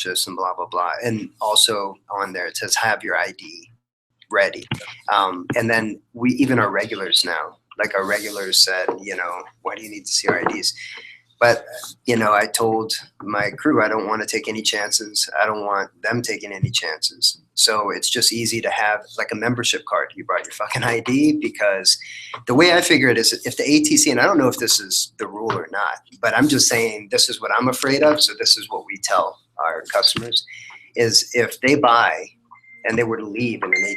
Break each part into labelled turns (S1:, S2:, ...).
S1: purchase and blah, blah, blah. And also on there, it says have your ID ready. And then even our regulars now, like our regulars said, why do you need to see our IDs? But, I told my crew, I don't want to take any chances. I don't want them taking any chances. So it's just easy to have like a membership card. You brought your fucking ID, because the way I figure it is if the ATC, and I don't know if this is the rule or not, but I'm just saying this is what I'm afraid of. So this is what we tell our customers is if they buy and they were to leave and an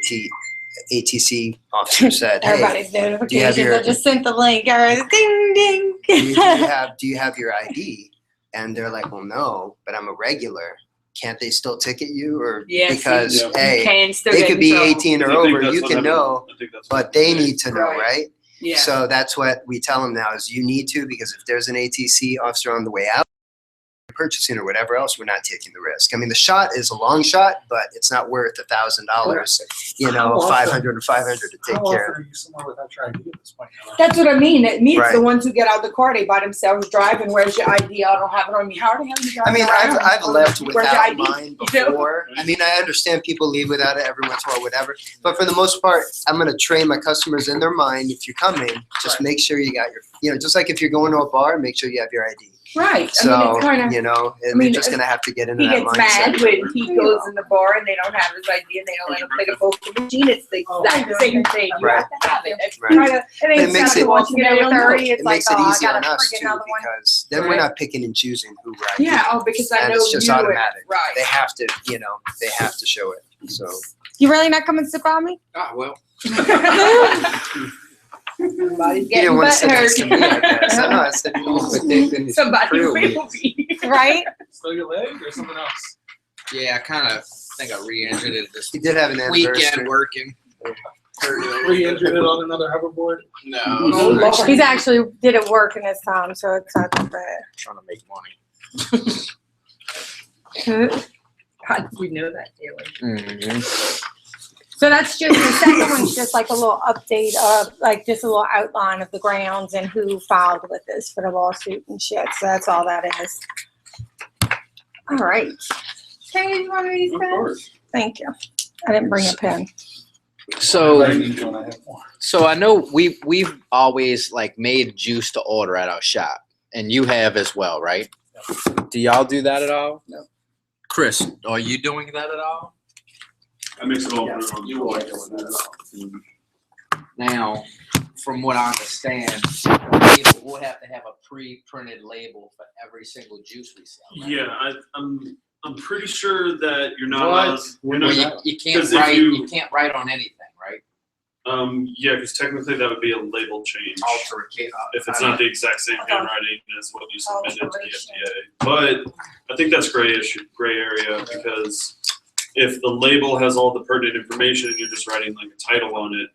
S1: ATC officer said, hey,
S2: everybody's notifications. I just sent the link. Ding, ding.
S1: do you have your ID? And they're like, well, no, but I'm a regular. Can't they still ticket you? Or because hey, they could be 18 or over. You can know, but they need to know, right?
S3: Yeah.
S1: So that's what we tell them now is you need to, because if there's an ATC officer on the way out, purchasing or whatever else, we're not taking the risk. I mean, the shot is a long shot, but it's not worth $1,000, $500 or $500 to take care of.
S4: How often are you somewhere without your ID at this point?
S2: That's what I mean. It means
S1: Right.
S2: the ones who get out of the car, they by themselves driving. Where's your ID? I don't have it on me. How the hell you
S1: I mean, I've left
S2: Where's your
S1: without
S2: ID?
S1: mine before. I mean, I understand people leave without it every once in a while, whatever. But for the most part, I'm going to train my customers in their mind. If you're coming, just make sure you got your, just like if you're going to a bar, make sure you have your ID.
S2: Right.
S1: So,
S2: I mean, it's kind of.
S1: and you're just going to have to get into
S2: He
S1: that
S2: gets
S1: mindset.
S2: mad when he goes in the bar and they don't have his ID and they don't let him play the poker machine. It's the exact same thing. You
S1: Right.
S2: have to have it. It's
S1: Right.
S2: kinda- it ain't
S1: It makes
S2: something
S1: it-
S2: once you get over 30, it's
S1: It
S2: like,
S1: makes it
S2: oh, I
S1: easy on
S2: gotta
S1: us
S2: forget
S1: too,
S2: another one.
S1: because then we're
S2: Right.
S1: not picking and choosing who we're ID.
S2: Yeah, because I
S1: And
S2: know
S1: it's just
S2: you
S1: automatic.
S2: Right.
S1: They have to, they have to show it. So
S2: You really not coming to sit by me?
S5: Ah, well.
S2: Somebody's
S1: he
S2: getting
S1: didn't want to sit
S2: butthurt.
S1: next to me, I guess. I know. I said,
S2: Somebody will be. Right?
S4: Still your leg or something else?
S5: Yeah, I kind of think I re-injured it this
S1: he did have an anniversary.
S5: weekend working.
S4: Re-injured it on another hoverboard?
S5: No.
S2: Oh, Lord. He's actually did it working this time, so it's not that bad.
S5: Trying to make money.
S2: God, we know that, Taylor.
S5: Mm-hmm.
S2: So that's just, the second one's just like a little update of, like, just a little outline of the grounds and who filed with this for the lawsuit and shit. So that's all that is. All right. Can you want me to use pen? Thank you. I didn't bring a pen.
S5: So,
S4: I need one, I have more.
S5: so I know we've always like made juice to order at our shop, and you have as well, right? Do y'all do that at all?
S4: No.
S5: Chris, are you doing that at all?
S6: I mix it all
S4: Yes,
S6: through.
S4: you are doing that at all.
S5: Now, from what I understand, we'll have to have a pre-printed label for every single juice we sell. Right?
S6: Yeah, I'm pretty sure that you're not
S4: What?
S6: allowed. You're
S5: Well,
S6: not,
S5: you can't
S6: 'cause if
S5: write.
S6: you-
S5: You can't write on anything, right?
S6: yeah, because technically that would be a label change. If it's not the exact same handwriting as what you submitted to the FDA. But I think that's gray area, because if the label has all the pertinent information and you're just writing like a title on it.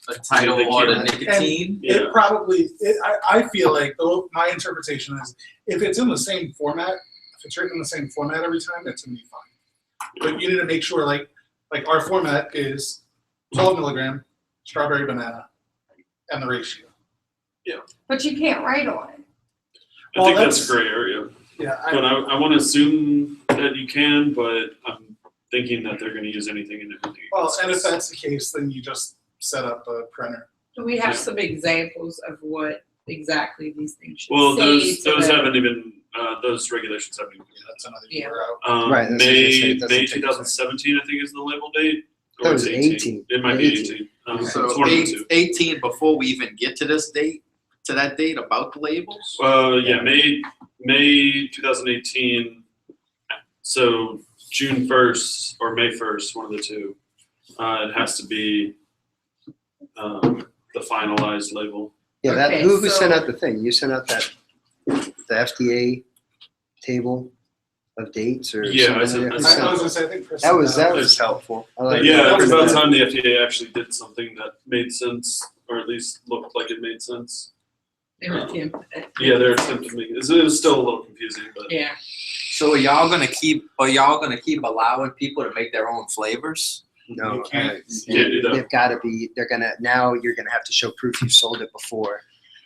S5: A title
S6: They
S5: or the
S6: can't-
S5: nicotine.
S6: Yeah.
S4: It probably, I feel like, my interpretation is, if it's in the same format, if it's written in the same format every time, it's gonna be fine. But you need to make sure, like our format is 12 milligram, strawberry banana, and the ratio.
S2: But you can't write on it.
S6: I think that's a gray area.
S4: Yeah,
S6: But I want to assume that you can, but I'm thinking that they're going to use anything and everything.
S4: well, and if that's the case, then you just set up a printer.
S3: Do we have some examples of what exactly these things should
S6: Well,
S3: say?
S6: those haven't even, those regulations haven't even.
S4: That's another
S3: Yeah.
S4: year out.
S1: Right, that's what I was gonna say,
S6: May
S1: it doesn't
S6: May
S1: take
S6: 2017, I think, is the label date.
S1: That
S6: Or
S1: was
S6: it's
S1: 18.
S6: It might be 18. It's one of the two.
S5: 18 before we even get to this date, to that date about the labels.
S6: Yeah, May 2018. So June 1st or May 1st, one of the two. It has to be the finalized label.
S1: Yeah, that
S3: Okay,
S1: who
S3: so-
S1: sent out the thing? You sent out the FDA table of dates or
S6: Yeah, I
S1: something?
S6: sent-
S1: Who
S6: I
S4: I
S1: sent
S4: was
S1: it?
S4: gonna say, I think Chris.
S1: That was
S4: sent
S1: that was helpful. I like
S6: Yeah,
S1: that.
S6: it was about time the FDA actually did something that made sense, or at least looked like it made sense.
S3: They were Tim.
S6: Yeah, they're attempting to make it. It was still a little confusing, but
S3: Yeah.
S5: So are y'all gonna keep allowing people to make their own flavors?
S1: No,
S4: You can't
S6: do that.
S1: they've got to be. They're gonna now. You're gonna have to show proof you sold it before.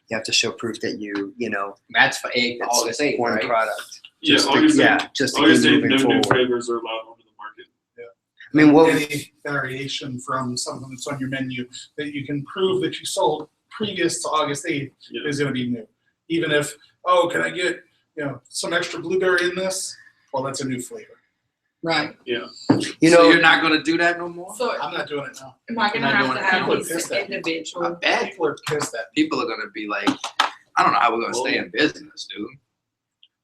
S1: You have to show proof that you know
S5: That's for egg. All
S1: it's
S5: this egg,
S1: one
S5: right?
S1: product.
S6: Yeah,
S1: Just to-
S6: August 8th.
S1: yeah, just to
S6: August
S1: keep
S6: 8th,
S1: moving
S6: no new
S1: forward.
S6: flavors are allowed onto the market.
S1: I mean, what,
S4: Any variation from something that's on your menu that you can prove that you sold previous to August 8th
S6: Yeah.
S4: is going to be new. Even if, oh, can I get, some extra blueberry in this? Well, that's a new flavor.
S3: Right.
S1: you
S5: So
S1: know,
S5: you're not gonna do that no more?
S3: So
S4: I'm not doing it now.
S3: am I gonna
S5: Not
S3: have
S5: doing
S3: to
S5: it.
S3: have
S4: People are
S3: these
S4: pissed at me.
S5: I
S3: individual?
S5: bet
S4: People are pissed at me.
S5: people are gonna be like, I don't know how we're gonna stay in business, dude.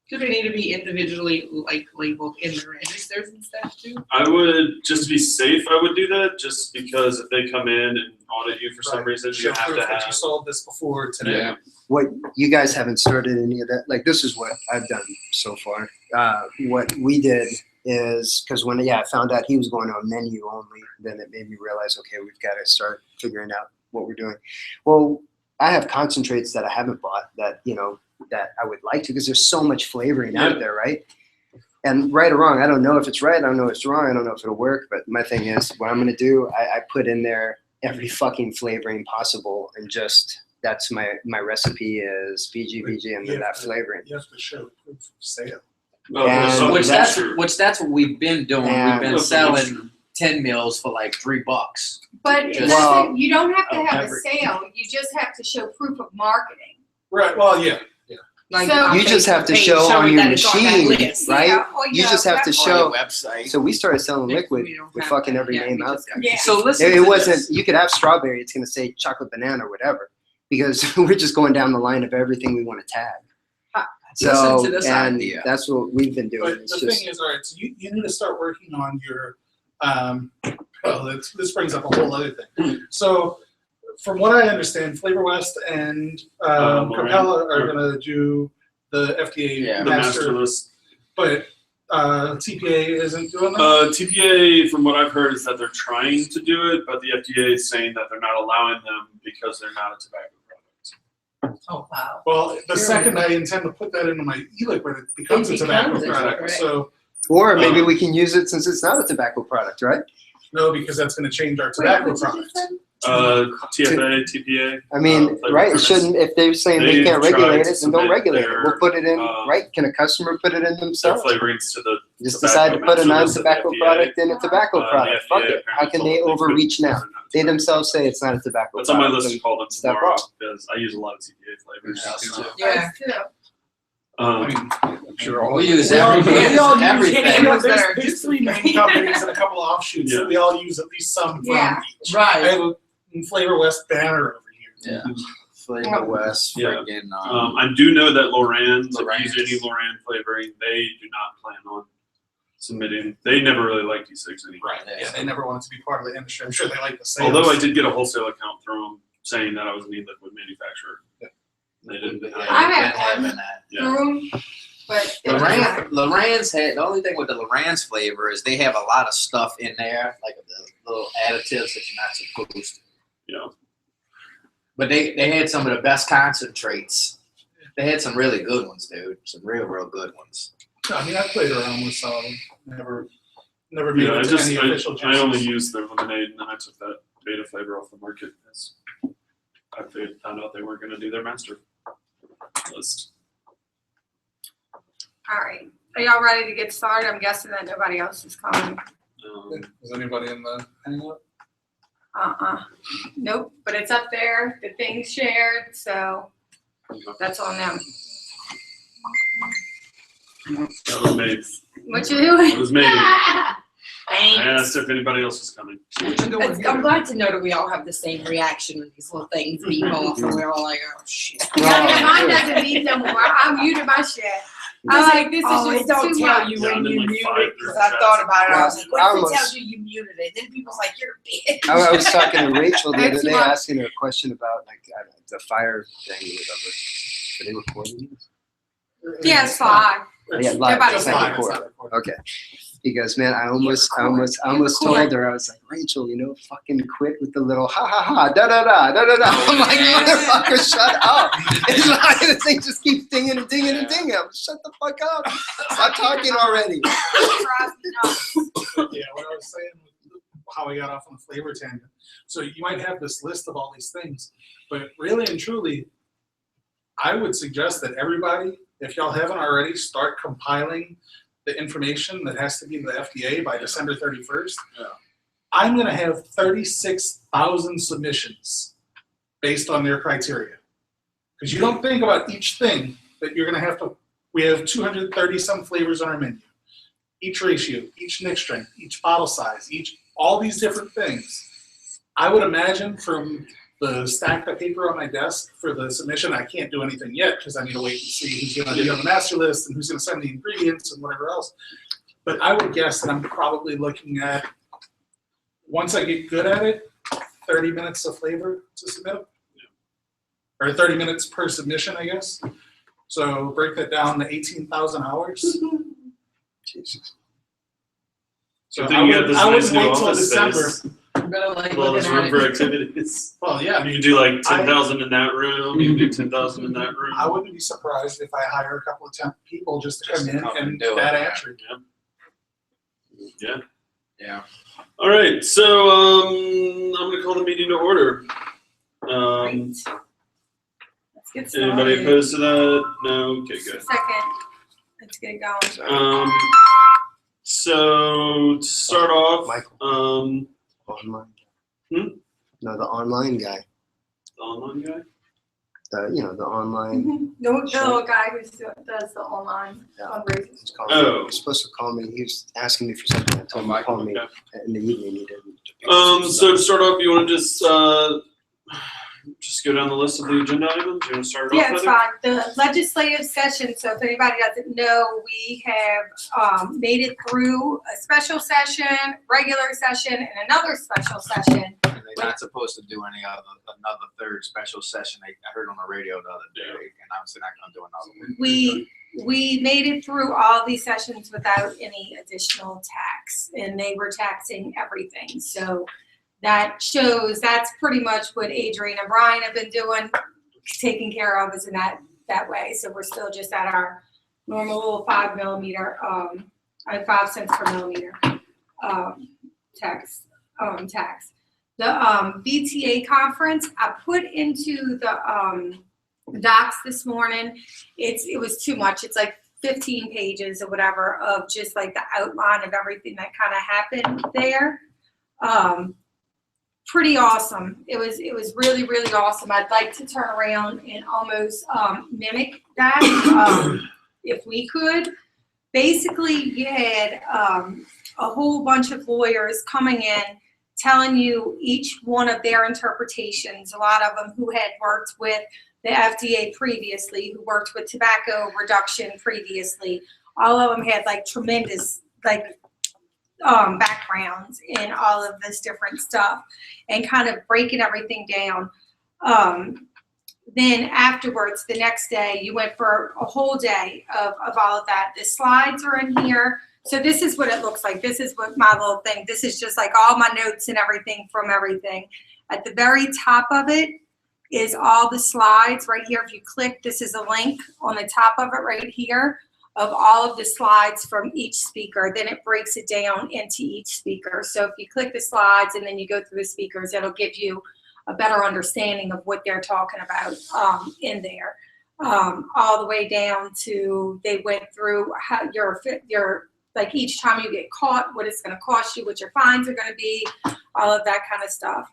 S3: Do they need to be individually like labeled in the registers and stuff too?
S6: I would, just to be safe, I would do that, just because if they come in and audit you for some
S4: Right.
S6: reason, you
S4: Show
S6: have
S4: proof
S6: to
S4: that you
S6: have.
S4: sold this before today.
S5: Yeah.
S1: what, you guys haven't started any of that, like, this is what I've done so far. What we did is, because when, I found out he was going on menu only, then it made me realize, okay, we've got to start figuring out what we're doing. Well, I have concentrates that I haven't bought that, that I would like to, because there's so much flavoring out there, right? And right or wrong, I don't know if it's right, I don't know if it's wrong, I don't know if it'll work, but my thing is, what I'm gonna do, I put in there every fucking flavoring possible, and just, that's my recipe is BG, and then that flavoring.
S4: You have to show proof of sale.
S6: Oh,
S1: And
S6: there's some
S5: Which
S1: that's-
S5: that's what we've been doing.
S1: And-
S5: We've been selling 10 meals for like $3.
S7: But it
S5: Just-
S7: doesn't, you don't have to have a
S5: Every-
S7: sale, you just have to show proof of marketing.
S4: Right, well, yeah.
S3: Like
S7: So-
S3: on
S1: You just have to
S3: Facebook page
S1: show on
S3: showing
S1: your
S3: that it's on that
S1: machine,
S3: list.
S1: right?
S7: Yeah, or
S1: You
S7: your
S1: just have to
S7: website.
S1: show-
S5: On your website.
S1: So we started selling liquid
S3: We don't
S1: with
S3: have
S1: fucking
S3: that.
S1: every
S3: Yeah,
S1: name
S3: we
S1: out
S3: just
S1: there.
S3: got-
S7: Yeah.
S5: So listen
S1: It
S5: to
S1: wasn't,
S5: this.
S1: you could have strawberry, it's gonna say chocolate banana or whatever, because we're just going down the line of everything we want to tag. So,
S5: Listen to this
S1: and
S5: idea.
S1: that's what we've been doing.
S4: But
S1: It's
S4: the
S1: just,
S4: thing is, all right, so you need to start working on your, this brings up a whole other thing. So from what I understand, Flavor West and Capella are gonna do the FDA
S5: Yeah.
S6: the master
S4: master,
S6: list.
S4: but TPA isn't doing that?
S6: TPA, from what I've heard, is that they're trying to do it, but the FDA is saying that they're not allowing them because they're not a tobacco product.
S3: Oh, wow.
S4: Well, the second I intend to put that into my e-liquid, it becomes a tobacco
S3: becomes a
S4: product,
S3: correct.
S4: so,
S1: or maybe we can use it since it's not a tobacco product, right?
S4: no, because that's gonna change our
S7: Wait,
S4: tobacco
S7: what did you
S4: product.
S7: say?
S6: TFA, TPA.
S1: I mean,
S6: flavor
S1: right, it
S6: permits.
S1: shouldn't, if they're saying they
S6: They've
S1: can't
S6: tried
S1: regulate
S6: to
S1: it, then don't
S6: submit
S1: regulate it.
S6: their,
S1: We'll put it in,
S6: uh,
S1: right? Can a customer put it in
S6: Their
S1: themselves?
S6: flavorings to the
S1: Just
S6: tobacco
S1: decide to put a
S6: master list of
S1: non-tobacco
S6: FDA.
S1: product in a tobacco
S6: The
S1: product. Fuck
S6: FDA
S1: it. How can they
S6: apparently told them
S1: overreach
S6: couldn't
S1: now?
S6: because they're not
S1: They
S6: tobacco.
S1: themselves say it's not a tobacco
S6: That's on my
S1: product.
S6: list to call them
S1: Step
S6: tomorrow
S1: up.
S6: because I use a lot of TPA flavors.
S5: Yeah,
S6: So,
S3: Yeah.
S7: Us too.
S4: I mean, I'm sure all.
S5: We use
S4: we all
S5: everything.
S4: we all use-
S5: Everything.
S4: There's three main companies and a couple of offshoots
S6: Yeah.
S4: that we all use at least some from
S7: Yeah.
S4: each. I
S3: Right.
S4: have a Flavor West banner over here.
S5: Yeah. Flavor West,
S6: Yeah.
S5: friggin'.
S6: I do know that Loran's, if
S5: Loran's.
S6: you use any Loran flavoring, they do not plan on submitting. They never really liked E6 anyway.
S4: Right,
S5: Yeah.
S4: yeah, they never wanted to be part of the industry. I'm sure they like the sales.
S6: Although I did get a wholesale account through them saying that I was an e-liquid manufacturer.
S4: Yeah.
S6: They didn't.
S5: Yeah,
S7: I
S5: we've
S7: have
S5: been having that.
S6: Yeah.
S7: Room, but.
S5: Loran's had, the only thing with the Loran's flavor is they have a lot of stuff in there, like the little additives that you're not supposed to.
S6: Yeah.
S5: But they had some of the best concentrates. They had some really good ones, dude. Some real good ones.
S4: I mean, I played around with some, never made
S6: Yeah,
S4: it to any official
S6: I only
S4: juices.
S6: used their lemonade and then I took that beta flavor off the market as I found out they weren't gonna do their master list.
S7: All right, are y'all ready to get started? I'm guessing that nobody else is coming.
S4: Is anybody in the hangout?
S7: Nope, but it's up there, the thing's shared, so that's on them.
S6: That was me.
S7: What you doing?
S6: That was me. I
S7: Thanks.
S6: asked if anybody else was coming.
S3: I'm glad to know that we all have the same reaction when these little things beep off and we're all like, oh shit.
S7: Yeah, mine doesn't beat no more. I muted my shit. I like, this is
S3: Always
S7: just
S3: don't
S7: too
S3: tell
S7: much.
S3: you
S6: Yeah,
S3: when
S6: I'm in
S3: you
S6: like
S3: muted
S6: 5
S3: it, because
S6: group
S3: I thought
S6: chats.
S3: about it. I was like, what if
S1: Almost.
S3: it tells you you muted it? Then people's like, you're a bitch.
S1: I was talking to Rachel the other
S7: It's
S1: day,
S7: fun.
S1: asking her a question about like the fire thing or whatever. Are they recording this?
S7: Yeah, it's fine.
S1: Yeah, live.
S7: Everybody
S1: It's
S7: say
S1: not
S7: it.
S1: recorded. Okay. Because man, I almost
S7: record.
S1: told her, I was like, Rachel, fucking quit with the little ha ha ha da da da da da da. I'm like, motherfucker, shut up. It's like the thing just keeps dinging and dinging and dinging. I'm like, shut the fuck up. Stop talking already.
S4: Yeah, what I was saying, with how I got off on the flavor tangent. So you might have this list of all these things, but really and truly, I would suggest that everybody if y'all haven't already, start compiling the information that has to be in the FDA by December 31st.
S6: Yeah.
S4: I'm gonna have 36,000 submissions based on their criteria. Because you don't think about each thing that you're gonna have to, we have 230 some flavors on our menu. Each ratio, each nick strength, each bottle size, all these different things. I would imagine from the stack of paper on my desk for the submission, I can't do anything yet because I need to wait and see who's gonna be on the master list and who's gonna send the ingredients and whatever else. But I would guess that I'm probably looking at, once I get good at it, 30 minutes of flavor to submit. Or 30 minutes per submission, I guess. So break that down to 18,000 hours.
S1: Jesus.
S4: So
S6: Good thing you got this
S4: I
S6: nice
S4: wouldn't
S6: new
S4: wait till
S6: office
S4: December.
S6: space.
S3: Better like
S6: With all this
S3: looking
S6: room
S3: at
S6: for
S3: it.
S6: activities.
S4: Well, yeah,
S6: You could do like 10,000 in that room, you could do 10,000 in that room.
S4: I wouldn't be surprised if I hire a couple of temp people just to
S5: Just
S4: come
S5: to
S4: in
S5: come and
S4: and
S5: do it,
S4: that
S5: yeah.
S4: entry.
S5: Yeah.
S6: All right, so I'm gonna call the meeting to order.
S7: Great. Let's get started.
S6: Anybody opposed to that? No? Okay, good.
S7: Second, let's get it going.
S6: So to start off,
S1: Michael. Online.
S6: Hmm?
S1: No, the online guy.
S6: The online guy?
S1: The online.
S7: The little guy who does the online
S1: Yeah.
S7: fundraising.
S1: He's calling me.
S6: Oh.
S1: He's supposed to call me. He was asking me for something. I told him to call me
S6: Okay.
S1: in the evening. He didn't.
S6: So to start off, you want to just go down the list of the agenda items? You want to start it
S7: Yeah,
S6: off,
S7: it's
S6: Heather?
S7: fine. The legislative session, so if anybody doesn't know, we have made it through a special session, regular session, and another special session.
S5: And they're not supposed to do another third special session. I heard on the radio the other day, and obviously not gonna do another one.
S7: We made it through all these sessions without any additional tax, and they were taxing everything. So that shows, that's pretty much what Adrian and Brian have been doing, taking care of us in that way. So we're still just at our normal little 5 millimeter, 5 cents per millimeter tax. The VTA conference, I put into the docs this morning. It was too much. It's like 15 pages or whatever of just like the outline of everything that kind of happened there. Pretty awesome. It was really, really awesome. I'd like to turn around and almost mimic that if we could. Basically, you had a whole bunch of lawyers coming in telling you each one of their interpretations, a lot of them who had worked with the FDA previously, who worked with tobacco reduction previously. All of them had like tremendous backgrounds in all of this different stuff and kind of breaking everything down. Then afterwards, the next day, you went for a whole day of all of that. The slides are in here. So this is what it looks like. This is what my little thing, this is just like all my notes and everything from everything. At the very top of it is all the slides right here. If you click, this is a link on the top of it right here of all of the slides from each speaker. Then it breaks it down into each speaker. So if you click the slides and then you go through the speakers, it'll give you a better understanding of what they're talking about in there. All the way down to, they went through how your like each time you get caught, what it's going to cost you, what your fines are going to be, all of that kind of stuff.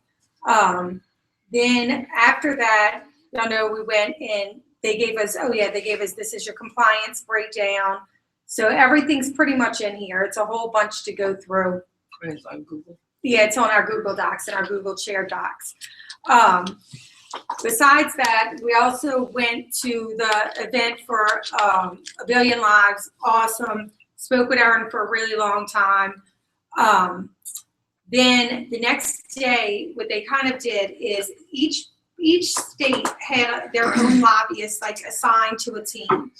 S7: Then after that, y'all know we went and they gave us, this is your compliance breakdown. So everything's pretty much in here. It's a whole bunch to go through.
S3: It's on Google.
S7: Yeah, it's on our Google Docs and our Google Shared Docs. Besides that, we also went to the event for A Billion Lives. Awesome. Spoke with Erin for a really long time. Then the next day, what they kind of did is each state had their own lobbyists like assigned to a team.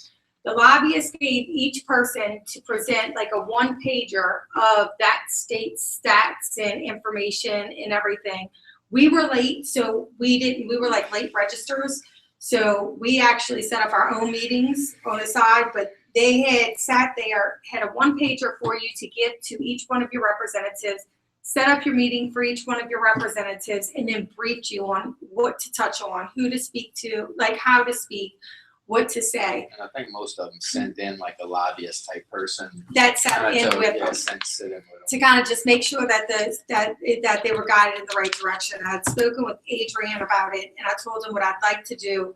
S7: The lobbyists gave each person to present like a one-pager of that state's stats and information and everything. We were late, so we were like late registers. So we actually set up our own meetings on the side, but they had sat there, had a one-pager for you to give to each one of your representatives, set up your meeting for each one of your representatives, and then briefed you on what to touch on, who to speak to, like how to speak, what to say.
S5: And I think most of them send in like a lobbyist type person.
S7: That sat in with
S5: Yeah,
S7: them.
S5: sit in with them.
S7: To kind of just make sure that that they were guided in the right direction. I had spoken with Adrian about it, and I told him what I'd like to do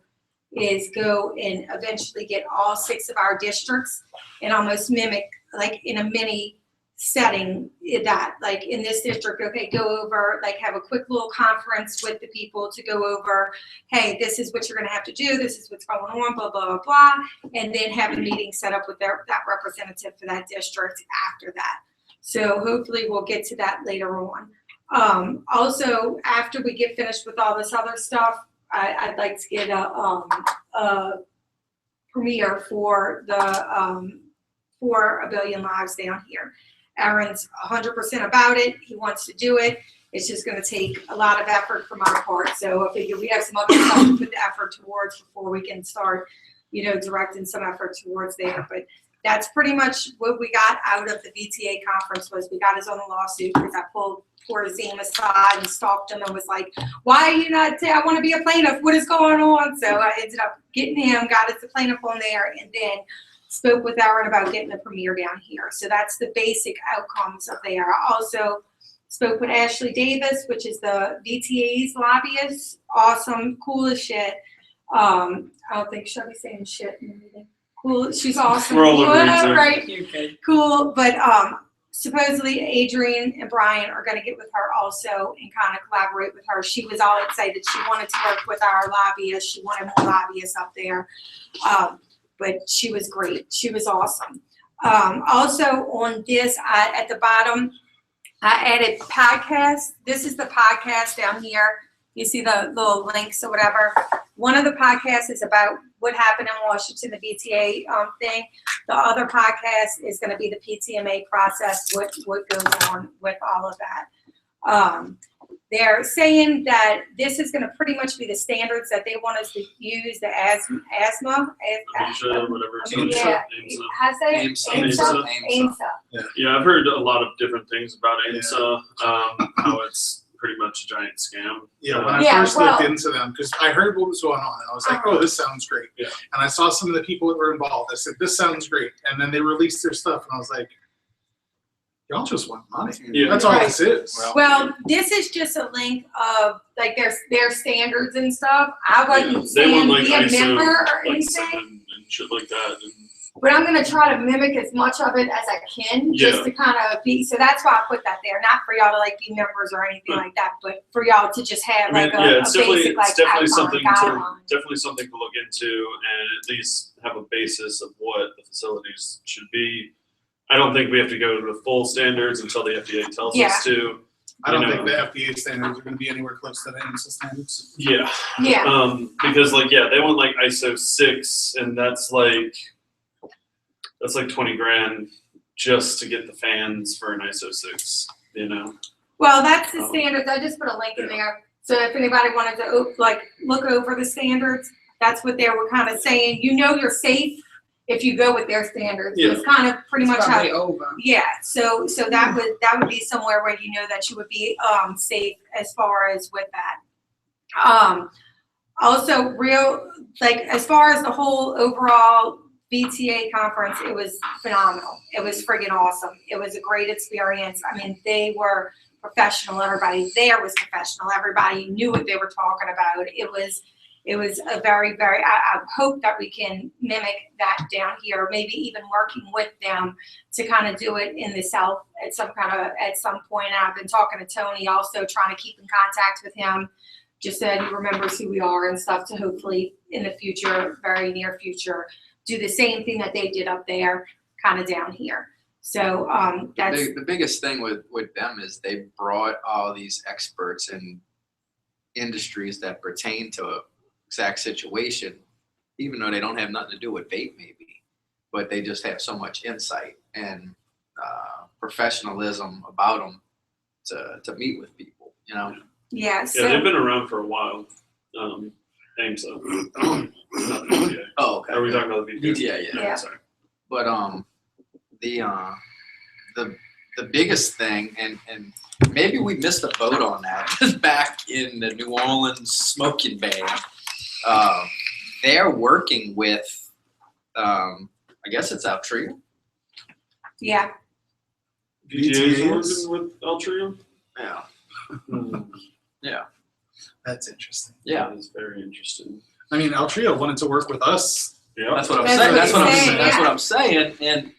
S7: is go and eventually get all 6 of our districts and almost mimic, like in a mini setting, that, like in this district, okay, go over, like have a quick little conference with the people to go over, hey, this is what you're gonna have to do, this is what's going on, blah, blah, blah, blah, and then have a meeting set up with that representative for that district after that. So hopefully we'll get to that later on. Also, after we get finished with all this other stuff, I'd like to get a premiere for the for A Billion Lives down here. Aaron's 100% about it. He wants to do it. It's just going to take a lot of effort from our part. So I figure we have some other stuff to put the effort towards before we can start, directing some effort towards there. But that's pretty much what we got out of the VTA conference. Was we got his own lawsuit because I pulled poor Zim aside and stalked him and was like, why are you not, I want to be a plaintiff, what is going on? So I ended up getting him, got us a plaintiff on there, and then spoke with Aaron about getting the premiere down here. So that's the basic outcomes of there. I also spoke with Ashley Davis, which is the VTA's lobbyist. Awesome, cool as shit. I don't think she'll be saying shit in the meeting. Cool, she's awesome.
S6: We're all agreed to.
S7: Right, cool. But supposedly Adrian and Brian are going to get with her also and kind of collaborate with her. She was all excited. She wanted to work with our lobbyists. She wanted more lobbyists up there. But she was great. She was awesome. Also on this, at the bottom, I added podcast. This is the podcast down here. You see the little links or whatever. One of the podcasts is about what happened in Washington, the BTA thing. The other podcast is going to be the PTMA process, what goes on with all of that. They're saying that this is going to pretty much be the standards that they want us to use, the asthma.
S6: Asia, whatever.
S7: Yeah.
S6: AMSA.
S7: How's that?
S6: AMSA.
S7: AMSA.
S6: Yeah, I've heard a lot of different things about AMSA, how it's pretty much a giant scam.
S4: Yeah, when I
S7: Yeah,
S4: first
S7: well-
S4: looked into them, because I heard what was going on, and I was like, oh, this sounds great.
S6: Yeah.
S4: And I saw some of the people that were involved. I said, this sounds great. And then they released their stuff, and I was like, y'all just want money.
S6: Yeah.
S4: That's all
S7: Right.
S4: this is.
S7: Well, this is just a link of like their standards and stuff. I wasn't
S6: They
S7: saying
S6: want like
S7: be a
S6: ISO,
S7: member or
S6: like
S7: anything,
S6: 7 and shit like that. And
S7: but I'm gonna try to mimic as much of it as I can, just
S6: Yeah.
S7: to kind of be. So that's why I put that there, not for y'all to like be members or anything like that, but for y'all to just have
S6: I mean,
S7: like a,
S6: yeah,
S7: a
S6: it's definitely,
S7: basic like
S6: it's definitely
S7: outline,
S6: something
S7: guideline.
S6: definitely something to look into and at least have a basis of what the facilities should be. I don't think we have to go to the full standards until the FDA tells
S7: Yeah.
S6: us to.
S4: I don't
S6: you
S4: think
S6: know.
S4: the FDA standards are going to be anywhere close to the AMSA standards.
S6: Yeah.
S7: Yeah,
S6: Because like, yeah, they want like ISO 6 and that's like 20 grand just to get the fans for an ISO 6,
S7: well, that's the standards. I just put a link in
S6: Yeah.
S7: there. So if anybody wanted to look over the standards, that's what they were kind of saying. You're safe if you go with their standards.
S6: Yeah.
S7: It's kind of pretty much how.
S3: over.
S7: Yeah, so that would be somewhere where you know that you would be safe as far as with that. Also as far as the whole overall VTA conference, it was phenomenal. It was friggin' awesome. It was a great experience. I mean, they were professional. Everybody there was professional. Everybody knew what they were talking about. It was a very, very, I hope that we can mimic that down here, maybe even working with them to kind of do it in the South at some point. And I've been talking to Tony, also trying to keep in contact with him, just so he remembers who we are and stuff, to hopefully in the future, very near future, do the same thing that they did up there, kind of down here. So that's,
S5: The biggest thing with them is they brought all these experts in industries that pertain to a exact situation, even though they don't have nothing to do with vape maybe, but they just have so much insight and professionalism about them to meet with people,
S7: yeah.
S6: Yeah,
S7: So
S6: they've been around for a while. AMSA. Not the VTA.
S5: oh, okay.
S6: Are we talking about the VTA?
S5: VTA, yeah.
S7: Yeah.
S6: Sorry.
S5: But the biggest thing, and maybe we missed a boat on that, back in the New Orleans smoking ban, they're working with, I guess it's Altria.
S7: Yeah,
S6: VTA's
S4: VTAs?
S6: working with Altria.
S5: Yeah.
S6: Hmm.
S4: That's interesting.
S5: Yeah.
S6: That is very interesting.
S4: I mean, Altria wanted to work with us.
S6: Yeah.
S5: That's what I'm
S7: That's
S5: saying.
S7: what
S5: That's
S7: he's
S5: what I'm
S7: saying,
S5: saying. That's
S7: yeah.
S5: what I'm saying. And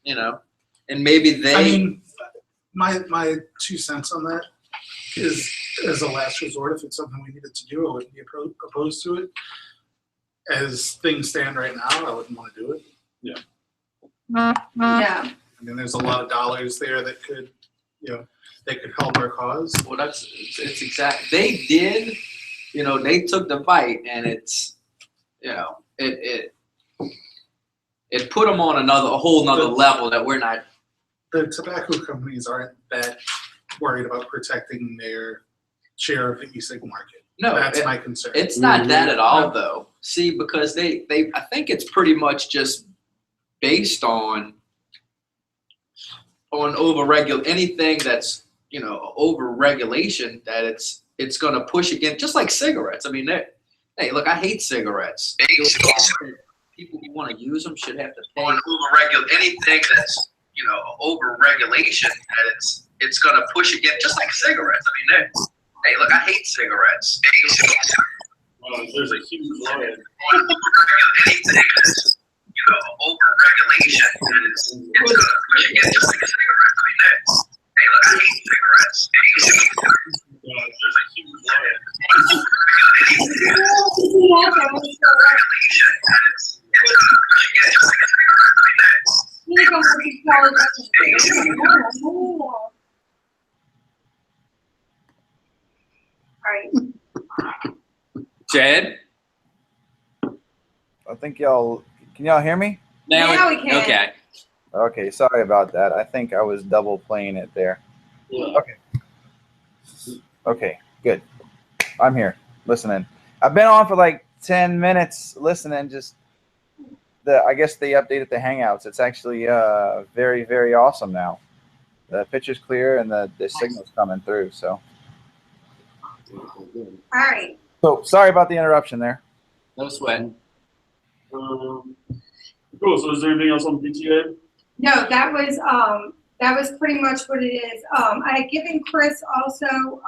S5: you know, and maybe they.
S4: I mean, my 2 cents on that is, as a last resort, if it's something we needed to do, I wouldn't be opposed to it. As things stand right now, I wouldn't want to do it.
S7: yeah.
S4: I mean, there's a lot of dollars there that could, that could help our cause.
S5: well, it's exact. They did. You know, they took the bite, and it's, you know, it put them on a whole nother level that we're not.
S4: The tobacco companies aren't that worried about protecting their share of the e-cig market.
S5: No,
S4: That's my concern.
S5: it's not that at all, though. See, because they I think it's pretty much just based on anything that's, you know, over regulation, that it's going to push against, just like cigarettes. I mean, hey, look, I hate cigarettes. People who want to use them should have to pay. Anything that's, you know, over regulation, that it's going to push against, just like cigarettes. I mean, hey, look, I hate cigarettes.
S6: There's a huge line.
S5: Anything that's, you know, over regulation, that it's going to push against, just like cigarettes. I mean, hey, look, I hate cigarettes. There's a huge line.
S7: Alright,
S5: Jed?
S8: I think can y'all hear me?
S7: Now we can.
S5: Okay.
S8: Okay, sorry about that. I think I was double playing it there.
S6: Yeah.
S8: Okay, good. I'm here listening. I've been on for like 10 minutes listening. Just I guess they updated the Hangouts. It's actually very, very awesome now. The picture's clear and the signal's coming through. So
S7: Alright,
S8: sorry about the interruption there.
S5: No sweat.
S6: Cool. So is there anything else on PTA?
S7: no, that was pretty much what it is. I had given Chris also,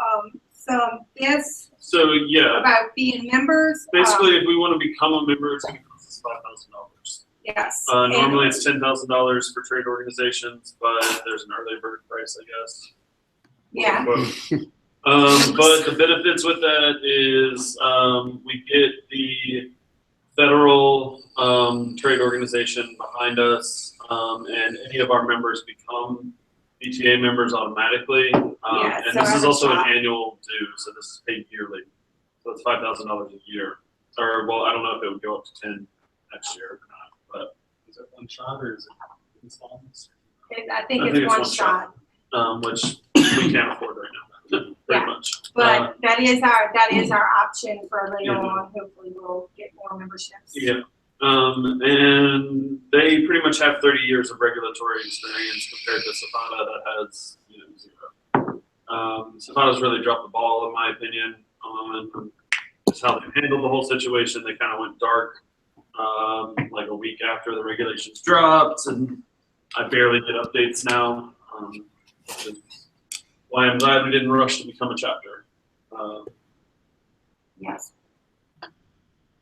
S7: some this
S6: So yeah,
S7: about being members.
S6: basically, if we want to become a member, it's going to cost us $5,000.
S7: Yes.
S6: Normally, it's $10,000 for trade organizations, but there's an early bird price, I guess.
S7: Yeah.
S6: But the benefits with that is we get the federal trade organization behind us, and any of our members become BTA members automatically.
S7: Yeah,
S6: And
S7: so
S6: this
S7: I
S6: is
S7: have a
S6: also an
S7: shot.
S6: annual due, so this is paid yearly. So it's $5,000 a year. Or, well, I don't know if it would go up to 10 next year or not, but
S4: Is it one shot or is it installments?
S7: I think it's one shot.
S6: which we can't afford right now, pretty
S7: Yeah.
S6: much.
S7: But that is our option for later
S6: Yeah.
S7: on. Hopefully we'll get more memberships.
S6: Yeah. And they pretty much have 30 years of regulatory experience compared to Safada that has, zero. Safada's really dropped the ball, in my opinion, on just how they handled the whole situation. They kind of went dark like a week after the regulations dropped, and I barely get updates now. Which is why I'm glad we didn't rush to become a chapter.
S7: Yes.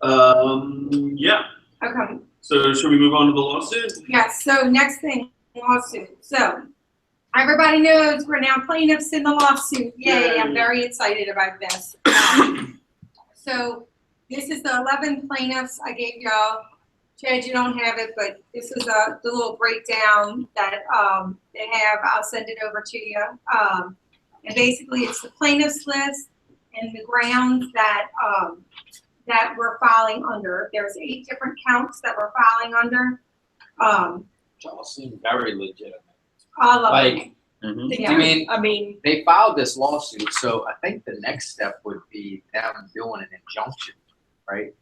S6: Yeah.
S7: Okay.
S6: So should we move on to the lawsuit?
S7: Yes. So next thing, lawsuit. So everybody knows we're now plaintiffs in the lawsuit. Yay! I'm very excited about this. So this is the 11 plaintiffs I gave y'all. Chad, you don't have it, but this is the little breakdown that they have. I'll send it over to you. And basically, it's the plaintiffs list and the grounds that that we're filing under. There's 8 different counts that we're filing under.
S5: Which all seem very legitimate.
S7: All of
S5: Like,
S7: them.
S5: I mean, they filed this lawsuit, so I think the next step would be them doing an injunction, right?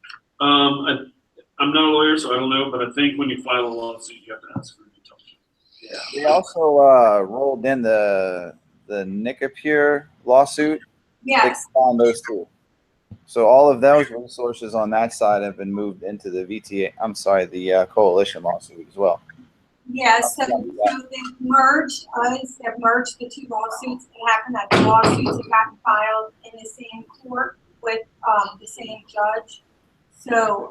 S6: I'm not a lawyer, so I don't know, but I think when you file a lawsuit, you have to ask for an injunction.
S5: Yeah.
S8: We also rolled in the Nicopure lawsuit.
S7: Yes.
S8: On those two. So all of those resources on that side have been moved into the VTA. I'm sorry, the coalition lawsuit as well.
S7: Yes, so they've merged the two lawsuits. It happened that the lawsuits have gotten filed in the same court with, the same judge. So,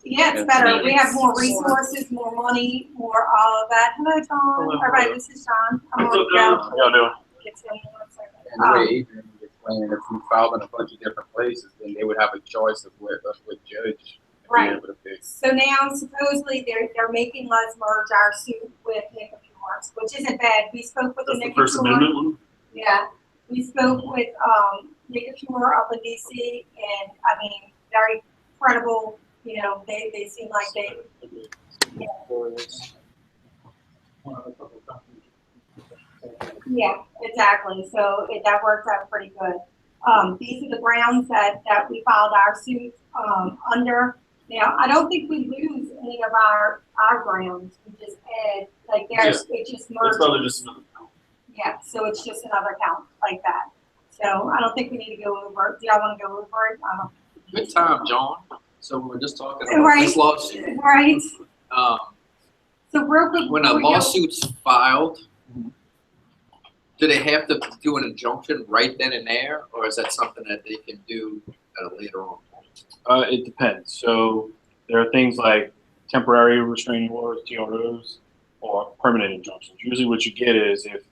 S7: yeah, it's better. We have more resources, more money, more all of that. Hello, John. All right, this is John. I'm on the go. Get to him in 1 second.
S9: And the way Adrian was explaining, if we filed in a bunch of different places, then they would have a choice of what judge to be able to pick.
S7: So now supposedly they're making us merge our suit with Nick Morris, which isn't bad. We spoke with
S6: That's
S7: the
S6: the
S7: Nick
S6: First Amendment one?
S7: Yeah, we spoke with Nick up in DC, and I mean, very credible. You know, they seem like they. Yeah, exactly. So that worked out pretty good. These are the grounds that we filed our suit under. Now, I don't think we lose any of our grounds. We just add, like, it just
S6: It's
S7: merged.
S6: probably just another count.
S7: Yeah, so it's just another count like that. So I don't think we need to go over it. Do y'all want to go over it? I don't.
S5: Good time, John. So we were just talking about
S7: Right.
S5: this lawsuit.
S7: Right.
S5: Um,
S7: So real quick.
S5: when a
S7: before we go-
S5: lawsuit's filed, do they have to do an injunction right then and there, or is that something that they can do at a later on point?
S10: It depends. So there are things like temporary restraining orders, TROs, or permanent injunctions. Usually what you get is if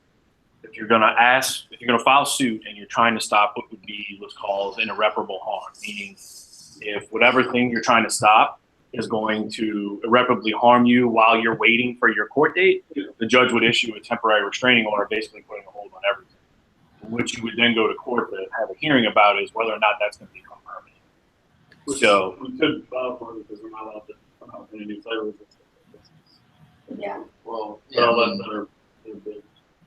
S10: you're going to file suit and you're trying to stop what would be what's called an irreparable harm, meaning if whatever thing you're trying to stop is going to irreparably harm you while you're waiting for your court date, the judge would issue a temporary restraining order, basically putting a hold on everything. What you would then go to court to have a hearing about is whether or not that's going to become permanent. So
S6: We could file for it because we're not allowed to come out with any flavors.
S7: Yeah,
S5: Well,
S6: But I'll let their big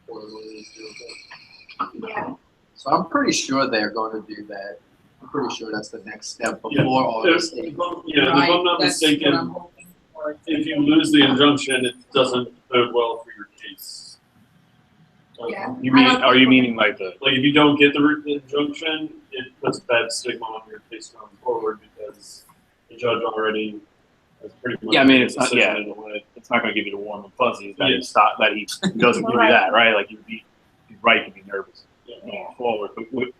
S6: order what it is do.
S7: yeah.
S5: so I'm pretty sure they're going to do that. I'm pretty sure that's the next step
S6: Yeah.
S5: before all this
S6: If
S5: thing.
S6: I'm not
S3: That's what
S6: mistaken,
S3: I'm hoping for.
S6: if you lose the injunction, it doesn't bode well for your case.
S7: Yeah.
S10: are you meaning like the
S6: Like if you don't get the injunction, it puts a bad stigma on your case going forward because the judge already has pretty much.
S10: Yeah, I mean,
S6: made a
S10: it's not.
S6: decision
S10: Yeah,
S6: in a way.
S10: it's not going to give you the warm and fuzzies that
S6: Yeah.
S10: he stop that he doesn't give you
S7: Right.
S10: that, right? Like you're right to be nervous
S6: Yeah.
S10: going forward, but you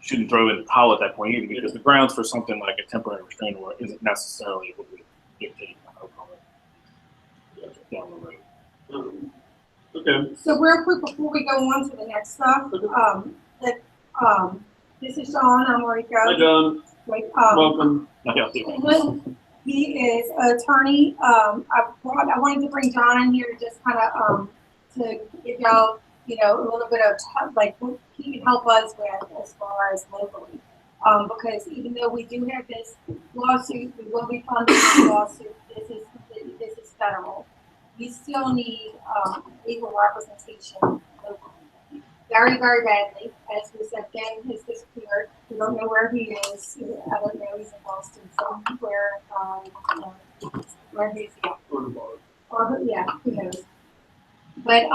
S10: shouldn't throw in the towel at that point either, because the grounds for something like a temporary restraining order isn't necessarily what would dictate the outcome down the road.
S6: Okay.
S7: So real quick before we go on to the next stuff, this is Sean. I'm
S6: Hi,
S7: Mariko.
S6: John.
S7: Like,
S6: Welcome.
S10: Yeah,
S7: he is an attorney. I wanted to bring John in here to just kind of to give y'all, you know, a little bit of like what he can help us with as far as locally. Because even though we do have this lawsuit, we will be funding this lawsuit. This is federal. We still need legal representation locally. Very, very badly. As we said, Ben has disappeared. We don't know where he is. I don't know. He's in Boston somewhere. Where he's at. Or yeah, who knows. But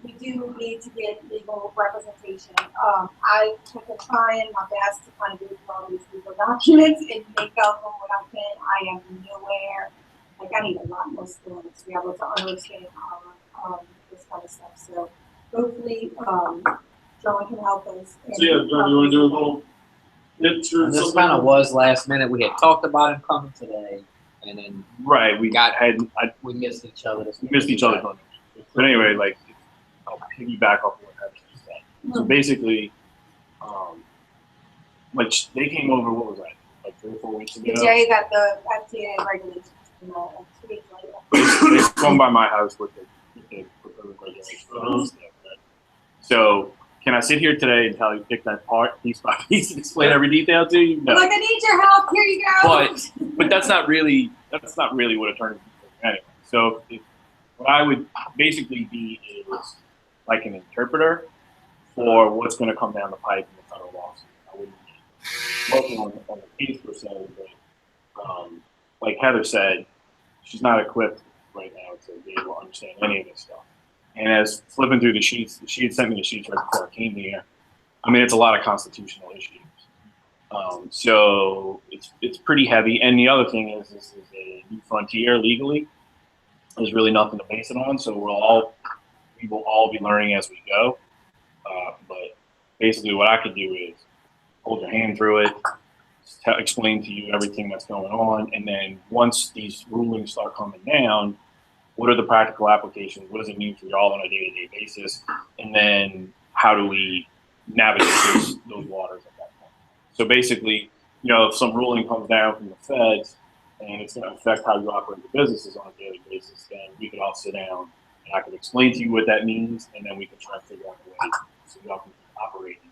S7: we do need to get legal representation. I took a trying my best to kind of go through all these legal documents and make of them what I can. I am nowhere. Like I need a lot more skills to be able to understand this kind of stuff. So hopefully, John can help us.
S6: So yeah, John, you want to do a little pitch or
S11: And this
S6: something?
S11: kind of was last minute. We had talked about him coming today, and then
S10: right. We
S11: we missed each other.
S10: we missed each other. But anyway, like I'll piggyback off of what Heather just said. So basically, like they came over. What was that? Like 3 or 4 weeks ago.
S7: The day that the FDA regulations came out, 2 weeks later.
S10: They come by my house with the proposed regulations. So can I sit here today and tell you, pick that part piece by piece and explain every detail to you? No.
S7: Like I need your help. Here you go.
S10: But that's not really what attorneys do anyway. So what I would basically be is like an interpreter for what's going to come down the pipe in the federal lawsuit. I wouldn't be working on the case per se, but like Heather said, she's not equipped right now to be able to understand any of this stuff. And as flipping through the sheets, she had sent me the sheets right before I came here. I mean, it's a lot of constitutional issues. So it's pretty heavy. And the other thing is, this is a new frontier legally. There's really nothing to base it on. So we will all be learning as we go. But basically, what I could do is hold your hand through it, explain to you everything that's going on, and then once these rulings start coming down, what are the practical applications? What does it mean for y'all on a day-to-day basis? And then how do we navigate those waters at that point? So basically, if some ruling comes down from the feds and it's going to affect how you operate the businesses on a daily basis, then we could all sit down and I could explain to you what that means, and then we can try to figure out a way so y'all can keep operating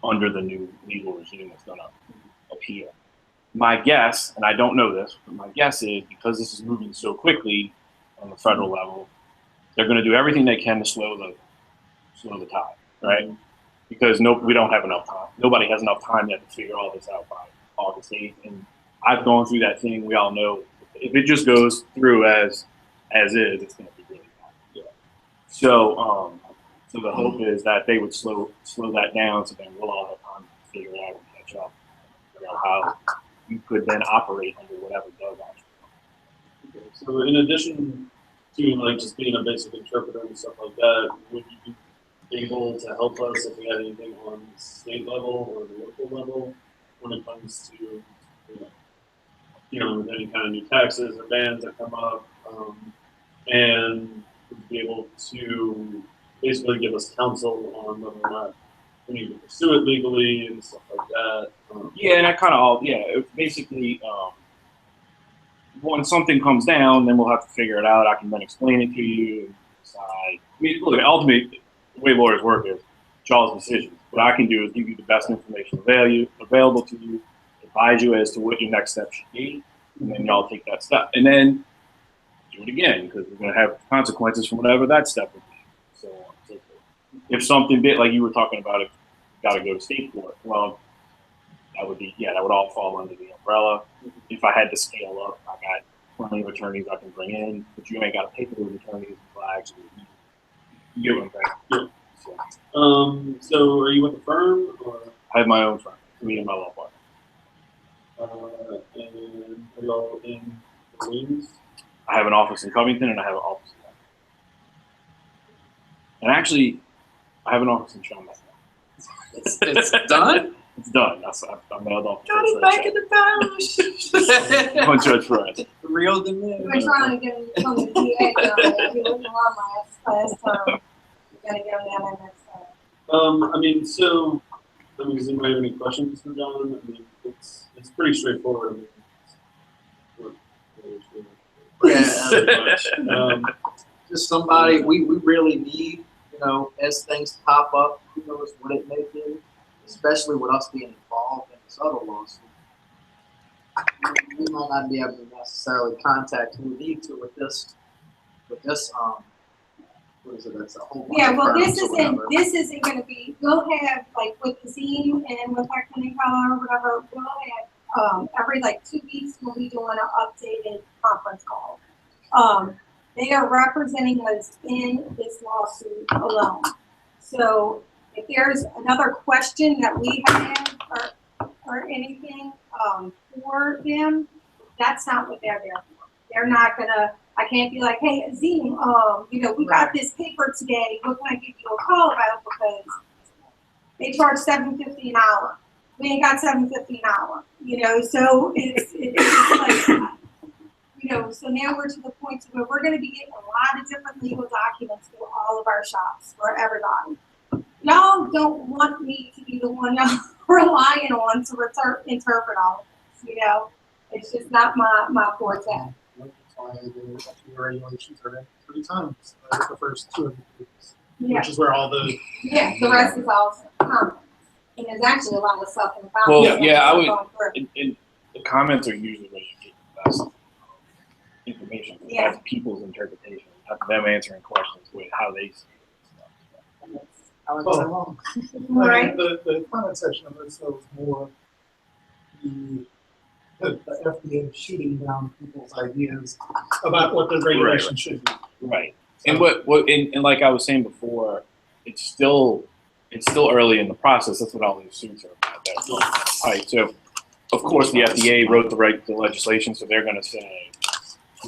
S10: under the new legal regime that's going to appear. My guess, and I don't know this, but my guess is because this is moving so quickly on the federal level, they're going to do everything they can to slow the tide, right? Because we don't have enough time. Nobody has enough time yet to figure all this out by August 8th. And I've gone through that thing. We all know if it just goes through as is, it's going to be really bad. Yeah. So the hope is that they would slow that down, so then we'll all have time to figure it out and catch up. Figure out how you could then operate under whatever does actually.
S6: Okay. So in addition to like just being a basic interpreter and stuff like that, would you be able to help us if we had anything on the state level or the local level when it comes to any kind of new taxes or bans that come up, and would be able to basically give us counsel on whether or not we need to pursue it legally and stuff like that.
S10: Yeah, and that kind of basically, when something comes down, then we'll have to figure it out. I can then explain it to you and decide. I mean, look, ultimately, the way lawyers work is y'all's decisions. What I can do is give you the best information available to you, advise you as to what your next step should be, and then y'all take that step. And then do it again, because we're going to have consequences from whatever that step would be. So on and so forth. If something bit like you were talking about, if you got to go to state court, well, that would all fall under the umbrella. If I had to scale up, I got plenty of attorneys I can bring in, but you ain't got to pay for those attorneys until I actually you get what I'm saying.
S6: Yeah. So are you with the firm or?
S10: I have my own firm, me and my law partner.
S6: And are y'all in Queens?
S10: I have an office in Covington and I have an office in Covington. And actually, I have an office in Chalmers.
S5: It's done?
S10: It's done. I mailed off.
S5: Got it back in the pound.
S10: On Judge Perez.
S5: The real demand.
S2: We're trying to get him to come to DA down. He wouldn't want my last term. We're gonna get him down there next time.
S6: So does anybody have any questions for John? I mean, it's pretty straightforward.
S5: Just somebody we really need, as things pop up, who knows what it may be, especially with us being involved in this other lawsuit. We might not be able to necessarily contact who we need to with this what is it, that's a whole bunch
S7: Yeah,
S5: of
S7: well,
S5: firms or whatever.
S7: this isn't gonna be, we'll have, like, with the Zine and with our clinic or whatever, we'll have, every, 2 weeks, we'll be doing an updated conference call. They are representing us in this lawsuit alone. So if there's another question that we have or anything, for them, that's not what they're there for. They're not gonna, I can't be like, hey, Azim, we got this paper today. What can I give you a call about? Because they charge $7.50 an hour. We ain't got $7.50 an hour. So it's like, so now we're to the point where we're going to be getting a lot of different legal documents through all of our shops for everybody. Y'all don't want me to be the one y'all relying on to interpret all of this. It's just not my forte.
S4: That's why the regulations are in 3 times. The first 2 of these,
S7: Yeah.
S4: which is where all the
S7: The rest is all comments. And there's actually a lot of stuff in the comments.
S10: Well, yeah, I would.
S7: going through.
S10: And the comments are usually where you get the best information.
S7: Yeah.
S10: That's people's interpretation, not them answering questions with how they see it.
S4: well,
S7: Right.
S4: the comment section of this was more the FDA shooting down people's ideas about what the regulation should be.
S10: Right. And what and like I was saying before, it's still it's still early in the process. That's what all these suits are about. That's right. So, of course, the FDA wrote the legislation, so they're going to say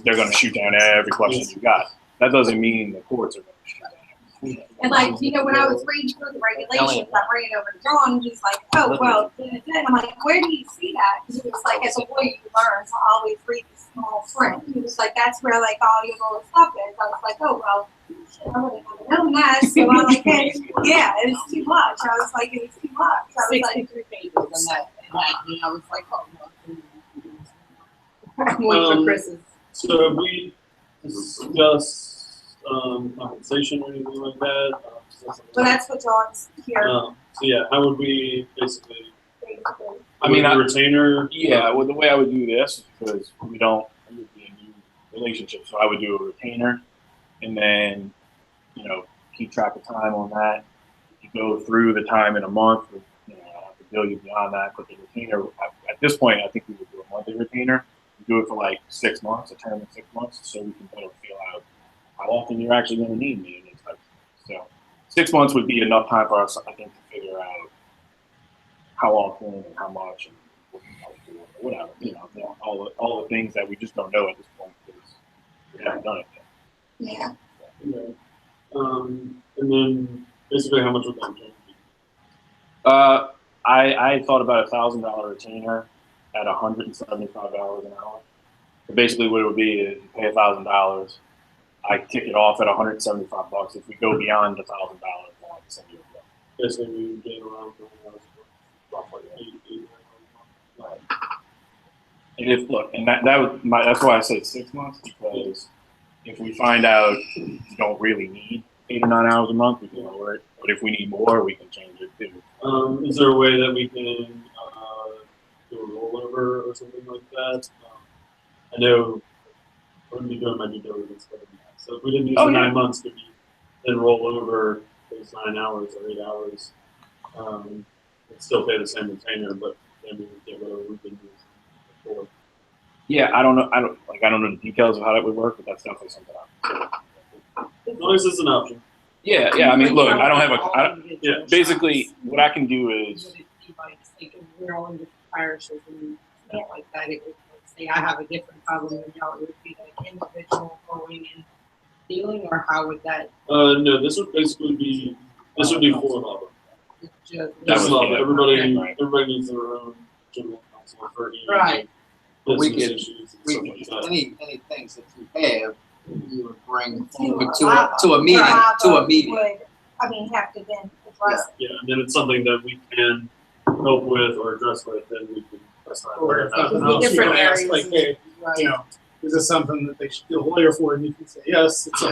S10: they're going to shoot down every question you got. That doesn't mean the courts are going to shoot down.
S7: And like, you know, when I was reading through the regulations, I ran over to John, he's like, oh, well, and I'm like, where do you see that? Because he was like, as a boy, you learn to always read the small print. He was like, that's where like all your little stuff is. I was like, oh, well, shit, I wouldn't have known that. So I'm like, hey, yeah, it's too much. I was like, it's too much. I was like,
S3: 63 pages on that, and I was like, oh, no. I'm waiting for Chris's.
S6: So have we discussed compensation or anything like that?
S7: well, that's what John's here.
S6: So yeah, how would we basically?
S10: I mean,
S6: a retainer.
S10: Yeah, well, the way I would do this, because it would be a new relationship, so I would do a retainer, and then, you know, keep track of time on that. You go through the time in a month, you know, I have to bill you beyond that, but the retainer, at this point, I think we would do a monthly retainer. We do it for like 6 months, a term of 6 months, so we can better feel out how often you're actually going to need me. And stuff. So 6 months would be enough time for us, I think, to figure out how often and how much and whatever, you know, all the things that we just don't know at this point because we haven't done it yet.
S7: Yeah.
S6: Okay. And then basically how much would that be?
S10: I thought about $1,000 retainer at $175 an hour. So basically what it would be is you pay $1,000, I kick it off at $175. If we go beyond $1,000, then I can send you a bill.
S6: Basically we would gain around roughly 8.
S10: Right. And if look, and that's why I said 6 months, because if we find out you don't really need 8 or 9 hours a month, we can lower it. But if we need more, we can change it too.
S6: Is there a way that we can do a rollover or something like that? I know I wouldn't be doing my due diligence for that. So if we didn't use the 9 months, could we then roll over those 9 hours or 8 hours? And still pay the same retainer, but then we would get whatever we've been using before.
S10: Yeah, I don't know the details of how that would work, but that's definitely something.
S6: Noise is an option.
S10: Yeah. I mean, look, I don't have basically, what I can do is.
S3: We're all in different parishes and stuff like that. It would say I have a different problem than y'all. It would be like individual going and dealing, or how would that?
S6: No, this would basically be for lava. Everybody needs their own general counsel for
S5: Right. We could,
S6: issues and stuff like that.
S5: any things that you have, you would bring forward to a meeting.
S7: Would, I mean, have to then address it.
S6: Yeah, and then it's something that we can help with or address with, then we can decide.
S4: Or if nothing
S3: The
S4: else, you
S3: different
S4: can ask,
S3: areas.
S4: like, hey,
S3: Right.
S4: you know, is this something that they should get a lawyer for? And you can say, yes, it's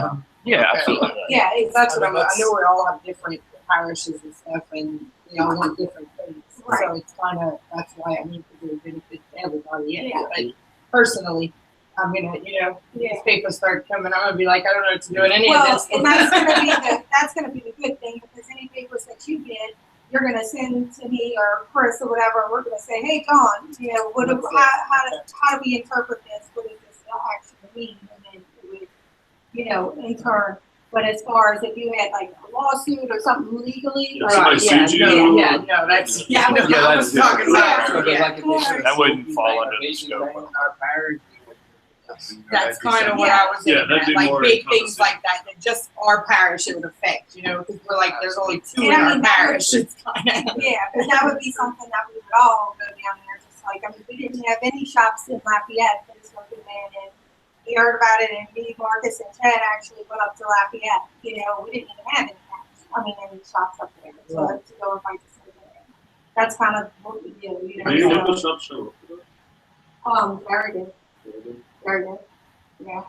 S10: Yeah, absolutely.
S3: Yeah, that's what I know we all have different parishes and stuff, and we all want different things.
S7: Right.
S3: So it's kind of, that's why I need to do a benefit to everybody.
S7: Yeah.
S3: But personally, I'm gonna, these papers start coming, I'm gonna be like, I don't know what to do with any of this.
S7: And that's gonna be the good thing, because any papers that you get, you're gonna send to me or Chris or whatever, and we're gonna say, hey, John, how do we interpret this? What does this actually mean? And then it would, in turn. But as far as if you had like a lawsuit or something legally,
S6: Yeah, somebody sued you.
S3: No, that's,
S10: Yeah,
S3: I was
S10: that's
S3: talking about.
S7: Yeah.
S10: That wouldn't fall under the scope.
S3: That's kind of what I was
S6: Yeah,
S3: thinking,
S6: that'd be
S3: like
S6: more
S3: big things
S6: encompassing.
S3: like that just our parish it would affect, because we're like, there's only 2 in
S7: Yeah, I
S3: our
S7: mean, that would-
S3: parish, it's kind of.
S7: yeah, but that would be something that we would all go down there, just like, I mean, we didn't have any shops in Lafayette, but it's what we ran in. We heard about it, and me, Marcus, and Ted actually went up to Lafayette, we didn't even have any shops up there, to go and fight the same. That's kind of what we do,
S6: Are you
S7: so.
S6: able to shop show?
S7: Very good, very good, yeah.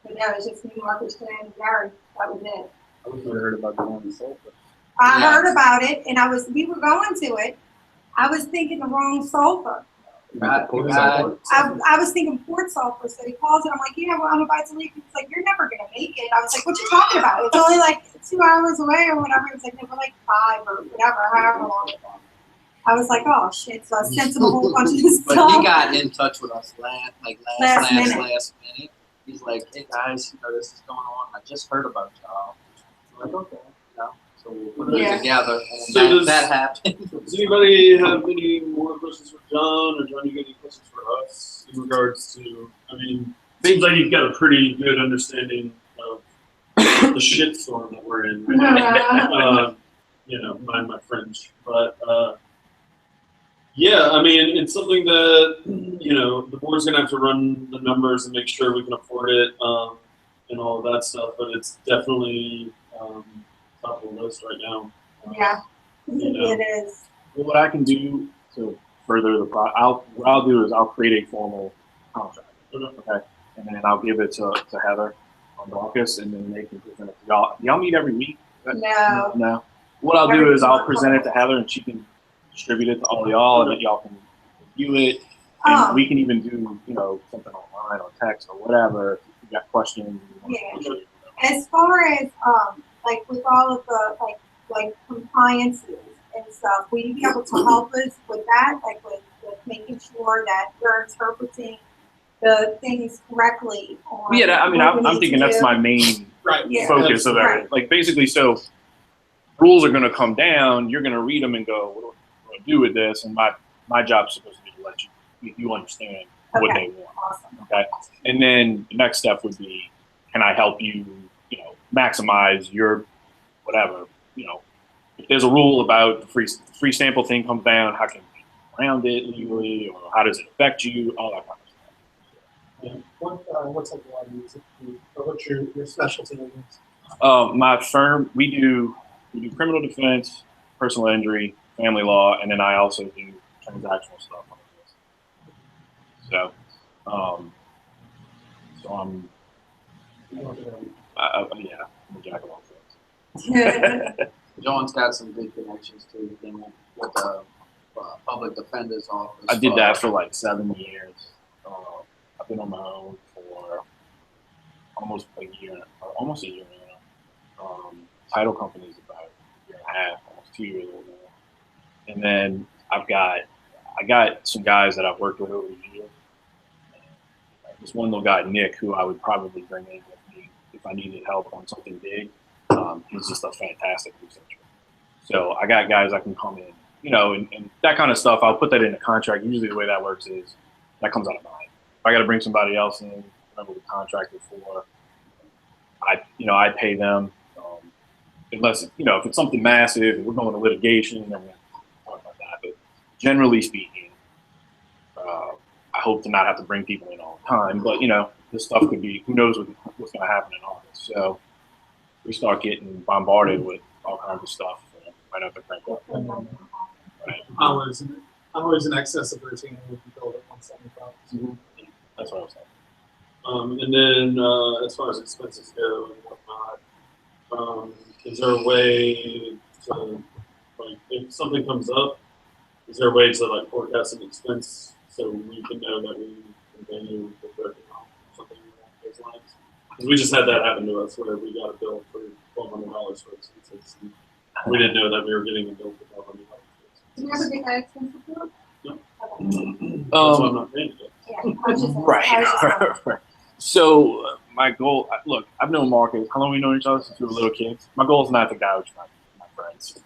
S7: But no, it's just me, Marcus, Ted, and Gary, that was it.
S9: I never heard about the one in Sulphur.
S7: I
S5: Yeah.
S7: heard about it, and we were going to it. I was thinking the wrong sulfur. I was thinking Port Sulphur, so he calls it. I'm like, yeah, well, I'm about to leave. He's like, you're never gonna make it. I was like, what you talking about? It's only like 2 hours away or whatever. He was like, no, we're like 5 or whatever, however long it was. I was like, oh shit. So I sent him a whole bunch of stuff.
S5: But he got in touch with us last minute. He's like, hey guys, this is going on. I just heard about y'all. I'm like, okay,
S9: So we'll put it
S7: Yeah.
S9: together,
S6: So
S9: and
S6: does-
S9: that happened.
S6: Does anybody have any more questions for John, or John, you got any questions for us in regards to, I mean, seems like you've got a pretty good understanding of the shitstorm that we're in right now. You know, mind my French, but, yeah, I mean, it's something that, you know, the board's gonna have to run the numbers and make sure we can afford it, and all of that stuff, but it's definitely, top of the list right now.
S7: Yeah,
S6: You know.
S7: it is.
S10: Well, what I can do to further the what I'll do is I'll create a formal contract. Okay. And then I'll give it to Heather on Marcus, and then they can present it to y'all. Y'all meet every week?
S7: No.
S10: No. What I'll do is I'll present it to Heather, and she can distribute it to all y'all, and then y'all can review it. And
S7: Oh.
S10: we can even do, you know, something online or text or whatever. If you got questions.
S7: Yeah. As far as, like with all of the, like compliances and stuff, will you be able to help us with that? Like with making sure that we're interpreting the things correctly on.
S10: Yeah, I mean,
S7: what we
S10: I'm
S7: need
S10: thinking
S7: to
S10: that's
S7: do?
S10: my main
S4: Right.
S7: Yeah.
S10: focus of
S7: Right.
S10: everything. Like basically, so rules are going to come down. You're going to read them and go, "What do I do with this?" And my job's supposed to be to let you understand what
S7: Okay.
S10: they want.
S7: Awesome.
S10: Okay, and then the next step would be, can I help you? You know, maximize your whatever. You know, if there's a rule about the free sample thing comes down, how can we around it legally, or how does it affect you? All that kind of stuff.
S4: Yeah. What's like a lot of music? Or what's your specialty in this?
S10: My firm, we do criminal defense, personal injury, family law, and then I also do transactional stuff on this. So, I'm yeah, I'm a jack of all trades.
S9: John's got some good connections too, you know, with the public defender's office.
S10: I did that for like 7 years. I've been on my own for almost a year now. Title company's about a year and a half, almost 2 years old now. And then I got some guys that I've worked with over the years. This one little guy, Nick, who I would probably bring in with me if I needed help on something big. He's just a fantastic researcher. So I got guys that can come in, you know, and that kind of stuff. I'll put that in a contract. Usually the way that works is that comes out of mine. If I got to bring somebody else in, whatever we contracted for, I pay them. Unless, you know, if it's something massive and we're going to litigation, then we're talk about that. But generally speaking, I hope to not have to bring people in all the time. But, you know, this stuff could be, who knows what's going to happen in August. So we start getting bombarded with all kinds of stuff right up the crank up. Right.
S4: Hours in excess of routine would be billed at 175.
S10: That's what I was saying.
S6: And then as far as expenses go and whatnot, is there a way to, like, if something comes up, is there a way to like forecast an expense so we can know that we continue with working on something along those lines? Because we just had that happen to us where we got a bill for $1,200 for expenses. And we didn't know that we were getting a bill for $1,200.
S7: Do you ever get that expensive bill?
S6: No.
S7: Okay.
S6: That's why I'm not paying it.
S7: Yeah, I was just- I was just wondering.
S10: Right. So my goal, look, I've known Marcus. How long have we known each other since we were little kids? My goal is not to gouge my friends.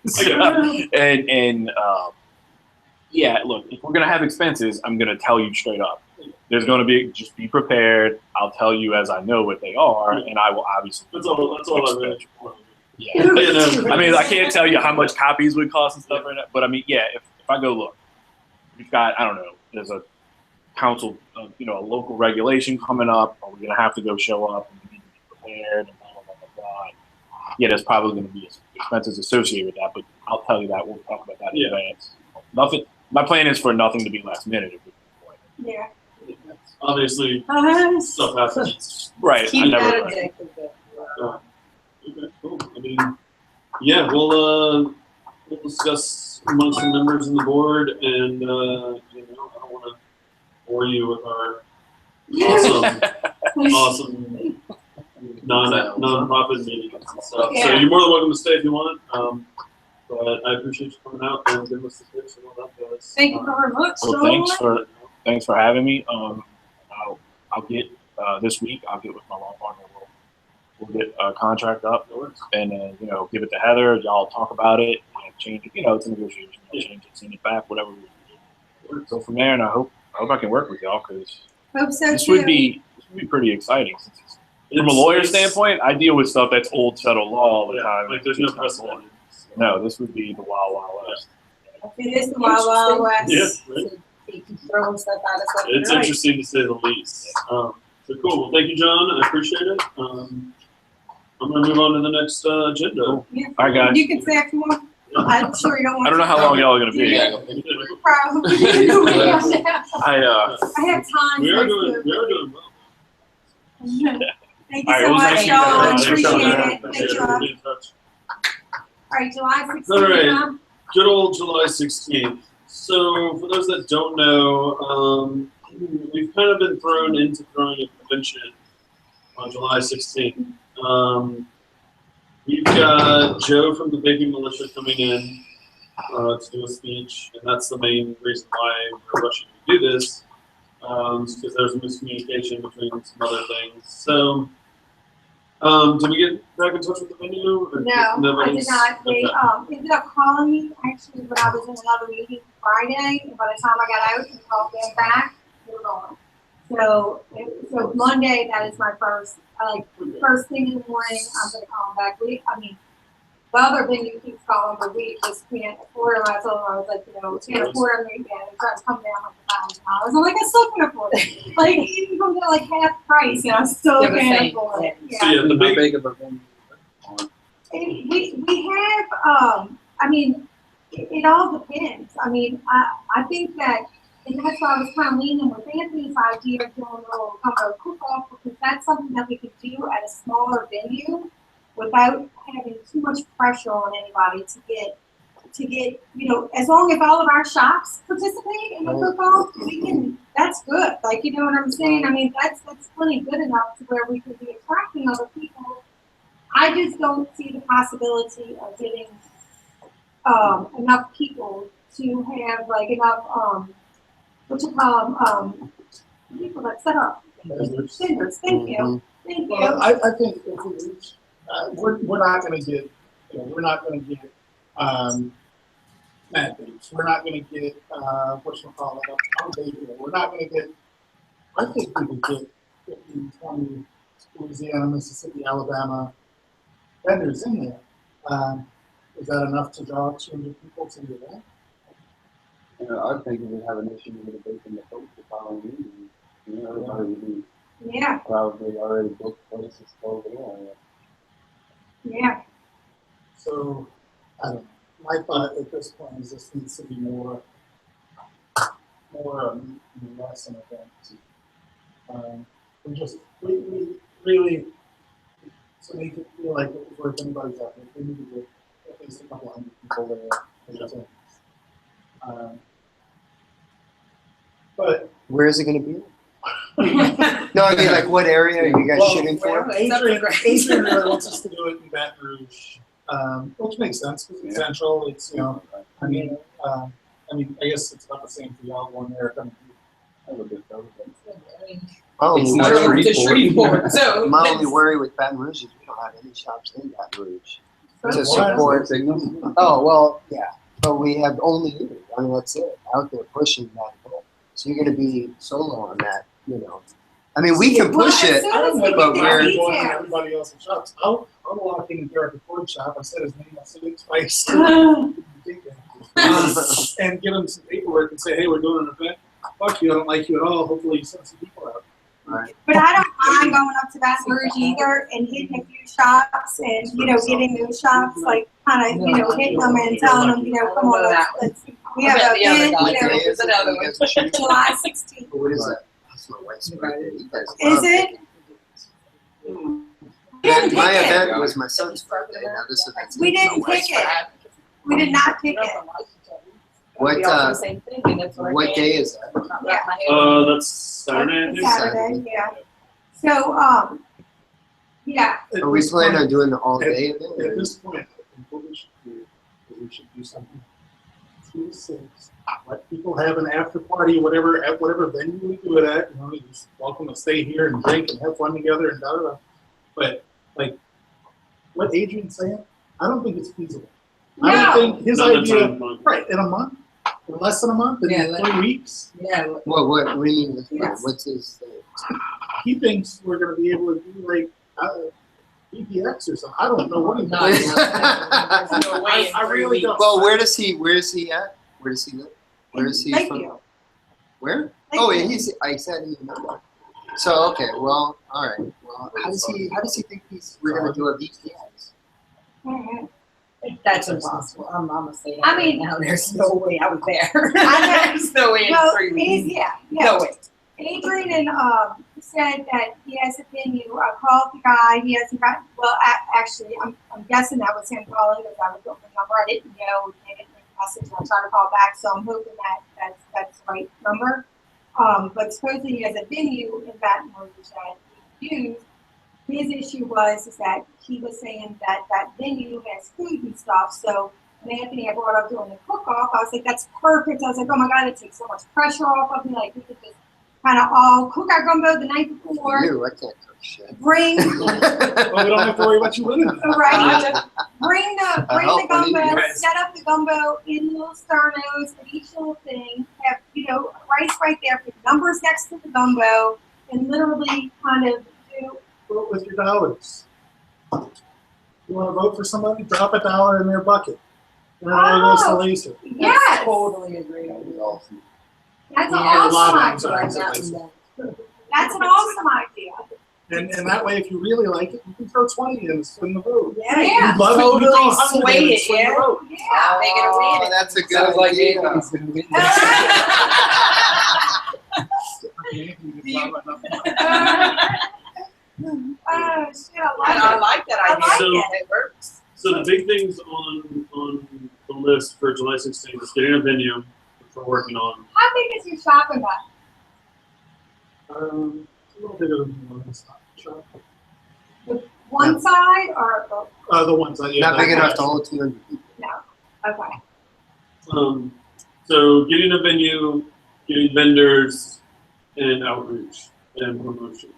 S10: Yeah, look, if we're gonna have expenses, I'm gonna tell you straight up. There's gonna be, just be prepared. I'll tell you as I know what they are, and I will obviously.
S6: That's all I really want.
S10: Yeah. I mean, I can't tell you how much copies would cost and stuff right now, but I mean, yeah, if I go look, we've got, I don't know, there's a council, you know, a local regulation coming up, or we're gonna have to go show up and we need to be prepared and blah, blah, blah, blah, blah. Yeah, there's probably gonna be expenses associated with that, but I'll tell you that, we'll talk about that in advance. Nothing, my plan is for nothing to be last minute at this point.
S7: Yeah.
S6: Obviously, stuff happens.
S10: Right.
S3: Keep
S10: I never,
S3: that
S10: right.
S3: objective.
S6: Okay, cool. I mean, yeah, we'll discuss amongst the members of the board, and you know, I don't want to bore you with our awesome non-profit meetings and stuff. So
S7: Yeah.
S6: you're more than welcome to stay if you want. But I appreciate you coming out and giving us the tips and all that for us.
S7: Thank you very much.
S10: Well, thanks for having me. I'll get this week. I'll get with my law partner. We'll we'll get a contract up, and then give it to Heather. Y'all talk about it, change it. It's a negotiation. Change it, send it back, whatever. So from there, and I hope I can work with y'all because
S7: Hope so
S10: this
S7: too.
S10: would be pretty exciting. From a lawyer standpoint, I deal with stuff that's old settled law all the time.
S6: Like there's no precedent.
S10: No, this would be the wild, wild west.
S7: It is the Wild Wild West.
S6: Yeah, right.
S3: Keep throwing stuff at us left and
S6: It's
S3: right.
S6: interesting to say the least. So cool. Well, thank you, John. I appreciate it. I'm gonna move on to the next agenda.
S7: Yeah.
S10: All right, guys.
S7: You can say a few more. I'm sure you don't want
S10: I don't know how long y'all are gonna be.
S7: Yeah. Probably.
S10: I
S7: I have time.
S6: We
S7: for
S6: are
S7: it.
S6: doing well.
S7: Thank you
S10: All right,
S7: so
S10: what was
S7: much,
S10: next?
S7: John.
S10: Thanks,
S7: Appreciate
S10: John.
S7: it. Thank you. All
S6: Be in touch.
S7: right, July 16th.
S6: All right.
S7: huh?
S6: Good old July 16th. So, for those that don't know, we've kind of been thrown into throwing a convention on July 16th. We've got Joe from the Baking Militia coming in to do a speech, and that's the main reason why we're rushing to do this, because there's a miscommunication between some other things. So, did we get back in touch with the venue? Or
S7: No, I did
S6: nobody's-
S7: not. They
S6: Okay.
S7: ended up calling me actually when I was in another meeting Friday, and by the time I got out and called them back, they were gone. So Monday, that is my first thing in the morning, I'm gonna call them back. The other venue keeps calling, but we just can't afford them. I told them, I was like, can't afford them, they're trying to come down like $1,000. I'm like, I still can afford it. Like, even come down like half price, and I still
S3: Yeah, but
S7: can't
S3: same.
S7: afford it.
S6: So, yeah, the
S9: How
S6: big,
S9: big of a venue?
S7: We have, it all depends. I think that, and that's why I was kind of leaning with Anthony's idea of doing a little kind of cook-off, because that's something that we could do at a smaller venue without having too much pressure on anybody to get, as long as all of our shops participate in the cook-off, that's good. Like, you know what I'm saying? That's plenty good enough to where we could be attracting other people. I just don't see the possibility of getting enough people to have enough people that set up vendors. Thank you. Thank
S4: Well,
S7: you.
S4: I think if we reach, we're not gonna get, mandates. We're not gonna get, we're not gonna get, I think we could get 15, 20 Louisiana, Mississippi, Alabama vendors in there. Is that enough to draw 200 people to the event?
S9: I think we have an issue with the bacon the folks the following meeting. Everybody would be
S7: Yeah,
S9: probably already booked places over there.
S4: Yeah. So, I don't know. My thought at this point is this needs to be more less an event. We really, so make it feel like if anybody's out there, we need to get at least a couple hundred people there. But
S1: Where is it gonna be? No, I mean, like, what area are you guys shooting for?
S4: Adrian really wants us to do it in Baton Rouge, which makes sense because it's central. It's I guess it's about the same for y'all going there.
S1: My only worry with Baton Rouge is we don't have any shops in Baton Rouge to support. Oh, well, yeah, but we have only you. That's it, out there pushing that goal. So you're gonna be solo on that, we can push it, but we're.
S4: Going to everybody else's shops. I'll walk in Derek Ford shop. I said his name. I said it twice. And give him some paperwork and say, hey, we're doing an event. Fuck you, I don't like you at all. Hopefully you send some people out.
S1: Right.
S7: but I don't mind going up to Baton Rouge either and hitting a few shops and, getting those shops, hitting them and telling them, come on, let's we have an event, July 16th.
S1: What is that? That's my wife's birthday. You guys
S7: Is
S1: love
S7: it? We
S1: it.
S7: didn't
S1: My
S7: pick it.
S1: event was my son's birthday. Now this event's
S7: We
S1: gonna be
S7: didn't
S1: my wife's
S7: pick it. We did not pick it.
S1: What day is that?
S6: That's Saturday, I think.
S7: Saturday, yeah. So, yeah.
S1: Are we planning on doing the all day event?
S4: At this point, I think what we should do is we should do something 2 to 6. Let people have an after party, whatever at whatever venue we do it at. You just welcome to stay here and drink and have fun together and da da da. But like what Adrian's saying, I don't think it's feasible.
S7: No.
S4: I don't think his
S6: Not in a
S4: idea,
S6: time.
S4: right, in a month, or less than a month, in
S3: Yeah,
S4: 3 weeks,
S3: Yeah.
S1: What do you mean?
S3: Yes.
S1: What's his?
S4: he thinks we're gonna be able to do like PPX or something. I don't know what he
S3: No,
S4: thinks.
S3: there's no way in
S4: I
S3: 3
S4: really
S3: weeks.
S4: don't.
S1: Well, where is he at? Where does he live? Where is he from?
S7: Lakeview.
S1: Where? Oh,
S7: Lakeview.
S1: and I said he know. So okay, well, all right. Well, how does he think we're gonna do a VPX?
S7: Mhm.
S3: That's impossible. I'm gonna say that.
S7: I mean-
S3: right now, there's no way I was there.
S7: I know.
S3: There's no way in
S7: Well,
S3: 3 weeks.
S7: yeah.
S3: No way.
S7: Adrian said that he has a venue. I called the guy. He hasn't got. Well, actually, I'm guessing that was him calling because I was looking for the number. I didn't know. They didn't leave a message. I tried to call back, so I'm hoping that that's the right number. But supposedly he has a venue in Baton Rouge that he used. His issue is that he was saying that that venue has food and stuff. So when Anthony had brought up doing the cook-off, I was like, that's perfect. I was like, oh my God, it takes so much pressure off of me. Like we could just kind of all cook our gumbo the night before.
S1: You, I can't cook shit.
S7: Bring
S4: Well, we don't have to worry about you winning.
S7: right. Bring the
S1: help when
S7: gumbo,
S1: you-
S7: set up the gumbo in little sternos at each little thing. Have rice right there, put numbers next to the gumbo, and literally kind of do.
S4: Vote with your dollars. You want to vote for somebody? Drop $1 in their bucket. And then all goes to Lisa.
S7: Yes,
S3: Totally agree.
S7: that's an
S4: Yeah, a lot
S7: awesome
S4: of
S7: idea.
S4: them are.
S7: That's an awesome idea.
S4: And that way, if you really like it, you can throw 20 in and spin the vote.
S3: Yeah.
S7: Yeah.
S4: You love it, you can throw
S3: Totally
S4: 100
S3: sway
S4: in and
S3: it,
S4: spin the
S3: yeah.
S4: vote.
S7: Yeah.
S3: Make it a
S1: Oh,
S3: win.
S1: that's a good
S11: Sounds like
S1: idea.
S11: Anthony's gonna win.
S7: Oh shit, I
S3: And I
S7: love
S3: like that
S7: I
S3: idea.
S7: like
S6: So-
S3: It works.
S6: So the big things on the list for July 16th is getting a venue, which we're working on.
S7: it. How big is your shopping bag?
S4: It's a little bigger than the one stop shop.
S7: One side or
S4: The ones that, yeah.
S1: Not big
S4: that-
S1: enough to hold 200 people.
S7: okay?
S6: So getting a venue, getting vendors, and outreach and promotion.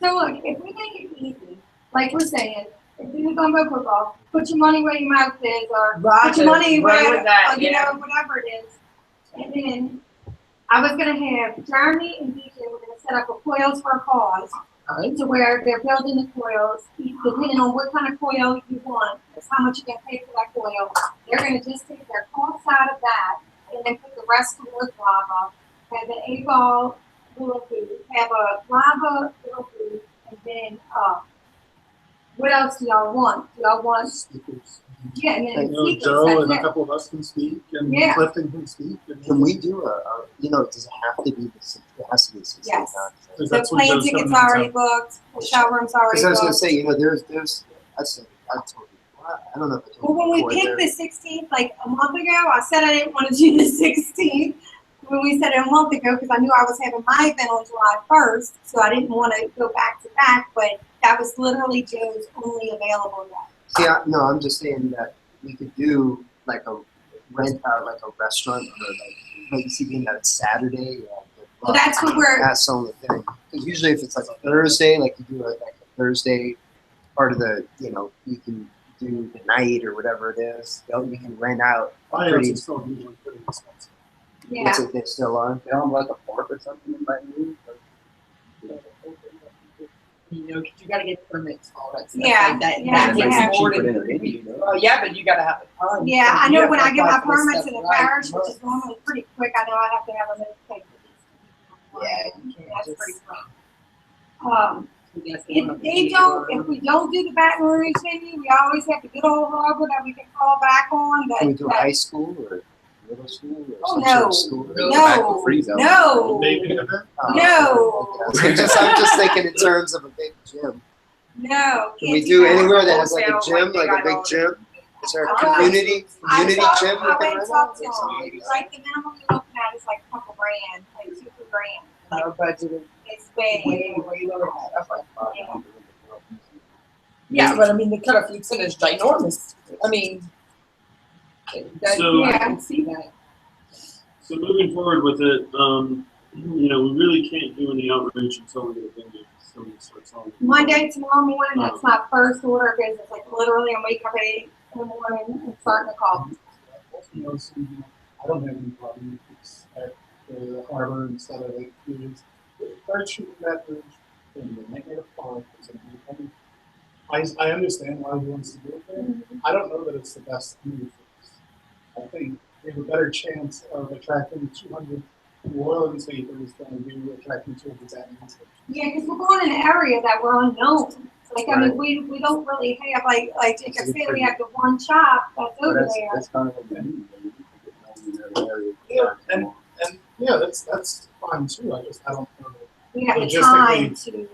S7: So look, if we make it easy, like we're saying, if you gumbo cook off, put your money where your mouth is, or put your money
S3: Run
S7: where,
S3: with that,
S7: you
S3: yeah.
S7: know, whatever it is. And then I was gonna have Jeremy and DJ, we're gonna set up a Coils for a Cause. To where they're building the coils, depending on what kind of coil you want, that's how much you're gonna pay for that coil. They're gonna just take their cost out of that and then put the rest towards lava. Have an 8-ball little food, have a lava little food, and then, what else do y'all want? Do y'all want,
S4: Speakers.
S7: yeah, and then
S4: You know,
S7: speakers,
S4: Joe and a
S7: that's it.
S4: couple of us can speak, and
S7: Yeah.
S4: Clifton can speak. and-
S1: Can we do does it have to be it has to be 16
S7: Yes.
S1: times?
S4: Because
S7: The
S4: that's what
S7: plane
S4: Joe's
S7: tickets
S4: coming in
S7: already
S4: town.
S7: booked, the show room's already
S1: Because I was gonna
S7: booked.
S1: say, there's I told you, I don't know if I told
S7: Well, when we
S1: you before,
S7: picked the 16th, like a month ago, I said I didn't want to do the 16th. When we said it a month ago, because I knew I was having my event on July 1st, so I didn't want to go back to back, but that was literally Joe's only available day.
S1: See, no, I'm just saying that we could do like a rent out like a restaurant or like you see being that it's Saturday.
S7: Well, that's what we're,
S1: That's the only thing. Because usually if it's like a Thursday, like you do like a Thursday part of the, you can do the night or whatever it is. You can rent out.
S4: Buyouts
S1: Pretty-
S4: are still usually pretty expensive.
S7: yeah.
S1: What's it they still on?
S11: They don't have like a park or something in Baton Rouge?
S3: You gotta get permits for all that stuff.
S7: Yeah,
S3: like that.
S7: yeah,
S3: That
S7: yeah.
S3: takes more
S11: Cheaper
S3: than
S11: than a venue, though.
S3: Well, yeah, but you gotta have the time.
S7: Yeah, I
S3: You
S7: know
S3: have
S7: when
S3: to
S7: I get
S3: apply
S7: my
S3: for this
S7: permits
S3: stuff
S7: in the
S3: right
S7: parish, which
S3: away.
S7: is normally pretty quick, I know I have to have a minute to take for these.
S3: Yeah, you can't
S7: That's
S3: just-
S7: pretty quick.
S3: That's
S7: If
S3: one of
S7: they
S3: the-
S7: don't, if we don't do the Baton Rouge venue, we always have the good old harbor that we can fall back on,
S1: Can we do
S7: that,
S1: high school or middle school or
S7: Oh,
S1: some
S7: no.
S1: sort of school?
S7: no,
S11: freeze out.
S7: no,
S4: Maybe an event.
S1: Oh,
S7: No.
S1: okay. I'm just thinking in terms of a big gym.
S7: no.
S1: Can we
S7: can't
S1: do
S7: that.
S1: anywhere that has like a
S3: Wholesale,
S1: gym,
S3: like
S1: like
S3: they
S1: a
S3: got
S1: big gym? Is there a
S7: I
S1: community
S7: I
S1: gym we
S7: went
S1: can
S7: and
S1: rent
S7: talked to
S1: out?
S7: them, like the minimum you're looking at is like a couple grand, like $2 grand.
S3: Our budget is
S7: It's way,
S3: way lower than that. That's like-
S7: yeah.
S3: Yeah, but I mean, the cutoff you said is ginormous. I mean,
S6: So-
S3: I can see that.
S6: So moving forward with it, we really can't do any outreach until we get venues.
S7: Monday, tomorrow morning, that's my first order of business, like literally I'm waking up at 8 in the morning and starting to call.
S4: I don't have any problem if it's at the harbor instead of like Hughes. Start shooting that bridge and then make it a park. I understand why he wants to do it there. I don't know that it's the best move for us. I think we have a better chance of attracting 200 New Orleans vapors than we do attracting 200 Atlanta.
S7: Yeah, because we're going in an area that we're unknown. Like, I mean, we don't really have, like Jacob said, we have the one shop that's over there.
S9: That's kind of a venue.
S4: Yeah, and yeah, that's fine too. I don't know.
S7: We have the time to.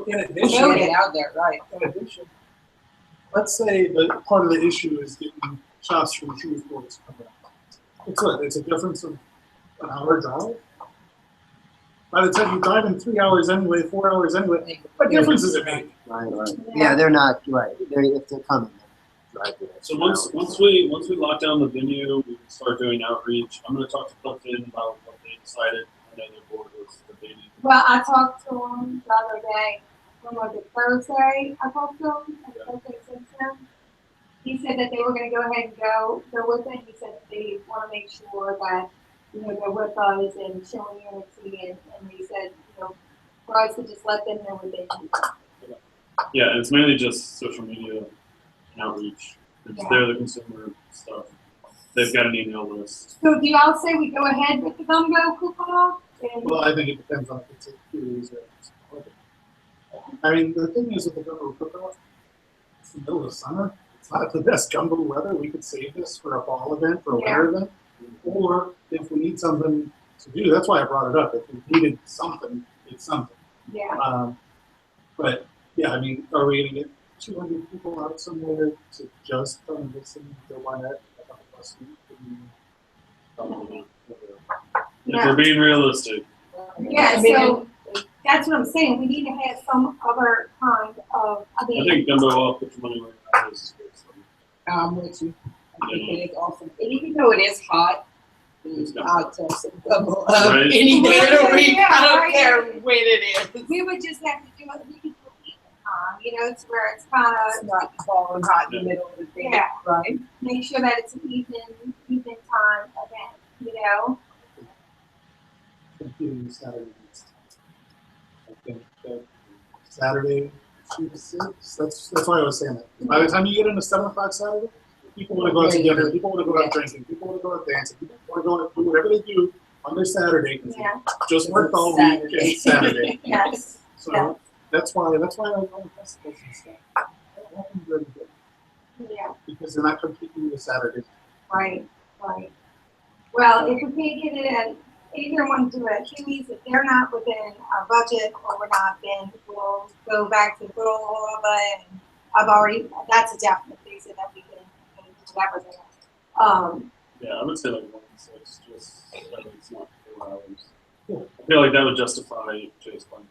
S4: In addition,
S7: Promote it
S3: out there, right?
S4: in addition, let's say that part of the issue is getting shops from Shreveport to come out. It's a difference of an hour drive. By the time you drive in 3 hours anyway, 4 hours anyway, what difference does it make?
S9: Right.
S1: Yeah, they're not, right, if they're coming, they'll drive there.
S6: So once we lock down the venue, we can start doing outreach. I'm gonna talk to Clifton about what they decided. I know their board was debating.
S7: Well, I talked to him the other day, when was it, Thursday? I talked to him, and Thursday since then. He said that they were gonna go ahead and go with it. He said that they wanna make sure that, you know, they're with us and showing unity, and he said, you know, for us to just let them know what they need.
S6: Yeah, it's mainly just social media and outreach. They're the consumer stuff. They've got an email list.
S7: So do y'all say we go ahead with the gumbo cook-off?
S4: Well, I think it depends on if it's a cruise or I mean, the thing is with the gumbo cook-off, it's the middle of summer. It's not the best gumbo weather. We could save this for a fall event, for a winter event. Or if we need something to do, that's why I brought it up. If we needed something, it's something.
S7: Yeah.
S4: But yeah, I mean, are we going to get 200 people out somewhere to just come and listen to Wyatt?
S6: If we're being realistic.
S7: Yeah, so that's what I'm saying. We need to have some other kind of, I
S6: I
S7: mean,
S6: think gumbo off the money where it is.
S3: I'm with you. I think
S6: Yeah.
S3: it is awesome. And even though it is hot, I'll take some gumbo
S6: Right.
S3: any day of the week.
S7: Yeah,
S3: I don't
S7: right.
S3: care when it is.
S7: we would just have to do it, we could do it you know, it's where it's kind
S3: It's
S7: of,
S3: not falling hot in the middle of the day,
S7: Yeah.
S3: right?
S7: make sure that it's an evening time event, you know?
S4: Computing Saturday nights. I think that Saturday, 2 to 6. That's why I was saying that. By the time you get into 7 o'clock Saturday, people want to go out together. People want to go out drinking. People want to go out dancing. People want to go out do whatever they do on their Saturday because
S7: Yeah,
S4: they just worked all week and Saturday.
S7: yes,
S4: So that's why I like going to festivals and stuff. That happens very good
S7: yeah,
S4: because they're not competing with Saturday.
S7: right. Well, if we can't get it at, either one to do it at Huey's, if they're not within our budget or we're not, then we'll go back to good old Hova, and I've already, that's a definite reason that we can do whatever there.
S6: Yeah, I would say like 1 to 6, just that it's not 4 hours. I feel like that would justify Jay's plan.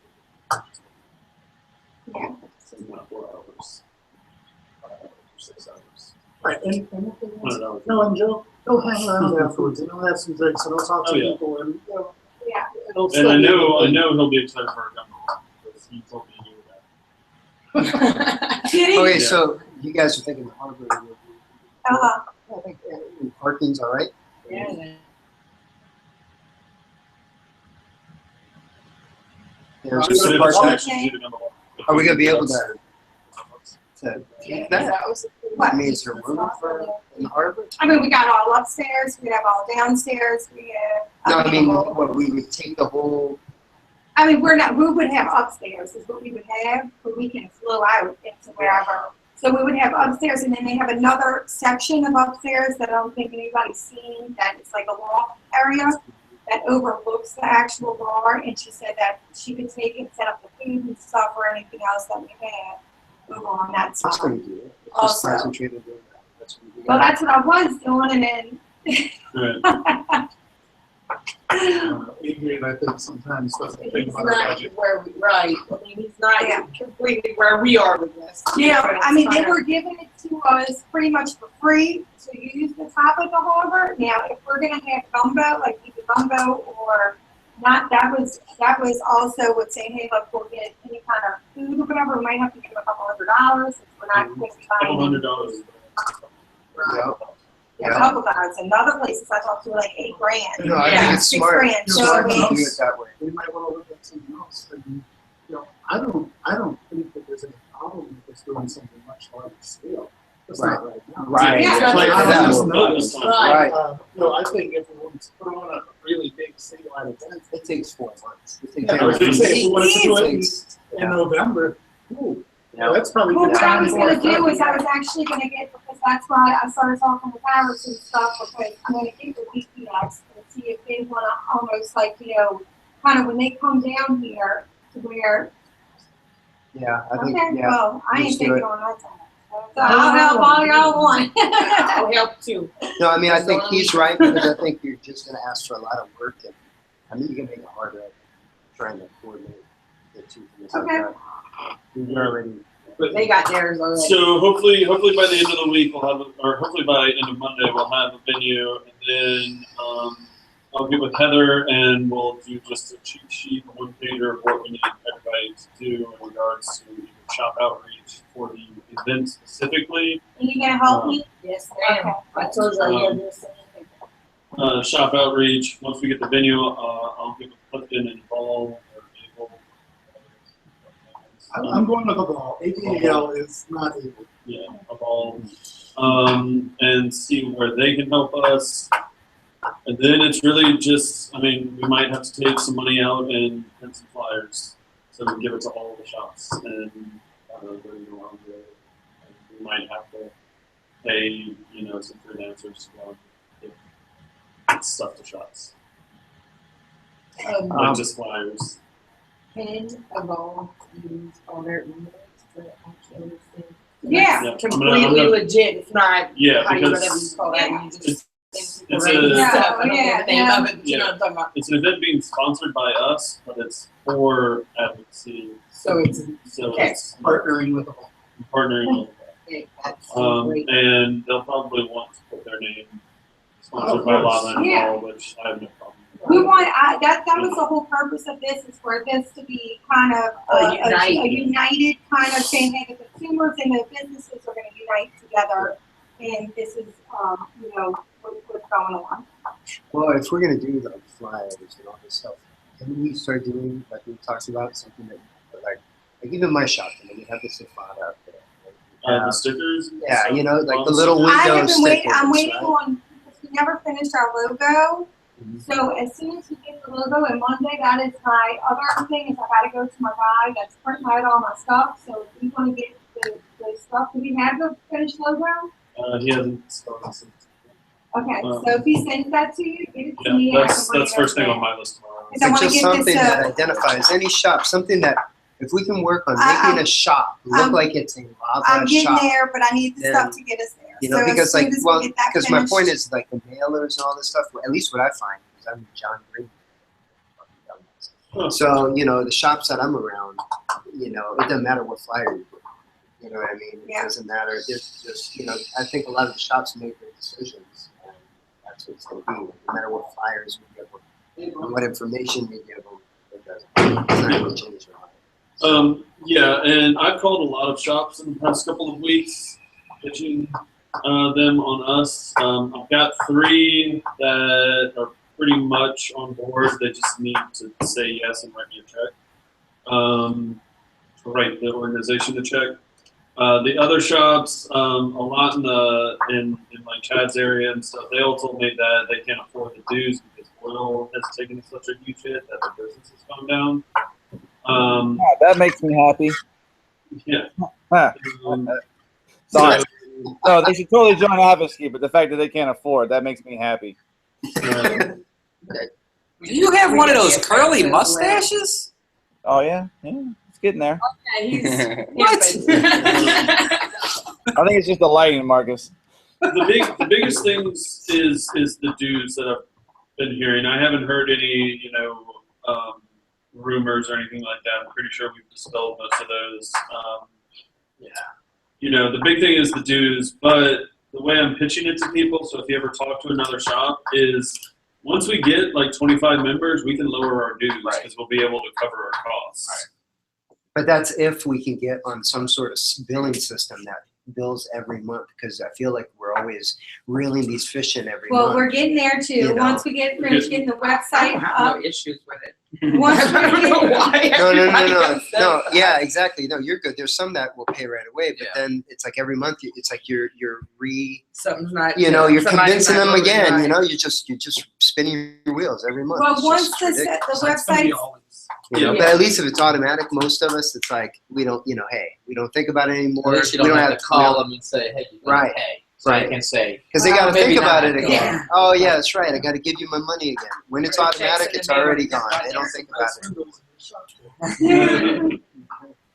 S7: Yeah.
S6: So not 4 hours. 5 hours, 6 hours.
S4: Right. And if they want
S6: $100.
S4: No, and Joe, go hang around afterwards and I'll have some drinks and I'll talk to
S6: Oh, yeah.
S4: people and
S7: Yeah.
S4: it'll
S6: And
S4: still
S6: I
S4: be
S6: know
S4: fun.
S6: he'll be excited for a gumbo because he told me he knew that.
S7: Did he?
S1: Okay,
S6: Yeah.
S1: so you guys are thinking the harbor will be.
S7: Uh-huh.
S1: I think parking's all right.
S3: Yeah.
S1: There's
S6: Just
S1: some
S6: if
S1: parking.
S6: it's actually the gumbo.
S1: Are we gonna be able to keep that?
S3: That was
S1: I mean, is there room for in the harbor?
S7: I mean, we got all upstairs, we have all downstairs, we have.
S1: No, I mean, what, we would take the whole,
S7: I mean, we would have upstairs is what we would have, but we can flow out into wherever. So we would have upstairs, and then they have another section of upstairs that I don't think anybody's seen, that it's like a loft area that overlooks the actual bar, and she said that she could take it, set up the food and stuff or anything else that we had over on that
S1: that's gonna
S7: side.
S1: do it. Just
S7: Also.
S1: concentrate on doing that. That's gonna be
S7: Well,
S1: it.
S7: that's what I was doing, and
S6: Right.
S4: Adrian, I think sometimes doesn't think
S3: He's
S4: about our
S3: not
S4: budget.
S3: where we, right, I mean, he's not
S7: Yeah.
S3: completely where we are with this.
S7: yeah, I mean, they were giving it to us pretty much for free to use the top of the harbor. Now, if we're gonna have gumbo, like either gumbo or that was also what saying, hey, look, we'll get any kind of food or whatever, we might have to give them $200. If we're not going to be
S6: Couple
S7: buying
S6: $100.
S7: a couple dollars. And other places I talked to were like $8,000.
S1: No, I think it's
S7: $6
S1: smart.
S7: grand.
S1: It's
S7: So
S1: smart
S7: I
S1: to
S7: mean,
S1: do it that way.
S12: We might want to look at something else. I mean, I don't think that there's any problem with us doing something much larger scale. It's not right now.
S1: Right.
S7: Yeah.
S12: Like, I
S1: Yeah.
S12: just noticed.
S1: Right.
S12: I think if we want to put on a really big statewide event,
S1: It takes 4 months. It takes
S12: yeah, I was gonna say, if we wanted to do it in
S1: Yeah.
S12: November, ooh, that's probably
S7: well,
S12: good
S7: what I
S12: time
S7: was
S12: for
S7: gonna
S12: it.
S7: do is I was actually gonna get, because that's why I started talking with Harris and stuff, because I'm gonna get with DPS and see if they wanna almost like, kind of when they come down here to where,
S1: Yeah, I think,
S7: okay,
S1: yeah.
S7: well, I
S1: let's
S7: ain't
S1: do
S7: taking
S1: it.
S7: on that time. So I'll help all y'all want.
S3: I'll help too.
S1: No, I mean, I think he's right, because I think you're just gonna ask for a lot of work, and, I mean, you can make it harder trying to coordinate the two things like
S7: Okay.
S1: that. We've already,
S3: They got theirs already.
S6: So hopefully by the end of the week we'll have, or hopefully by end of Monday we'll have a venue, and then I'll get with Heather and we'll do just a cheat sheet, a 1-pager of what we need everybody to do in regards to either shop outreach for the event specifically,
S7: And you gonna help me?
S3: Yes, ma'am. I told you I was gonna do something.
S6: shop outreach. Once we get the venue, I'll get with Clifton and Ball or Abel.
S12: I'm going with the ball. ADL is not able.
S6: Yeah, a Ball. And see where they can help us. And then it's really just, I mean, we might have to take some money out and print some flyers. So we give it to all the shops and bring it along with it. And we might have to pay, some freelancers to go and get stuff to shops. Not just flyers.
S3: Pin a ball, use all their emails to actually understand.
S7: Yeah.
S6: Yeah, I'm
S3: Completely
S6: gonna-
S3: legit. It's not.
S6: Yeah,
S3: how you whatever you
S6: because
S3: call that. You just
S6: it's
S3: write
S6: a-
S3: stuff. I don't
S7: Yeah,
S3: know the name of it, but you know what I'm talking about.
S6: it's an event being sponsored by us, but it's for advocacy.
S3: So it's
S6: So
S3: Okay.
S6: it's
S12: Partnering with the ball.
S6: partnering with
S3: that's great.
S6: and they'll probably want to put their name sponsored by Lava and
S7: Yeah.
S6: Ball, which I have no problem with.
S7: We want, that was the whole purpose of this, is for this to be kind of a united kind of thing, hey, the consumers and the businesses are gonna unite together, and this is, what's going on.
S1: well, if we're gonna do the flyers and all this stuff, can we start doing, like we talked about, something that, like even my shop, we have this facade out there.
S6: The stickers? and
S1: Yeah,
S6: stuff,
S1: like the
S6: on
S1: little
S7: I have
S1: window
S7: been waiting, I'm
S1: stickers,
S7: waiting
S1: right?
S7: on, because we never finished our logo.
S1: Mhm.
S7: So as soon as we get the logo, and Monday, that is my other thing, is I gotta go to my guy that's printing out all my stuff, so if you wanna get the stuff, do we have the finished logo?
S6: He hasn't started since.
S7: Okay, so if he sends that to you, get it to me.
S6: Yeah,
S7: and I can bring
S6: that's
S7: it
S6: first thing
S7: over
S6: on my list tomorrow.
S7: Because I
S1: But
S7: wanna
S1: just
S7: get
S1: something
S7: this,
S1: that identifies any shop, something that, if we can work on making a shop look
S7: I'm-
S1: like it's a
S7: I'm
S1: Lava
S7: getting
S1: shop.
S7: there, but I need the
S1: then,
S7: stuff to get us there.
S1: You know,
S7: So as
S1: because
S7: soon as we get that
S1: because my
S7: finished-
S1: point is like the mailers and all this stuff, at least what I find, because I'm John Green. So, the shops that I'm around, it doesn't matter what flyer you put. You know what I mean?
S7: Yeah.
S1: It doesn't matter. It's just, I think a lot of the shops make their decisions, and that's what it's going to be. No matter what flyers we give them, and what information we give them, it's not going to change their mind.
S6: Yeah, and I've called a lot of shops in the past couple of weeks, pitching them on us. I've got 3 that are pretty much on board. They just need to say yes and write me a check. Write the organization a check. The other shops, a lot in like Chad's area and stuff, they all told me that they can't afford the dues because oil has taken such a huge hit that their business has gone down.
S8: That makes me happy.
S6: Yeah.
S8: Huh. Sorry.
S6: So,
S8: No, they should totally join Advocacy, but the fact that they can't afford, that makes me happy.
S11: Do you have one of those curly mustaches?
S8: Oh, yeah? Yeah, it's getting there.
S11: What?
S8: I think it's just the lighting, Marcus.
S6: the biggest things is the dues that I've been hearing. I haven't heard any, rumors or anything like that. I'm pretty sure we've dispelled most of those. The big thing is the dues, but the way I'm pitching it to people, so if you ever talk to another shop, is once we get like 25 members, we can lower our dues because we'll be able to cover our costs.
S1: But that's if we can get on some sort of billing system that bills every month, because I feel like we're always reeling these fish in every
S7: Well,
S1: month.
S7: we're getting there too.
S1: You know.
S7: Once we get finished getting the
S3: I
S7: website
S3: don't have
S7: up.
S3: no issues with it.
S7: Once we
S3: I don't know
S7: get,
S3: why
S1: No,
S3: everybody comes to
S1: no.
S3: us.
S1: Yeah, exactly. No, you're good. There's some that will pay right away, but
S5: Yeah.
S1: then it's like every month, it's like you're
S3: Something's not.
S1: you know, you're
S3: somebody's
S1: convincing
S3: not
S1: them
S3: moving
S1: again.
S3: right.
S1: You know, you're just spinning your wheels every month.
S7: well,
S1: It's
S7: once
S1: just
S7: the
S1: ridiculous.
S7: website,
S1: You know,
S3: Yeah.
S1: but at least if it's automatic, most of us, it's like we don't, you know, hey, we don't think about it anymore.
S11: At least you
S1: we
S11: don't have to call them and say, hey, you gotta
S1: Right.
S11: pay. So
S1: Right.
S11: they can say,
S1: because they
S11: well,
S1: got to
S11: maybe
S1: think about
S11: not.
S1: it again.
S3: Yeah.
S1: Oh yeah, that's right. I got to give you my money again. When it's
S3: Right,
S1: automatic,
S3: checks
S1: it's
S3: in the mail.
S1: already gone. They don't think about it.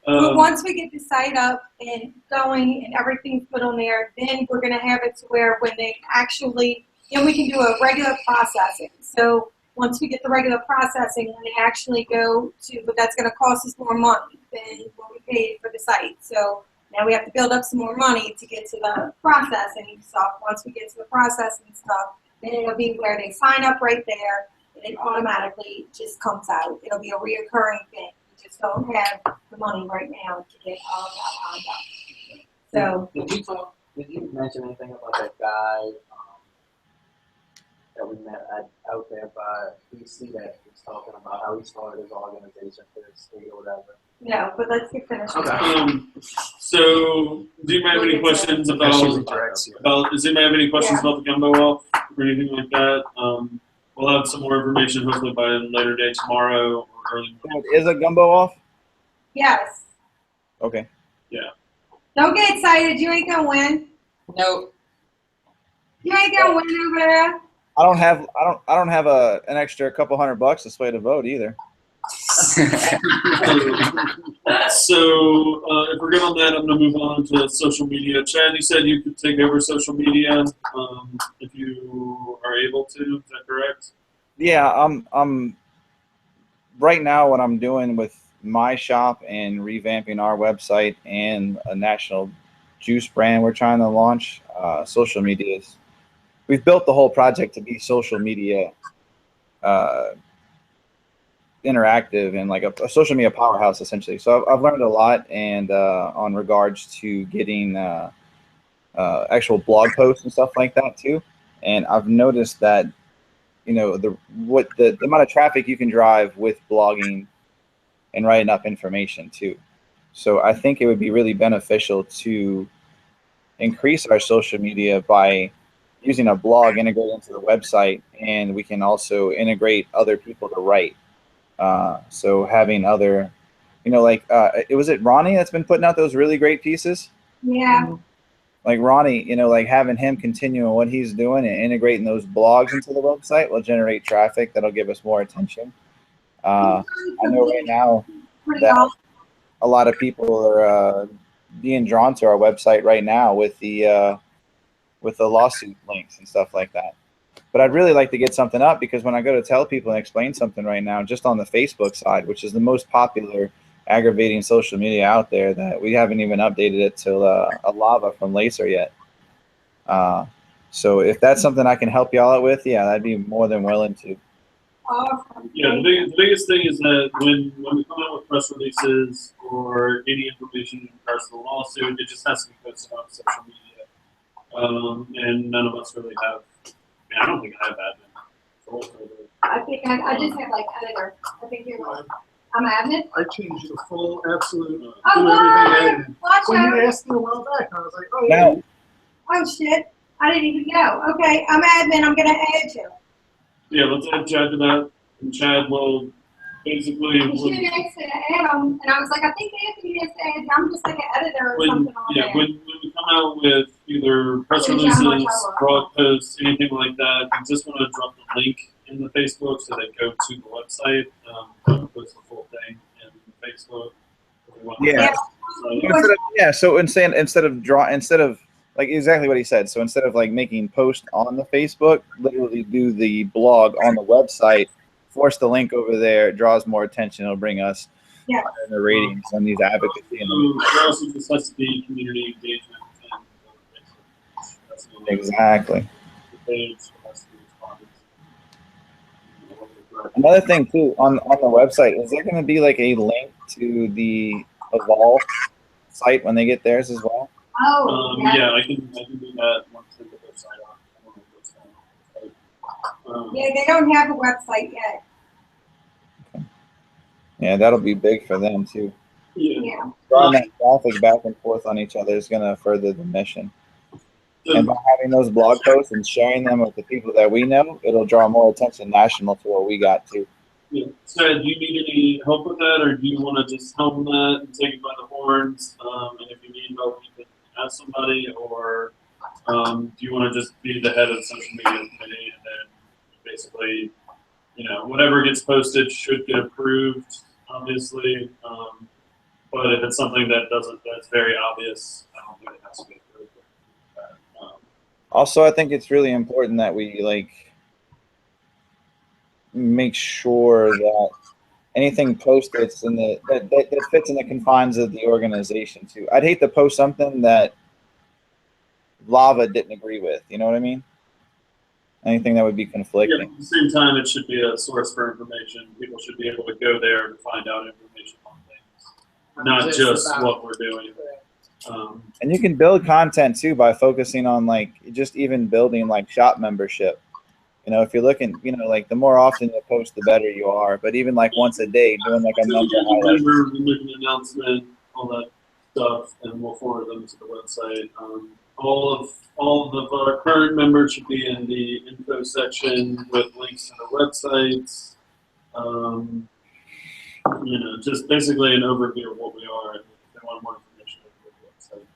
S7: but once we get the site up and going and everything's put on there, then we're gonna have it to where when they actually, then we can do a regular processing. So once we get the regular processing, when they actually go to, but that's gonna cost us more money than what we paid for the site. So now we have to build up some more money to get to the processing stuff. Once we get to the processing stuff, then it'll be where they sign up right there and it automatically just comes out. It'll be a reoccurring thing. We just don't have the money right now to get all of that lined up. So
S11: Did you mention anything about that guy that we met out there by DC that was talking about how he started his organization for his state or whatever?
S7: no, but let's get finished.
S6: So, do you have any questions
S1: That
S6: about,
S1: usually directs you.
S6: does anybody have any questions about the gumbo off or anything like that? We'll have some more information hopefully by a later day tomorrow or early morning.
S8: Is a gumbo off?
S7: Yes.
S8: Okay.
S7: Don't get excited. You ain't gonna win.
S3: Nope.
S7: You ain't gonna win over there.
S8: I don't have an extra couple $100 to sway the vote either.
S6: So, if we're good on that, I'm gonna move on to social media. Chad, you said you could take over social media, if you are able to, is that correct?
S8: Yeah, I'm right now what I'm doing with my shop and revamping our website and a national juice brand we're trying to launch. Social medias. We've built the whole project to be social media interactive and like a social media powerhouse essentially. So I've learned a lot and on regards to getting actual blog posts and stuff like that too. And I've noticed that, you know, the amount of traffic you can drive with blogging and writing up information too. So I think it would be really beneficial to increase our social media by using a blog integrated into the website, and we can also integrate other people to write. So having other, you know, like was it Ronnie that's been putting out those really great pieces?
S7: Yeah.
S8: Like Ronnie, you know, like having him continuing what he's doing and integrating those blogs into the website will generate traffic that'll give us more attention. I know right now that a lot of people are being drawn to our website right now with the lawsuit links and stuff like that. But I'd really like to get something up because when I go to tell people and explain something right now, just on the Facebook side, which is the most popular aggravating social media out there, that we haven't even updated it to a lava from Lacer yet. So if that's something I can help y'all out with, yeah, I'd be more than willing to.
S7: Awesome.
S6: Yeah, the biggest thing is that when we come out with press releases or any information in regards to the lawsuit, it just has to be posted on social media. And none of us really have, I don't think I have admin.
S7: I think I just have like editor. I think you're right. I'm admin.
S12: I changed the full absolute, do
S7: Oh,
S12: everything admin.
S7: watch
S12: When
S7: out.
S12: you asked me a while back, I was like, oh yeah.
S8: Now,
S7: Oh shit. I didn't even know. Okay, I'm admin. I'm gonna add you.
S6: Yeah, let's add Chad to that. And Chad will basically,
S7: You should have asked me to add them, and I was like, I think Anthony has to add. I'm just like an editor or
S6: when
S7: something on there.
S6: when we come out with either press
S7: Yeah, how much
S6: releases,
S7: I work.
S6: blog posts, anything like that, we just want to drop the link in the Facebook so they go to the website. Don't post the full thing in Facebook. If we want to
S8: Yeah.
S6: post.
S8: So instead of like exactly what he said. So instead of like making posts on the Facebook, literally do the blog on the website, force the link over there, it draws more attention, it'll bring us
S7: Yeah.
S8: in the ratings and these advocacy.
S6: So there also just has to be community engagement and Facebook. That's the only
S8: Exactly.
S6: the page has to be responded
S8: Another thing too, on the website, is there going to be like a link to the Evolve site when they get theirs as well?
S7: Oh,
S6: Yeah, I can do that once they get their site on. I don't know if it's on.
S7: yeah, they don't have a website yet.
S8: Yeah, that'll be big for them too.
S7: Yeah.
S8: Drawing that traffic back and forth on each other is going to further the mission. And by having those blog posts and sharing them with the people that we know, it'll draw more attention national to what we got to.
S6: Yeah. So, do you need any help with that, or do you want to just helm that and take it by the horns? And if you need help, you can ask somebody, or do you want to just be the head of the social media committee, and then basically, whatever gets posted should get approved, obviously. But if it's something that's very obvious, I don't think it has to be approved.
S8: Also, I think it's really important that we make sure that anything posted that fits in the confines of the organization too. I'd hate to post something that Lava didn't agree with. You know what I mean? Anything that would be conflicting.
S6: Yeah, at the same time, it should be a source for information. People should be able to go there to find out information on things, not just what we're doing.
S8: And you can build content too by focusing on just even building shop membership. If you're looking, the more often you post, the better you are. But even once a day, doing a member highlight.
S6: We'll make an announcement, all that stuff, and we'll forward them to the website. All of our current members should be in the info section with links to the websites. Just basically an overview of what we are. And if they want more information, go to the website.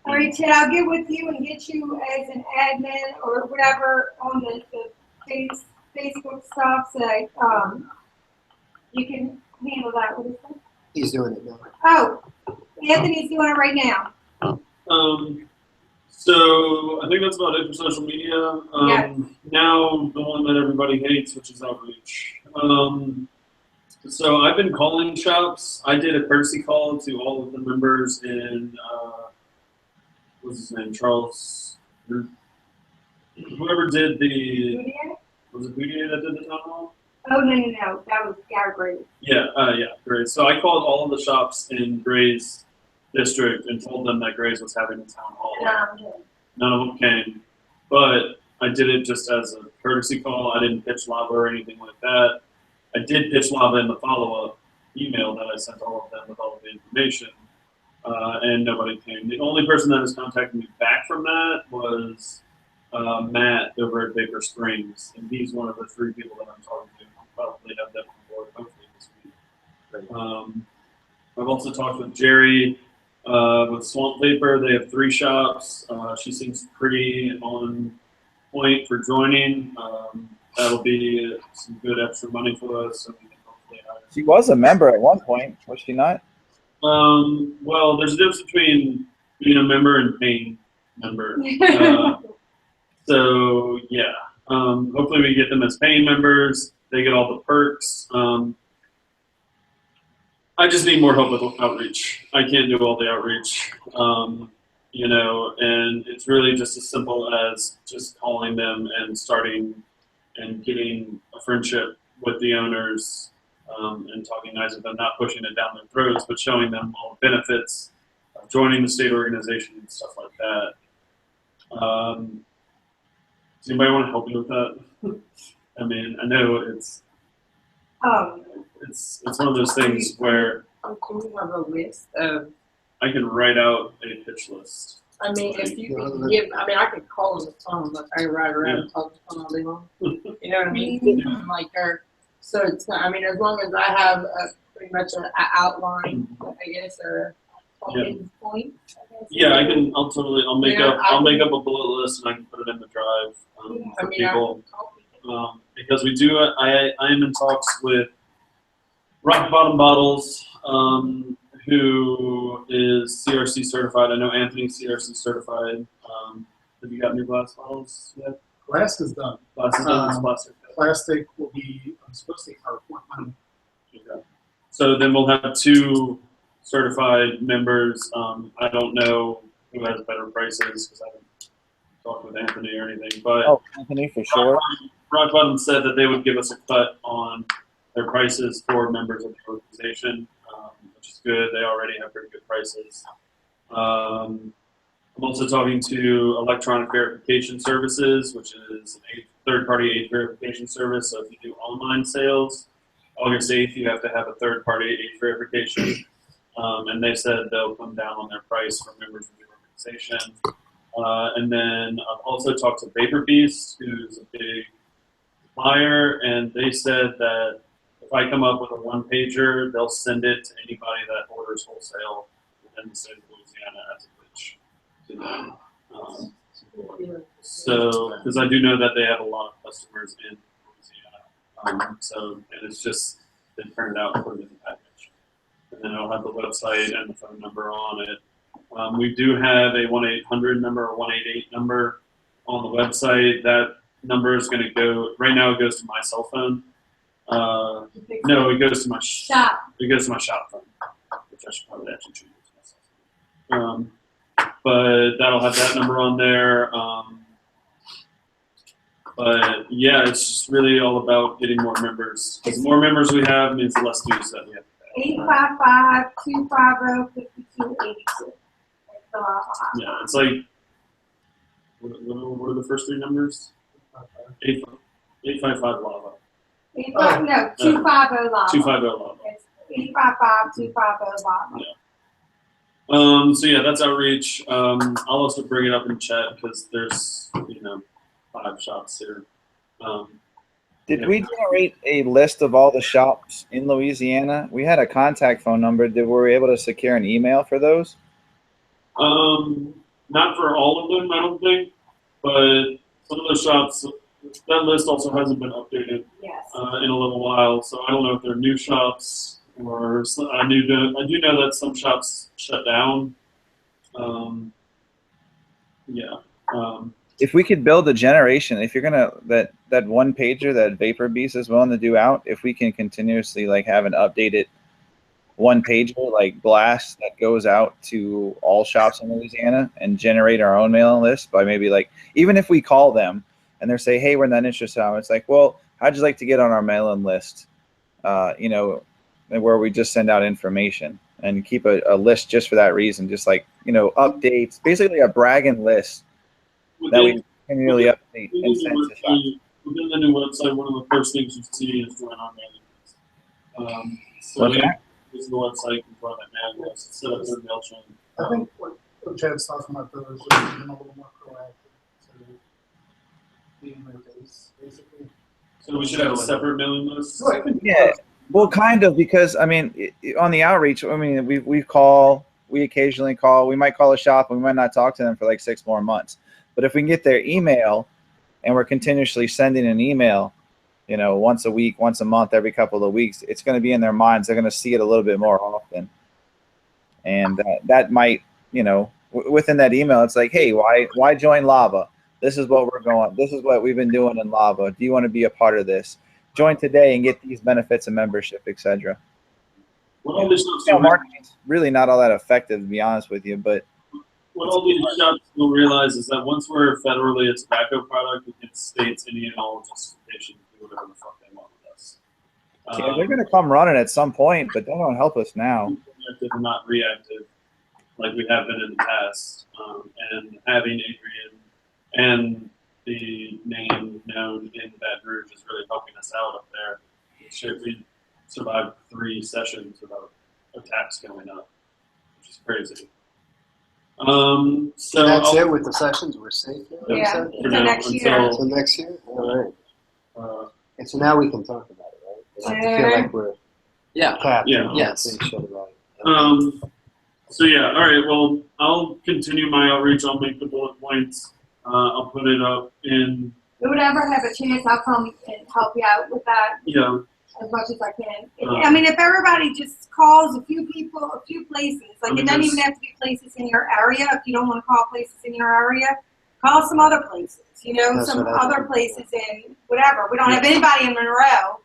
S7: All right, Ted, I'll get with you and get you as an admin or whatever on the Facebook stuff so that, you can handle that. What is that?
S1: He's doing it now.
S7: Oh, Anthony's doing it right now.
S6: So I think that's about it for social media. Now the one that everybody hates, which is outreach. So I've been calling shops. I did a courtesy call to all of the members in, what's his name, Charles, whoever did the, was it Boudier that did the town hall?
S7: Oh, no, that was Gary.
S6: Yeah, Grays. So I called all of the shops in Grays district and told them that Grays was having a town hall. None of them came, but I did it just as a courtesy call. I didn't pitch Lava or anything like that. I did pitch Lava in the follow-up email that I sent all of them with all of the information, and nobody came. The only person that has contacted me back from that was Matt over at Baker Springs, and he's one of the 3 people that I'm talking to. I'll probably have them on board hopefully this week. I've also talked with Jerry with Swamp Paper. They have 3 shops. She seems pretty on point for joining. That'll be some good extra money for us. So we can hopefully hire.
S8: She was a member at one point, was she not?
S6: Well, there's a difference between being a member and paying member. So yeah, hopefully we get them as paying members. They get all the perks. I just need more help with outreach. I can't do all the outreach, and it's really just as simple as just calling them and starting and getting a friendship with the owners, and talking nice with them, not pushing it down their throats, but showing them all the benefits of joining the state organization and stuff like that. Does anybody want to help me with that? I mean, I know it's one of those things where
S3: Can we have a list of,
S6: I can write out a pitch list.
S3: I mean, if you can give, I could call on the phone, like I ride around and talk to the phone all day long. You know what I mean? Like her. So it's, as long as I have pretty much an outline, I guess, or talking point.
S6: Yeah, I'll make up a bullet list and I can put it in the drive for people. Because we do, I am in talks with Rock Bottom Bottles, who is CRC certified. I know Anthony's CRC certified. Have you got new glass bottles yet?
S12: Glass is done.
S6: Glass is done. It's plastic.
S12: Plastic will be, I'm supposed to take our one.
S6: Okay. So then we'll have 2 certified members. I don't know who has better prices because I haven't talked with Anthony or anything. But
S8: Anthony for sure.
S6: Rock Bottom said that they would give us a cut on their prices for members of the organization, which is good. They already have pretty good prices. I'm also talking to Electronic Verification Services, which is a third-party age verification service. So if you do online sales, August 8th, you have to have a third-party age verification. And they said they'll come down on their price for members of the organization. And then I've also talked to Vapor Beast, who's a big supplier, and they said that if I come up with a one-pager, they'll send it to anybody that orders wholesale within the state of Louisiana as a pitch to them. So, because I do know that they have a lot of customers in Louisiana. So, and it's just been printed out and put in the package. And then it'll have the website and the phone number on it. We do have a 1-800 number or 188 number on the website. That number is going to go, right now it goes to my cell phone. No, it goes to my
S7: Shop.
S6: It goes to my shop phone, which I should probably actually change to my cell phone. But that'll have that number on there. But yeah, it's just really all about getting more members. Because the more members we have means the less dues that we have to pay.
S7: 855-250-5282.
S6: Yeah, it's like, what are the first three numbers? 855 lava.
S7: 250 lava.
S6: 250 lava.
S7: It's 855-250 lava.
S6: Yeah. So yeah, that's outreach. I'll also bring it up in chat because there's 5 shops here.
S8: Did we generate a list of all the shops in Louisiana? We had a contact phone number. Were we able to secure an email for those?
S6: Not for all of them, I don't think, but some of those shops, that list also hasn't been updated in a little while. So I don't know if they're new shops or I do know that some shops shut down.
S8: If we could build a generation, if you're gonna that one pager that Vapor Beast is willing to do out, if we can continuously have an updated one pager blast that goes out to all shops in Louisiana and generate our own mailing list by maybe even if we call them and they say, hey, we're not interested, it's like, well, how'd you like to get on our mailing list? Where we just send out information and keep a list just for that reason, just updates, basically a bragging list that we continually update and send to shops.
S6: Within the new website, one of the first things you see is join our mailing list.
S8: What's that?
S6: Is the website you can join that mailing list, set up their MailChimp.
S12: I think what Chad's talking about though is just being a little more proactive to be in their face, basically.
S6: So we should have a separate mailing list?
S8: Yeah, well, kind of, because on the outreach, we occasionally call, we might call a shop and we might not talk to them for 6 more months. But if we can get their email and we're continuously sending an email, once a week, once a month, every couple of weeks, it's going to be in their minds. They're going to see it a little bit more often. And that might, within that email, it's like, hey, why join Lava? This is what we're going. This is what we've been doing in Lava. Do you want to be a part of this? Join today and get these benefits of membership, etc. Marketing's really not all that effective, to be honest with you, but
S6: what all these shops will realize is that once we're federally a tobacco product, it gets states any and all justification to do whatever the fuck they want with us.
S8: Yeah, they're going to come running at some point, but they don't help us now.
S6: They're not reactive like we have been in the past. And having Adrian and the name known in Baton Rouge is really helping us out up there. We survived 3 sessions without attacks going up, which is crazy. So
S1: that's it with the sessions. We're safe.
S7: Yeah, next year.
S1: So next year. All right. And so now we can talk about it, right? I feel like we're capped.
S5: Yes.
S6: So yeah, all right. Well, I'll continue my outreach. I'll make the bullet points. I'll put it up in.
S7: If we ever have a chance, I'll come and help you out with that.
S6: Yeah.
S7: As much as I can. If everybody just calls a few people, a few places, it doesn't even have to be places in your area. If you don't want to call places in your area, call some other places. Some other places in whatever. We don't have anybody in Monroe.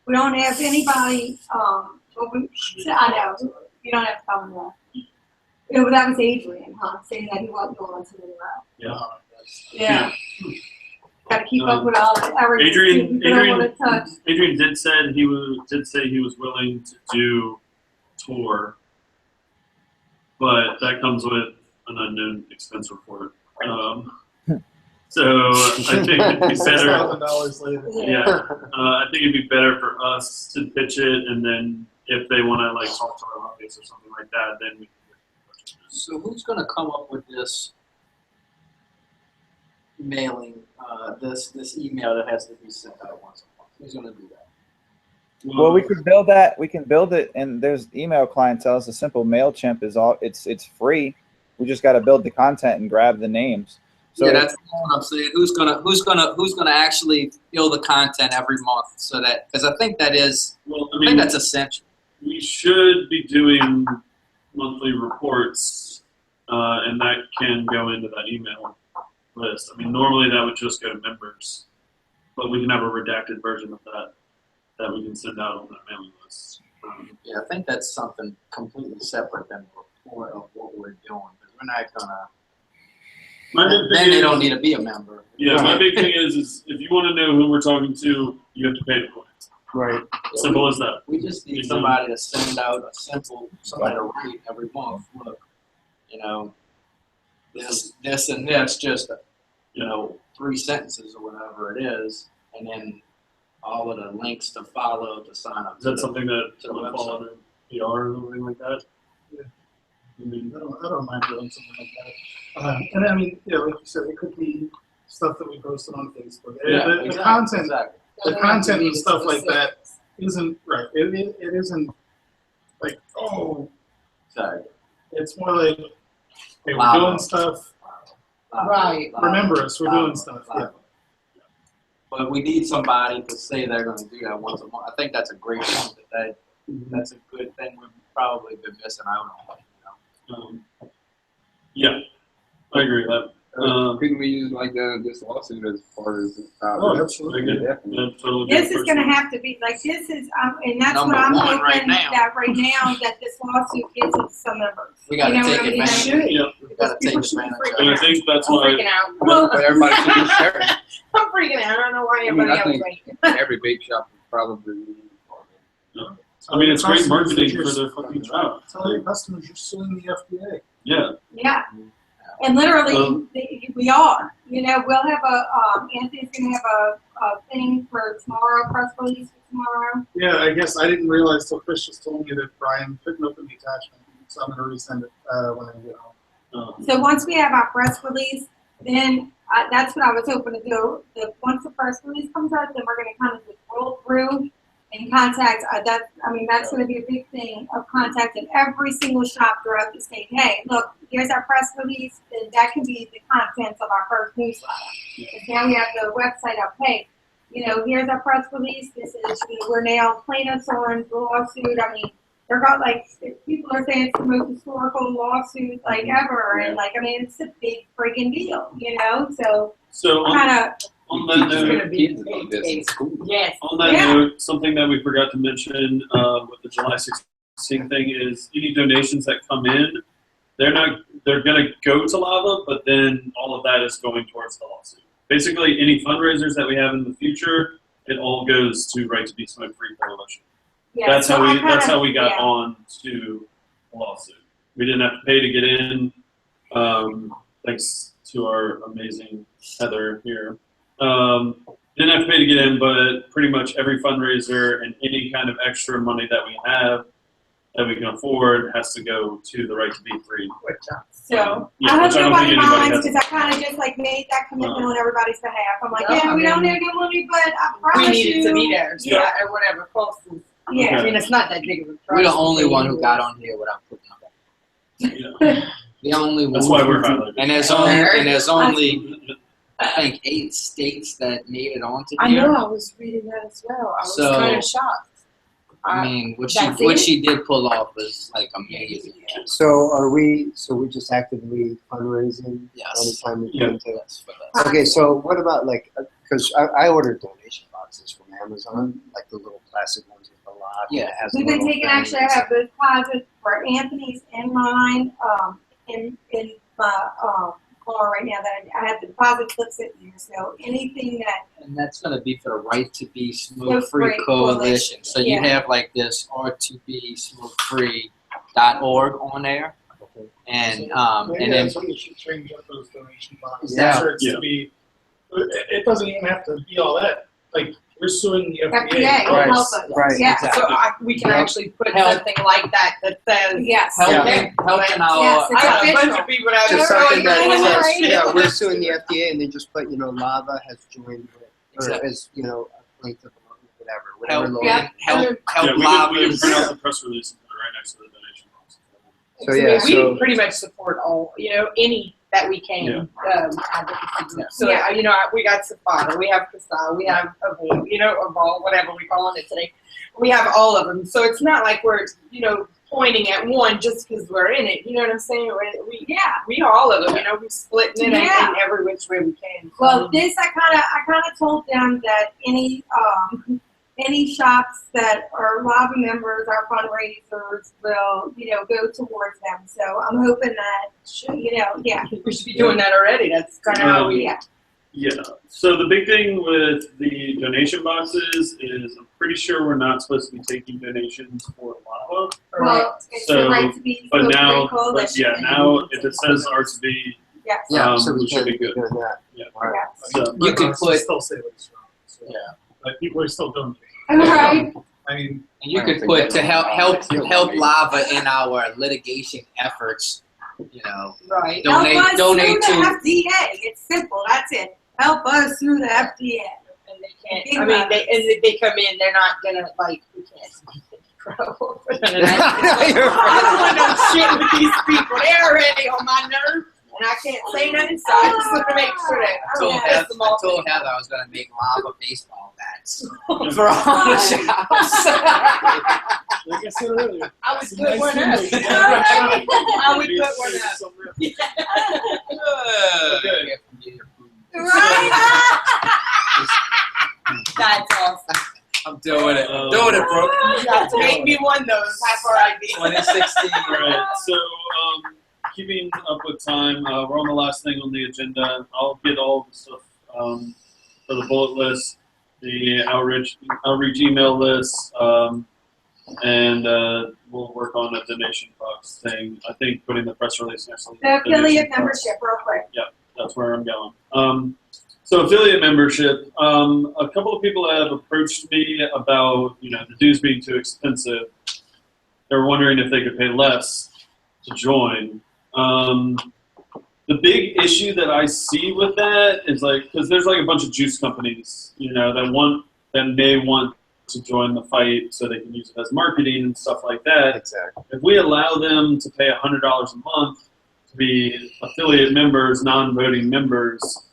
S7: We don't have anybody. I know you don't have to call Monroe. That was Adrian, saying that he wasn't going to Monroe.
S6: Yeah.
S7: Yeah. Got to keep
S2: keep up with all the everything. You don't want to touch.
S6: Adrian did say he was willing to do tour, but that comes with an unknown expense report. So I think it'd be better.
S4: $6,000 later.
S6: Yeah, I think it'd be better for us to pitch it, and then if they want to like talk to our lobbies or something like that, then we can.
S13: So who's going to come up with this mailing, this email that has to be sent out once a month? Who's going to do that?
S8: Well, we could build that. We can build it, and there's email clientele. It's a simple Mailchimp is all. It's free. We just got to build the content and grab the names. So
S13: yeah, that's what I'm saying. Who's gonna actually fill the content every month so that, because I think that is,
S6: Well,
S13: I think that's essential.
S6: We should be doing monthly reports, and that can go into that email list. I mean, normally that would just go to members, but we can have a redacted version of that we can send out on that mailing list.
S13: Yeah, I think that's something completely separate than the report of what we're doing, because we're not gonna. Then they don't need to be a member.
S6: Yeah, my big thing is if you want to know who we're talking to, you have to pay the coins.
S1: Right.
S6: Simple as that.
S13: We just need somebody to send out a simple, somebody to write every month. Look, this and this, just 3 sentences or whatever it is, and then all of the links to follow to sign up.
S6: Is that something that
S13: to the
S6: would fall under PR or something like that?
S4: Yeah. I don't mind doing something like that. And I mean, like you said, it could be stuff that we posted on Facebook. The content, the content and stuff like that isn't right. It isn't like, oh,
S13: sorry.
S4: It's more like, hey, we're doing stuff.
S3: Right.
S4: Remember us, we're doing stuff. Yeah.
S13: But we need somebody to say they're going to do that once a month. I think that's a great point. That's a good thing we've probably been missing out on.
S6: Yeah, I agree with that.
S9: Couldn't we use like this lawsuit as far as
S4: absolutely.
S2: This is going to have to be like this is, and that's
S13: Number
S2: what I'm
S13: one
S2: hoping
S13: right now.
S2: that right now that this lawsuit gets us some members.
S13: We got to
S2: You know
S13: take
S2: what I mean?
S13: advantage.
S6: Yeah.
S13: We got to take advantage.
S6: And I think that's
S3: I'm
S6: why.
S3: freaking out.
S13: But everybody should be sharing.
S3: I'm freaking out. I don't know why
S9: I mean,
S3: everybody
S9: I
S3: else
S9: think
S3: is
S9: every vape shop would probably.
S6: I mean, it's great marketing for their fucking job.
S4: Tell your customers you're suing the FDA.
S6: Yeah.
S2: Yeah. And literally, we are. We'll have Anthony's going to have a thing for tomorrow, press release for tomorrow.
S4: Yeah, I guess I didn't realize till Chris just told me that Brian couldn't open the attachment, so I'm going to resend it when I get home.
S2: So once we have our press release, then that's what I was hoping to do. Once the press release comes out, then we're going to kind of just roll through and contact. That's going to be a big thing of contacting every single shop throughout the state. Hey, look, here's our press release. And that can be the contents of our first newsletter. Because now we have the website up. Hey, here's our press release. This is we're now plaintiffs on the lawsuit. I mean, they're got people are saying it's the most historical lawsuit ever, and it's a big friggin' deal, So kind of.
S6: On that note,
S3: Yes.
S6: on that note, something that we forgot to mention with the July 16th thing is any donations that come in, they're going to go to Lava, but then all of that is going towards the lawsuit. Basically, any fundraisers that we have in the future, it all goes to Right to Be Smoke Free Coalition.
S2: Yeah,
S6: That's how we got on to the lawsuit. We didn't have to pay to get in, thanks to our amazing Heather here. Didn't have to pay to get in, but pretty much every fundraiser and any kind of extra money that we have that we can afford has to go to the Right to Be Free.
S2: So
S6: Yeah,
S2: I hope
S6: which I don't
S2: nobody
S6: think anybody
S2: minds
S6: has.
S2: because I kind of just made that commitment on everybody's behalf. I'm like, we don't need no money, but I promise
S3: We needed to be there.
S2: Yeah.
S3: Or whatever. Costs.
S2: Yeah.
S3: I mean, it's not that big of a price.
S13: We're the only one who got on here without putting up.
S6: Yeah.
S13: The only one.
S6: That's why we're highlighted.
S13: And there's only I think 8 states that made it onto
S3: I
S13: here.
S3: know. I was reading that as well. I was
S13: So-
S3: kind of shocked.
S13: I mean, what
S3: That's it?
S13: she did pull off was amazing.
S1: So we just actively fundraising
S13: Yes.
S1: anytime we
S6: Yeah.
S1: come to? Okay, so what about because I ordered donation boxes from Amazon, like the little plastic ones with the lock.
S13: Yeah.
S1: that has
S2: We've been
S1: little
S2: taking, actually, I
S1: things.
S2: have those closets for Anthony's and mine, in my,
S7: car right now that I have the deposit slips sitting there. So anything that,
S13: And that's gonna be for the Right to Be
S7: Smoke-Free
S13: Smoke-Free Coalition. So you
S7: Yeah.
S13: have like this R2BSmokeFree.org on there. And, and then,
S4: So we should change up those donation boxes.
S8: Yeah.
S4: For it to be, it doesn't even have to be all that, like, we're suing the FDA.
S7: FDA will
S8: Right.
S7: help us.
S8: Right.
S7: Yeah.
S13: Exactly.
S3: So we can actually put
S13: Help.
S3: something like that that says.
S7: Yes.
S13: helping our,
S7: Yes,
S3: I
S7: it's
S3: got a bunch
S7: official.
S3: of people that
S1: Just
S3: are
S1: something
S3: really
S1: that says,
S7: Right.
S1: yeah, we're suing the FDA, and they just put, Lava has joined with, or
S13: Exactly.
S1: as, a plaintiff, whatever
S13: help,
S1: lawyer.
S7: Yeah.
S13: help,
S6: Yeah,
S13: help
S6: we can
S13: lobbies.
S6: print out the press release and put it right next to the donation box.
S1: So, yeah,
S3: we
S1: so,
S3: pretty much support all, any that we can. Advocacy groups. So, we got Safada, we have Casal, we have Evolve, whatever we calling it today. We have all of them. So it's not like we're, pointing at one just because we're in it. You know what I'm saying? We are all of them. We're splitting it
S7: Yeah.
S3: in every which way we can.
S7: Well, this I kind of told them that any shops that are lobby members, our fundraisers will, go towards them. So I'm hoping that, yeah.
S3: we should be doing that already. That's kind of how we.
S6: Yeah. So the big thing with the donation boxes is I'm pretty sure we're not supposed to be taking donations for lava.
S7: Well, it's
S6: So,
S7: the Right to Be
S6: But
S7: Smoke-Free
S6: now,
S7: Coalition.
S6: now if it says R2B,
S7: Yes.
S1: yeah, so
S6: we
S1: we
S6: should
S1: should
S6: be good.
S1: doing that.
S6: Yeah.
S1: All right.
S6: So,
S13: You could put,
S4: Still say what it's wrong. So,
S13: yeah.
S4: But people are still doing it.
S7: Right.
S4: I mean,
S13: And you could put to help lava in our litigation efforts.
S3: Right.
S13: Donate
S7: Help us
S13: donate
S7: sue
S13: to.
S7: the FDA. It's simple. That's it. Help us sue the FDA.
S3: And they can't. I mean, they come in. They're not gonna we can't. I don't want no shit with these people. They're already on my nerves, and I can't say nothing. So I just want to make sure that I don't piss them off.
S13: I told Heather I was going to make lava baseball bats for all the shops.
S4: like I said earlier,
S3: I would
S4: it's a
S3: put
S4: nice
S3: one
S4: thing
S3: up.
S4: that you
S3: I would
S4: maybe
S3: put one
S4: save
S3: up.
S4: some rep.
S7: Right.
S3: That's awesome.
S13: I'm doing it. I'm doing it, bro.
S3: You have to make me one of those. Half our ID.
S13: 2016.
S6: all right. So keeping up with time, we're on the last thing on the agenda. I'll get all the stuff for the bullet list, the outreach email list, and we'll work on a donation box thing. I think putting the press release next to
S7: The affiliate membership, real quick.
S6: That's where I'm going. So affiliate membership, a couple of people have approached me about, the dues being too expensive. They're wondering if they could pay less to join. The big issue that I see with that is because there's a bunch of juice companies, that may want to join the fight so they can use it as marketing and stuff like that.
S1: Exactly.
S6: If we allow them to pay $100 a month to be affiliate members, non-voting members,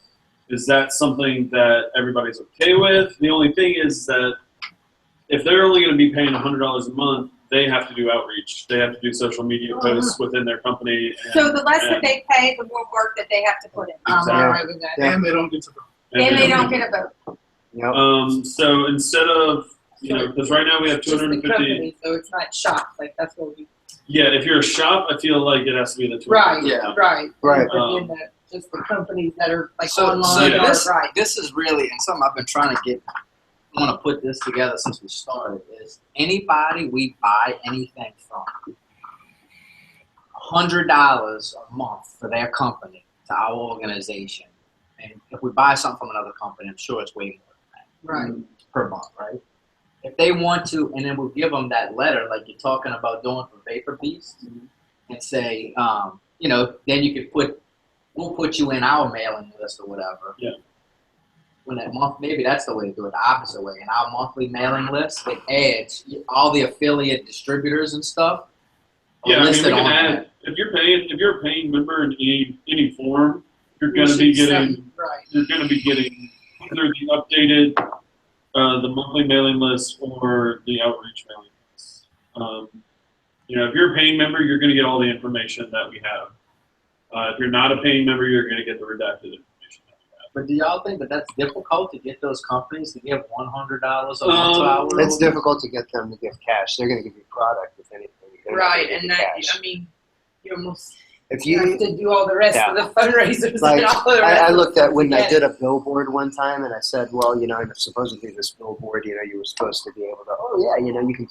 S6: is that something that everybody's okay with? The only thing is that if they're only going to be paying $100 a month, they have to do outreach. They have to do social media posts within their company.
S7: So the less that they pay, the more work that they have to put in.
S3: I'm all right with that.
S1: Yeah.
S4: And they don't get to vote.
S7: And they don't get a vote.
S1: Yep.
S6: So instead of, because right now we have
S3: Just the
S6: 250.
S3: company, so it's not shops. That's what we.
S6: Yeah, if you're a shop, I feel like it has to be the 250.
S3: Right.
S13: Yeah.
S3: Right.
S1: Right.
S3: But then just the companies that are
S13: So
S3: online.
S6: yeah.
S13: this is really, and something I've been trying to get, I want to put this together since we started, is anybody we buy anything from, $100 a month for their company to our organization. And if we buy something from another company, I'm sure it's way more than that.
S3: Right.
S13: Per month, right? If they want to, and then we'll give them that letter like you're talking about doing for Vapor Beast, and say, then you could we'll put you in our mailing list or whatever.
S6: Yeah.
S13: When that month, maybe that's the way to do it, the opposite way. In our monthly mailing list, it adds all the affiliate distributors and stuff.
S6: Yeah, we
S13: listed
S6: can
S13: on
S6: add,
S13: that.
S6: if you're a paying member in any form, you're going to be getting
S3: Right.
S6: either the updated the monthly mailing list or the outreach mailing list. If you're a paying member, you're going to get all the information that we have. If you're not a paying member, you're going to get the redacted information that we have.
S13: But do y'all think that that's difficult to get those companies to give $100 a month to our
S1: It's difficult to get them to give cash. They're going to give you product, if anything. They're not
S3: Right,
S1: gonna give
S3: and
S1: you
S3: that
S1: cash.
S3: you almost
S1: If
S3: You have
S1: you,
S3: to do all the rest of the fundraisers
S1: like,
S3: and all the rest.
S1: I
S3: of
S1: looked
S3: the
S1: at when I
S3: stuff.
S1: did a billboard one time, and I said, well, you know, supposedly this billboard, you know, you were supposed to be able to, oh yeah, you know, you can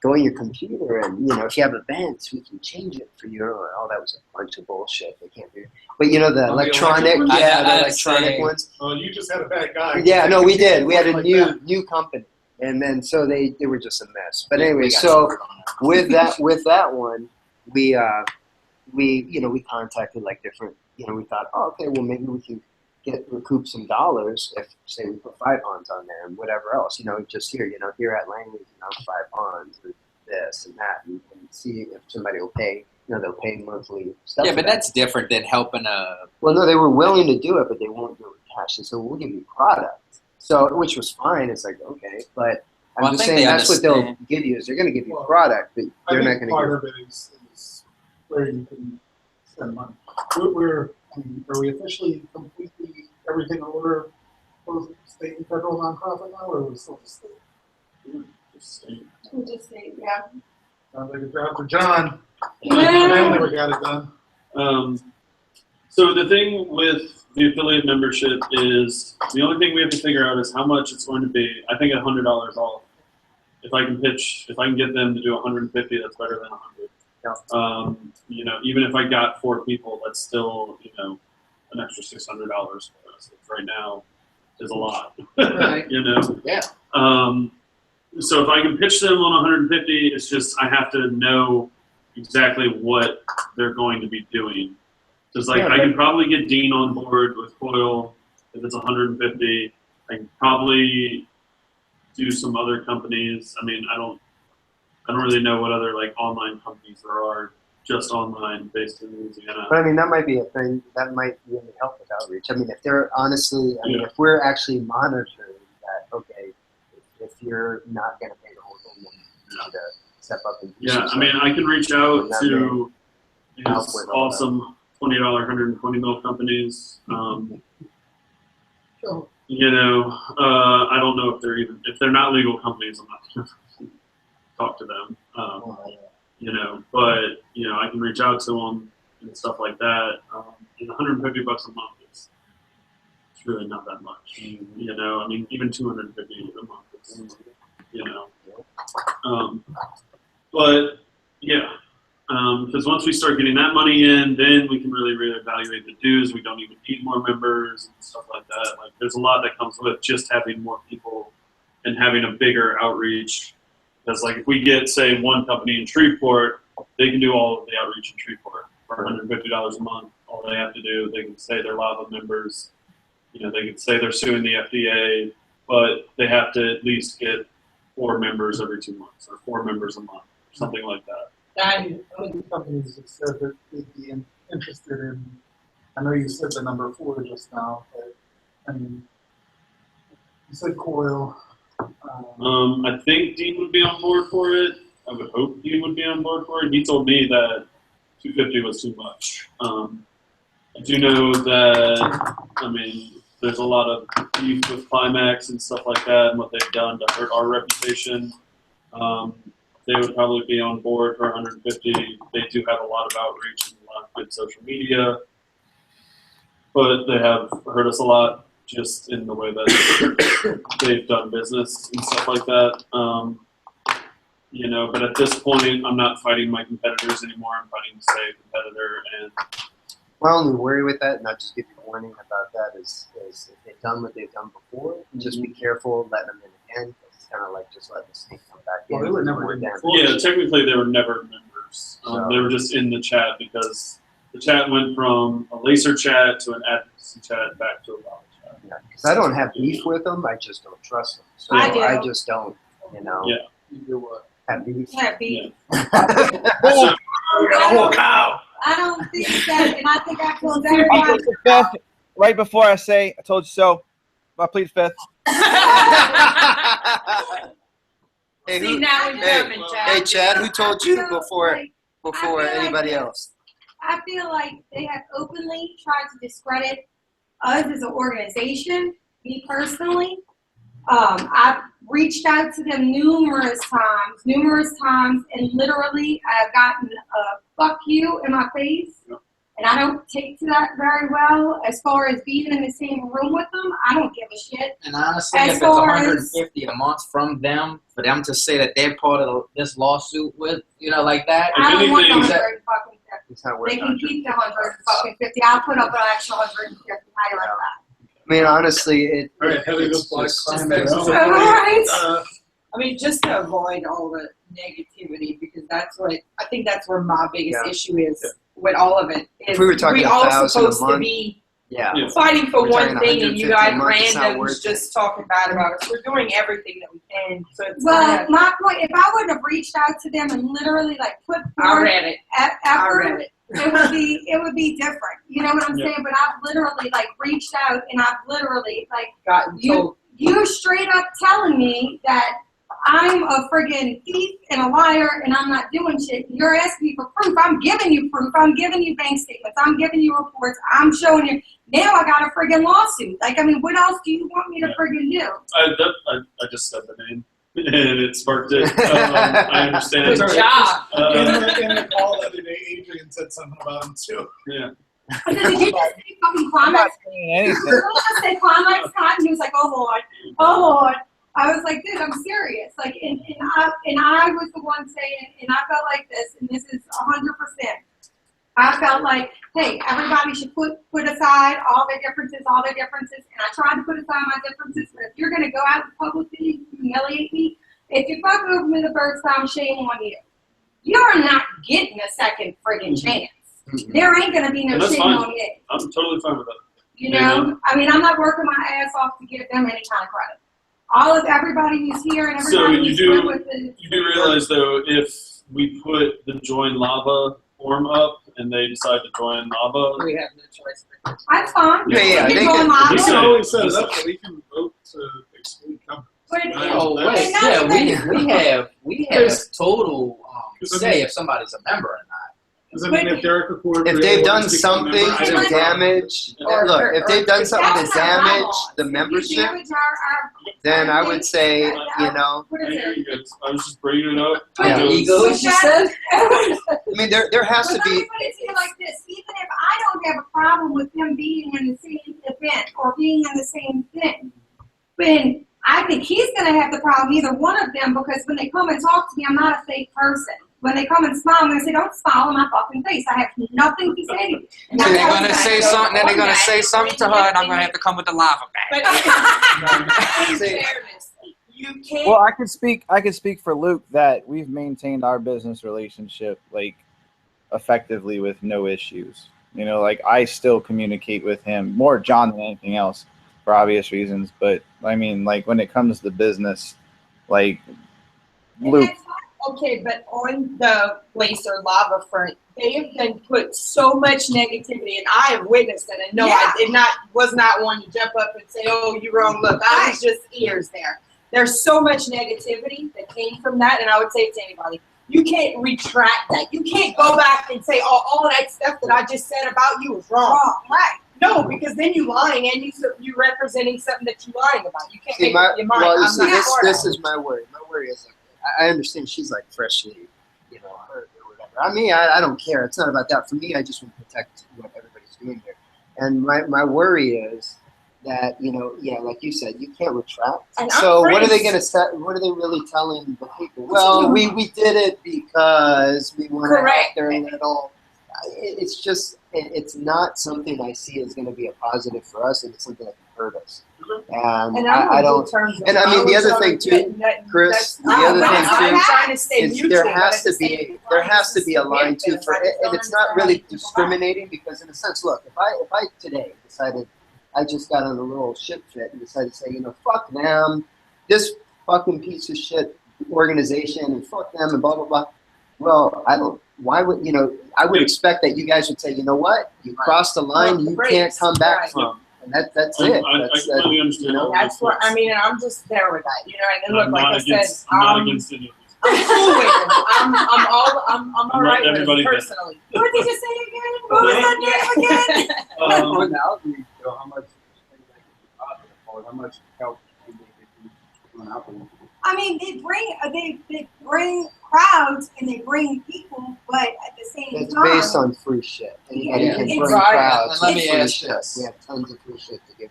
S1: go on your computer, and you know, if you have events, we can change it for you. Oh, that was a bunch of bullshit. They can't do. But you know, the
S4: Oh, the
S1: electronic,
S4: electric ones?
S1: yeah, the
S13: I'd
S1: electronic
S13: say-
S1: ones.
S4: Oh, you just had a bad guy.
S1: Yeah, no, we did. We had a
S4: Like
S1: new
S4: that.
S1: new company, and then so they were just a mess. But
S13: We
S1: anyway,
S13: got
S1: so
S13: covered on that.
S1: with that one, we you know, we contacted like different, you know, we thought, oh, okay, well maybe we can recoup some dollars if say we put 5 ponds on there and whatever else, you know, just here at Langley, you know, 5 ponds with this and that, and see if somebody will pay. You know, they'll pay monthly stuff.
S13: Yeah,
S1: for
S13: but
S1: that.
S13: that's different than helping a.
S1: Well, no, they were willing to do it, but they won't do it with cash. And so we'll give you product. So, which was fine. It's like, okay, but I'm
S13: Well, I
S1: just
S13: think
S1: saying
S13: they
S1: that's what they'll
S13: understand.
S1: give you is they're going to give you
S12: Well,
S1: product, but
S12: I
S1: they're not
S12: think
S1: going to
S12: part
S1: give.
S12: of it is where you can spend money. I mean, are we officially completely everything in order for state and federal nonprofit now, or are we still just state?
S3: We'll just say, yeah.
S12: Sounds like a job for John.
S3: Yeah.
S12: I never got it done.
S6: So the thing with the affiliate membership is the only thing we have to figure out is how much it's going to be. I think $100 off. If I can get them to do 150, that's better than 100.
S1: Yeah.
S6: You know, even if I got 4 people, that's still, you know, an extra $600 for us, which right now is a lot.
S3: Right.
S6: You know.
S13: Yeah.
S6: So if I can pitch them on 150, it's just I have to know exactly what they're going to be doing. Because like
S1: Yeah,
S6: I can probably get Dean on board with Coil if it's 150. I can probably do some other companies. I mean, I don't really know what other like online companies there are just online based in Louisiana.
S1: But I mean, that might be a thing that might really help with outreach. I mean, if they're honestly, I mean,
S6: Yeah.
S1: if we're actually monitoring that, okay, if you're not going to pay the whole thing, then you need to step up and do
S6: Yeah,
S1: some
S6: I
S1: stuff.
S6: mean, I can reach out
S1: That
S6: to
S1: help
S6: these
S1: with all that.
S6: awesome $20, 120 mil companies.
S12: Sure.
S6: You know, I don't know if they're not legal companies, I'm not going to talk to them. You know, but you know, I can reach out to them and stuff like that. And $150 a month is it's really not that much. You know, I mean, even $250 a month is, you know. But yeah, because once we start getting that money in, then we can really reevaluate the dues. We don't even need more members and stuff like that. Like, there's a lot that comes with just having more people and having a bigger outreach. Because, like, if we get, say, one company in Shreveport, they can do all of the outreach in Shreveport for $150 a month. All they have to do, they can say they're LAVA members. You know, they can say they're suing the FDA, but they have to at least get 4 members every 2 months or 4 members a month, something like that.
S12: And other companies have said that they'd be interested in, I know you said the number 4 just now, but I mean, you said Coil.
S6: I think Dean would be on board for it. I would hope Dean would be on board for it. He told me that 250 was too much. I do know that, I mean, there's a lot of beef with Climax and stuff like that and what they've done to hurt our reputation. They would probably be on board for 150. They do have a lot of outreach and a lot of good social media, but they have hurt us a lot just in the way that they've done business and stuff like that. You know, but at this point, I'm not fighting my competitors anymore. I'm fighting to stay a competitor. And
S1: My only worry with that, and I'll just give you a warning about that, is if they've done what they've done before, just be careful letting them in again. It's kind of like just letting the snake come back in.
S12: Well, they were never
S1: More
S12: in
S1: damage.
S6: yeah, technically they were never members.
S1: So-
S6: They were just in the chat because the chat went from a laser chat to an advocacy chat back to a LAVA chat.
S1: Yeah, 'cause I don't have beef with them. I just don't trust them. So
S7: I do.
S1: I just don't, you know,
S6: Yeah.
S12: You do what?
S1: have beef.
S7: Yeah, be.
S6: Cow.
S7: I don't think that, and I think I feel better
S8: I
S7: about
S8: plead the fifth. Right before I say I told you so, I plead fifth.
S1: Hey,
S3: See,
S1: who,
S3: now we're
S1: hey,
S3: coming, Chad.
S1: hey, Chad, who told you before
S7: I feel like
S1: anybody
S7: this.
S1: else?
S7: I feel like they have openly tried to discredit us as an organization, me personally. I've reached out to them numerous times, and literally I've gotten a fuck you in my face. And I don't take to that very well. As far as being in the same room with them, I don't give a shit.
S13: And honestly,
S7: As
S13: if it's
S7: far
S13: 150 a month from them, for them to say that they're part of this lawsuit with, like that,
S7: I don't want the
S6: anything-
S7: 150.
S1: It's not worth
S7: They
S1: it.
S7: can keep the 150. I'll put up an extra 150. How you like that?
S1: I mean, honestly,
S12: All right, Heather,
S1: it's
S12: just like
S1: just-
S12: climax.
S7: All right.
S3: I mean, just to avoid all the negativity, because I think that's where my biggest
S1: Yeah.
S3: issue is with all of it. Is
S1: If we were talking
S3: all
S1: 1,000 a
S3: supposed to
S1: month,
S3: be
S1: yeah.
S6: Yeah.
S3: fighting for
S1: We're
S3: one
S1: talking
S3: thing, and you
S1: 150 a
S3: guys
S1: month, it's not worth
S3: randoms
S1: it.
S3: just talking bad about us. We're doing everything that we can, so it's
S7: Well, my point, if I would have reached out to them and literally put
S3: I
S7: forth
S3: read it. I
S7: effort,
S3: read it.
S7: it would be different. You know what I'm
S6: Yeah.
S7: saying? But I've literally reached out, and I've literally
S3: Gotten told.
S7: you straight up telling me that I'm a friggin' thief and a liar and I'm not doing shit. You're asking me for proof. I'm giving you proof. I'm giving you bank statements. I'm giving you reports. I'm showing you. Now I got a friggin' lawsuit. What else do you want me to friggin' do?
S6: I just said the name and it sparked it. I understand.
S3: Good job.
S12: In the call the other day, Adrian said something about him too.
S6: Yeah.
S7: I said, did you just say fucking
S8: I'm not
S7: climax?
S8: saying anything.
S7: Did you just say climax, Scott? And he was like, oh Lord, oh Lord. I was like, dude, I'm serious. And I was the one saying, and I felt like this, and this is 100%. I felt like, hey, everybody should put aside all their differences, and I tried to put aside my differences, but if you're going to go out and publicly humiliate me, if you fuck over me the first time, shame on you. You're not getting a second friggin' chance. There ain't going to be no
S6: And that's
S7: shame
S6: fine.
S7: on you.
S6: I'm totally fine with that.
S7: You know? I mean, I'm not working my ass off to give them any kind of credit. Everybody who's here and
S6: So
S7: everybody
S6: you
S7: who's
S6: do-
S7: good with the
S6: You do realize though, if we put the Join Lava form up and they decide to join Lava,
S3: We have no choice.
S7: That's fine.
S1: Yeah,
S7: They
S1: they
S7: can go
S1: can-
S7: on
S12: We
S7: live.
S12: can always set it up so we can vote to exclude companies.
S7: But it-
S13: oh
S7: and
S13: wait,
S7: not
S13: yeah,
S7: even-
S13: we have total say if somebody's a member or not.
S12: Because I mean, if Derek records.
S1: If they've done something to damage, look, if they've done something to
S7: That's not
S1: damage
S7: bylaws.
S1: the
S7: If you
S1: membership,
S7: damage our
S1: then I would say,
S7: what
S6: I
S7: is
S6: hear
S7: it?
S6: you guys. I was just bringing it up.
S1: Yeah.
S6: because-
S13: Ego, as you said.
S1: I mean, there has
S7: But
S1: to
S7: let me
S1: be.
S7: put it to you like this: even if I don't have a problem with them being in the same event or being in the same thing, then I think he's going to have the problem. Either one of them, because when they come and talk to me, I'm not a fake person. When they come and smile, I'm going to say, "Don't smile in my fucking face. I have nothing to say to you." And
S14: So
S7: that's
S14: they're
S7: how
S14: gonna
S7: it's
S14: say
S7: gonna go.
S14: something, then they're gonna say something to her, and I'm gonna have to come with the lava bag.
S3: But in
S1: See-
S3: fairness, you can't.
S8: Well, I could speak for Luke that we've maintained our business relationship effectively with no issues. I still communicate with him more John than anything else for obvious reasons. But I mean, when it comes to business,
S7: And
S8: Luke.
S7: that's fine.
S3: Okay, but on the Glacier Lava front, they have been put so much negativity, and I have witnessed it. And no,
S7: Yeah.
S3: I was not one to jump up and say, "Oh, you wrong." Look, I was just ears there. There's so much negativity that came from that, and I would say to anybody, you can't retract that. You can't go back and say, "Oh, all that stuff that I just said about you was wrong."
S7: Right.
S3: No, because then you lying and you representing something that you lying about. You can't
S1: See,
S3: make up your mind. I'm not for
S1: this
S3: that.
S1: is my worry. My worry is, I understand she's freshly, hurt or whatever. I mean, I don't care. It's not about that. For me, I just want to protect what everybody's doing here. And my worry is that, like you said, you can't retract.
S3: And
S1: So
S3: I'm
S1: what are they
S3: friends.
S1: going to say? What are they really telling the people? Well, we did it because we want to help
S3: Correct.
S1: their little. It's just, it's not something I see as going to be a positive for us, and it's something that can hurt us. And
S3: And I'm
S1: I
S3: on
S1: don't.
S3: good terms with
S1: And I mean, the other thing too, Chris, the other thing
S3: I'm
S1: too,
S3: trying to stay
S1: is
S3: mutual,
S1: there
S3: but
S1: has
S3: at the
S1: to be
S3: same
S1: there
S3: time,
S1: has to be a line too
S3: significant.
S1: for
S3: I
S1: it,
S3: just
S1: and
S3: don't
S1: it's not
S3: understand
S1: really
S3: why people lie.
S1: discriminating because in a sense, look, if I today decided I just got on a little shit fit and decided to say, fuck them, this fucking piece of shit organization and fuck them and blah blah blah. Well, I don't. Why would I would expect that you guys would say, you know what, you crossed the line,
S3: Well,
S1: you
S3: great.
S1: can't come back
S3: Right.
S1: from, and that's
S6: I
S1: it.
S6: I
S1: That's,
S6: completely understand. all
S3: That's
S6: those
S3: what
S6: things.
S3: I mean, and I'm just there with that, and then look,
S6: I'm
S3: like
S6: not
S3: I said,
S6: against. I'm not against any of this.
S3: I'm cool with them. I'm all
S6: I'm
S3: right
S6: letting
S3: with
S6: everybody
S3: them
S6: know.
S3: personally.
S7: What did you say again? What was that name again?
S9: On the outreach, though, how much things that can be positive for, how much help do you think it can
S7: I mean, they bring crowds and they bring people, but at the same
S1: It's
S7: time.
S1: based on free shit. Anybody
S7: Yeah,
S1: can
S7: it's
S1: bring
S7: right.
S1: crowds.
S13: And let
S1: with
S13: me
S1: free
S13: ask
S1: shit.
S13: this.
S1: We have tons of free shit to give.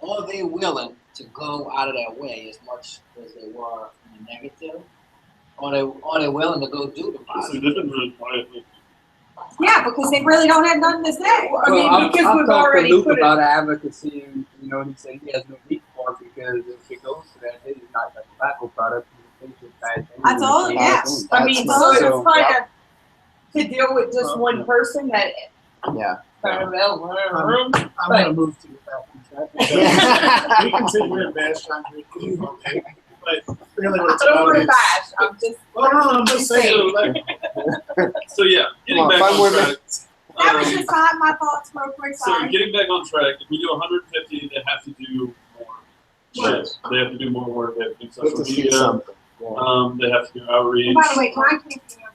S13: Are they willing to go out of their way as much as they were in the negative? Are they willing to go do the
S6: So
S13: positive?
S6: they've been really quiet lately.
S7: Yeah, because they really don't have nothing to say.
S3: I mean, because we've
S9: talked to
S3: already
S9: Luke
S3: put it.
S9: about advocacy, and he said he has no need for it because if it goes to that, it's not a tobacco product.
S7: That's all, yeah.
S3: I mean,
S1: That's
S3: so
S1: my-
S3: it's kind of to deal with just one person that
S1: Yeah.
S3: kind of room.
S12: I'm gonna move to get back on track. We can sit here and bash on your okay, but really what it's
S3: I don't
S12: about
S3: want to
S12: is.
S3: bash. I'm just.
S12: Well, no, I'm just saying, like,
S6: So yeah, getting
S1: Come on,
S6: back
S1: 5 more
S6: on track.
S1: minutes.
S7: That was
S6: um,
S7: just my thoughts real quick,
S6: So
S7: sorry.
S6: getting back on track, if we do 150, they have to do more.
S1: Right.
S6: They have to do more work. They have to do
S1: We have
S6: social
S1: to see
S6: media.
S1: something. Yeah.
S6: They have to do outreach.
S7: And by the way, can I keep you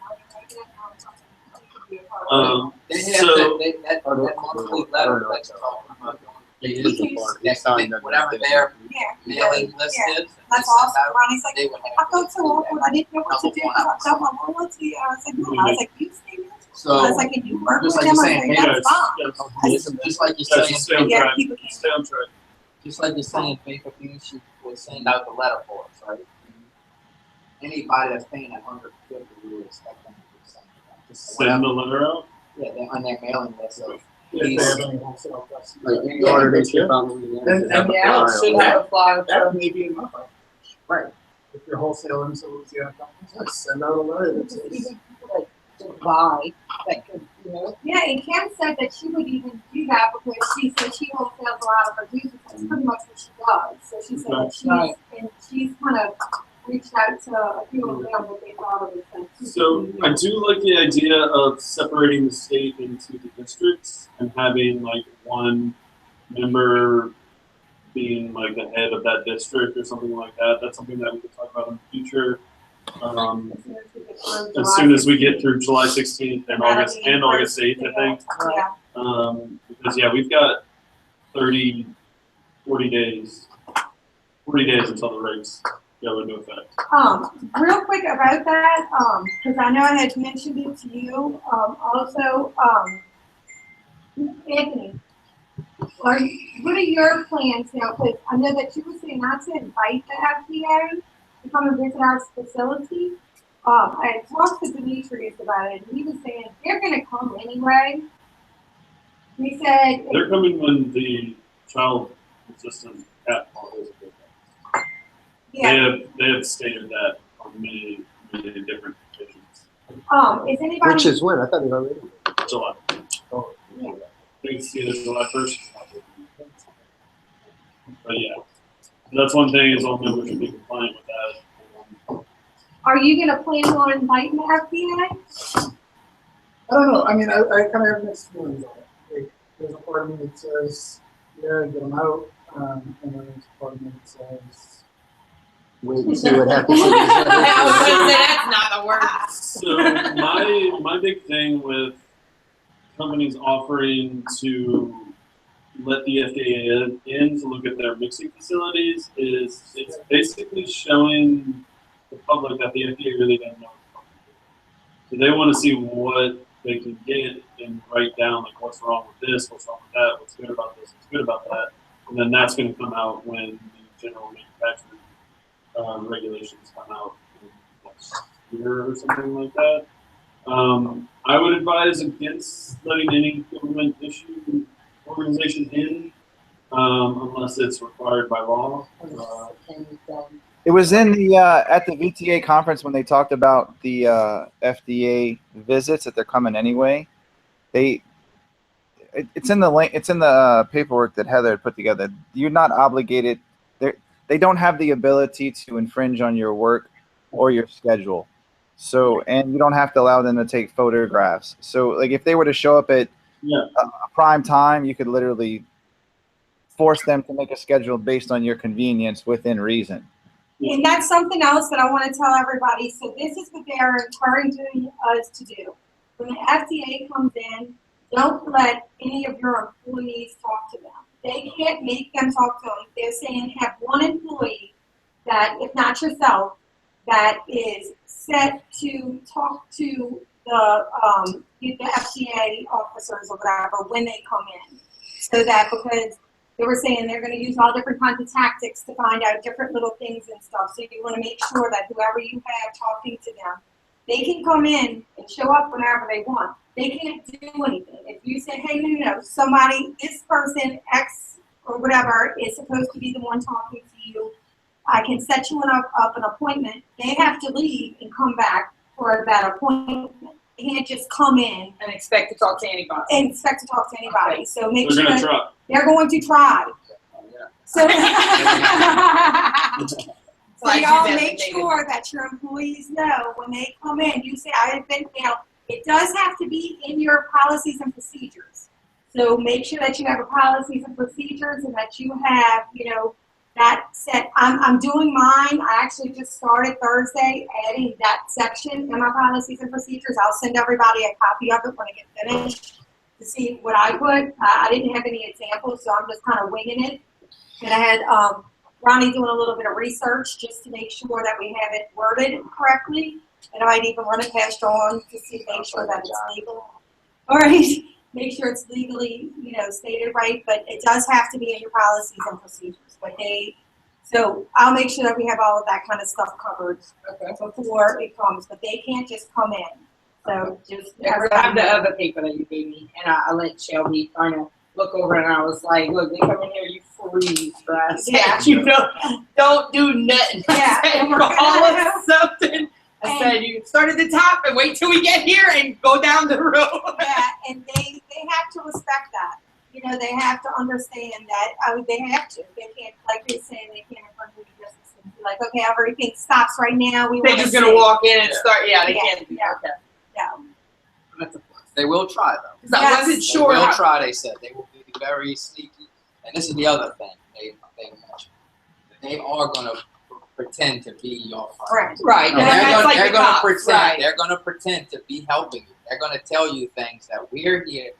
S13: They have
S6: So
S13: that monthly letter that you're talking about. They use the part. Whatever their
S7: Yeah.
S13: mailing list
S7: Yeah.
S13: is. and
S7: That's
S13: they send
S7: awesome.
S13: out,
S7: Ronnie's like,
S13: they would
S7: I
S13: have
S7: felt so
S13: to do
S7: awkward. I didn't know what to do. I felt my loyalty. I was like, no. I was like, you stay with us.
S13: So,
S7: I was like, can you work with
S13: just like
S7: them?
S13: you're
S7: I
S13: saying,
S7: was
S13: hey,
S7: like, that's fine.
S13: just like you're
S6: Guys,
S13: saying,
S6: stay on
S7: Yeah,
S6: track.
S7: people can.
S6: Stay on track.
S13: just like you're saying, paper fees, you would send out the letter for us, right? Anybody that's paying that 150, we would expect them to do something. Just
S6: Send the letter out.
S13: Yeah, they're on their mailing list. So
S12: If they have any wholesale customers.
S9: Like any order they ship out,
S12: And
S3: Yeah, it should have applied.
S12: that may be enough.
S13: Right.
S12: If you're wholesaling to Louisiana companies, just send out a letter that says.
S3: Even people that don't buy, that could, you know.
S7: Yeah, and Kim said that she would even do that because she said she wholesales a lot of her juices. That's pretty much what she does. So she said that she's kind of reached out to a few of them, but they thought it was like.
S6: So I do like the idea of separating the state into the districts and having like one member being like the head of that district or something like that. That's something that we could talk about in the future. As soon as we get through July 16th and August 8th, I think.
S7: Yeah.
S6: Because yeah, we've got 40 days until the regs go into effect.
S7: Real quick about that, because I know I had mentioned it to you, also, Anthony, what are your plans now? Because I know that you were saying not to invite the FDA to come and visit our facility. I talked to Demetrius about it, and he was saying they're going to come anyway. He said
S6: They're coming when the child resistant cat law is approved.
S7: yeah.
S6: They have stated that on many different occasions.
S7: Is anybody?
S1: Which is when? I thought they were already.
S6: July.
S7: Yeah.
S6: They can see it as July 1st. But yeah, that's one thing is all members should be compliant with that.
S7: Are you going to plan on inviting the FDA?
S12: I don't know. I mean, I kind of have mixed feelings on it. Like, there's a part of me that says, yeah, get them out. And then there's a part of me that says,
S1: Wait and see what happens.
S3: I was gonna say that's not the word.
S6: So my big thing with companies offering to let the FDA in to look at their mixing facilities is it's basically showing the public that the FDA really doesn't know. So they want to see what they can get and write down like what's wrong with this, what's wrong with that, what's good about this, what's good about that, and then that's going to come out when the general manufacturing regulations come out next year or something like that. I would advise against letting any government issue organization in unless it's required by law.
S8: It was in the at the VTA conference when they talked about the FDA visits that they're coming anyway. It's in the link. It's in the paperwork that Heather had put together. You're not obligated. They don't have the ability to infringe on your work or your schedule. So, and you don't have to allow them to take photographs. So, like if they were to show up at a prime time, you could literally force them to make a schedule based on your convenience within reason.
S7: And that's something else that I want to tell everybody. So this is what they are encouraging us to do. When the FDA comes in, don't let any of your employees talk to them. They can't make them talk to them. They're saying have one employee that, if not yourself, that is set to talk to the FCA officers or whatever when they come in. So that, because they were saying they're going to use all different kinds of tactics to find out different little things and stuff. So you want to make sure that whoever you have talking to them, they can come in and show up whenever they want. They can't do anything. If you say, hey, no, somebody, this person, X or whatever, is supposed to be the one talking to you, I can set you up an appointment. They have to leave and come back for that appointment. They can't just come in
S14: And expect to talk to anybody.
S7: and expect to talk to anybody.
S14: Okay.
S7: So make
S6: They're
S7: sure
S6: gonna try.
S7: they're going to try. So, so
S14: Like you
S7: y'all
S14: said,
S7: make
S14: they-
S7: sure that your employees know when they come in. You say, I have been, it does have to be in your policies and procedures. So make sure that you have a policies and procedures and that you have, that set. I'm doing mine. I actually just started Thursday adding that section in my policies and procedures. I'll send everybody a copy of it when I get finished to see what I put. I didn't have any examples, so I'm just kind of winging it. And I had Ronnie doing a little bit of research just to make sure that we have it worded correctly. And I might even run it past Dawn to see, make sure that it's legal. All right, make sure it's legally, stated right. But it does have to be in your policies and procedures. But so I'll make sure that we have all of that kind of stuff covered before it comes. But they can't just come in. So just
S14: Yeah, 'cause I have the other paper that you gave me, and I let Shelby kind of look over, and I was like, "Look, they come in here, you freeze, but I said,
S7: Yeah.
S14: don't do nothing.
S7: Yeah,
S14: I said,
S7: and we're
S14: call
S7: gonna-
S14: us something." I said, "You start at the top and wait till we get here and go down the road."
S7: Yeah, and they have to respect that. They have to understand that. They have to. They can't, like they're saying, they can't in front of the business and be like, okay, everything stops right now.
S14: They're just gonna walk in and start. Yeah, they can't.
S7: Yeah.
S14: Okay.
S7: Yeah.
S13: That's a plus. They will try though.
S14: 'Cause I wasn't sure.
S13: They will
S14: how-
S13: try. They said they will be very sneaky. And this is the other thing they mentioned. They are going to pretend to be your friend.
S14: Right.
S13: No, they're going to pretend.
S14: Right.
S13: They're going to pretend to be helping you. They're going to tell you things that we're here.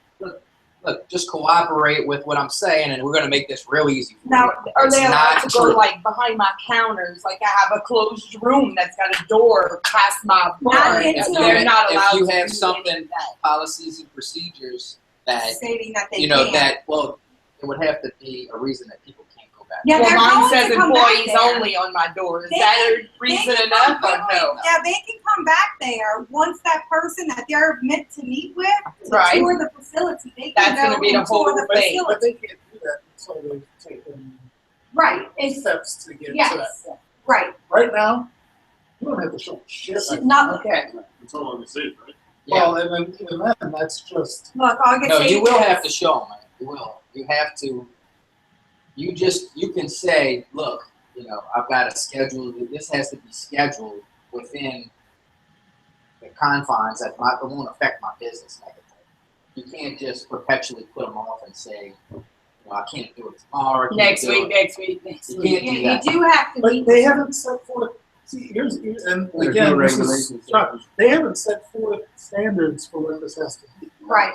S13: Look, just cooperate with what I'm saying, and we're going to make this real easy for
S14: Now,
S13: you.
S14: are
S13: It's
S14: they allowed
S13: not
S14: to go
S13: true.
S14: like behind my counters? Like I have a closed room that's got a door past my bar.
S13: If
S14: They're not allowed
S13: you
S14: to
S13: have
S14: do
S13: something,
S14: any of that.
S13: policies and procedures that,
S7: Stating that they can't.
S13: it would have to be a reason that people can't go back.
S7: Yeah,
S14: Well,
S7: they're
S14: mine
S7: going
S14: says
S7: to come back
S14: employees
S7: there.
S14: only on my door. Is
S7: They
S14: that
S7: can-
S14: a reason
S7: they can
S14: enough
S7: come
S14: or no?
S7: Yeah, they can come back there once that person that they're meant to meet with to
S14: Right.
S7: tour the facility. They can
S14: That's
S7: go
S14: gonna be the
S7: and tour
S14: whole
S7: the
S14: thing.
S12: But
S7: facility.
S12: they can't do that until they've taken
S7: Right. It's
S12: steps to get to that.
S7: yes. Right.
S12: Right now, you don't have to show shit.
S7: Nothing.
S14: Okay.
S6: It's all on the same, right?
S12: Well, and then even then, that's just.
S7: Look, August
S13: No, you
S7: 8th
S13: will
S7: is-
S13: have to show them. You will. You have to. You can say, look, I've got a schedule. This has to be scheduled within the confines that it won't affect my business negatively. You can't just perpetually put them off and say, I can't do it tomorrow. I can't
S14: Next
S13: do
S14: week,
S13: it.
S14: next week, next
S13: You
S14: week.
S13: can't
S7: Yeah,
S13: do
S7: you
S13: that.
S7: do have to
S12: But
S7: meet.
S12: they haven't set forth. See, here's and
S9: There's
S12: again,
S9: no
S12: this is
S9: regulations.
S12: Chuck, they haven't set forth standards for what this has to be.
S7: Right.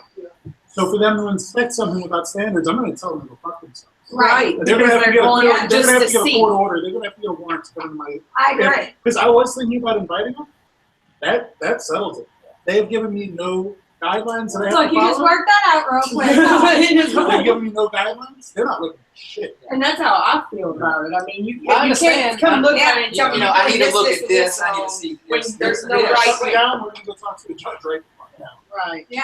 S12: So for them to inspect something without standards, I'm going to tell them to go fuck themselves.
S14: Right.
S12: They're going to have to get a
S14: going
S12: court,
S14: out
S12: they're
S14: just
S12: going to have
S14: to
S12: to get a
S14: see.
S12: court order. They're going to have to get a warrant to come to my.
S7: I agree.
S12: Because I was thinking about inviting them. That settles it. They have given me no guidelines that I have
S7: Look,
S12: to
S7: you just
S12: follow.
S7: worked that out real quick.
S12: They've given me no guidelines. They're not looking at shit.
S14: And that's how I feel about it. I mean, you
S13: I
S14: can't
S13: understand.
S14: come look at it and tell me
S13: I
S14: you're
S13: need
S14: doing
S13: to look
S14: this,
S13: at
S14: this,
S13: this. I need
S14: wrong
S13: to see
S14: when
S13: this.
S14: there's
S13: this,
S14: no
S13: and this.
S14: right
S12: Shut me
S14: way.
S12: down. We're going to go talk to the judge right now.
S14: Right.
S7: Yeah.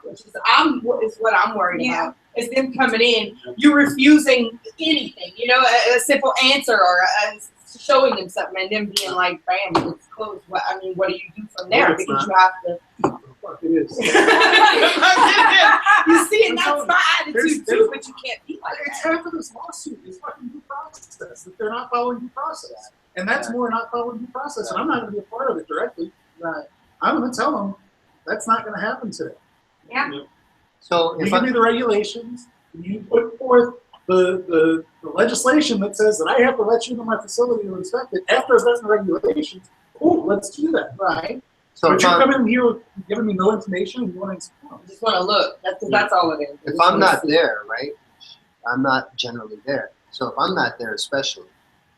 S14: Which is is what I'm worried
S7: Yeah.
S14: about. Is them coming in, you refusing anything, a simple answer or showing them something, and them being like, "Bam, it's closed." What do you do from there?
S12: Well, it's
S14: Because
S12: not.
S14: you have to.
S12: Fuck it is.
S14: You see, and that's my attitude
S12: There's-
S14: too. But you can't be like
S12: It's
S14: that.
S12: half of this lawsuit is fucking due process, that they're not following due process. And that's more not following due process, and I'm not gonna be a part of it directly.
S14: Right.
S12: I'm gonna tell them, that's not gonna happen today.
S7: Yeah.
S1: So
S12: You
S1: if
S12: give
S1: I,
S12: me the regulations, you put forth the legislation that says that I have to let you into my facility to inspect it. After I've gotten the regulations, cool, let's do that.
S14: Right.
S1: So
S12: But
S1: if
S12: you're
S1: I'm,
S12: coming in here giving me no information, and you want to
S14: I just want to look. That's all it is.
S1: if I'm not there, right, I'm not generally there. So if I'm not there especially,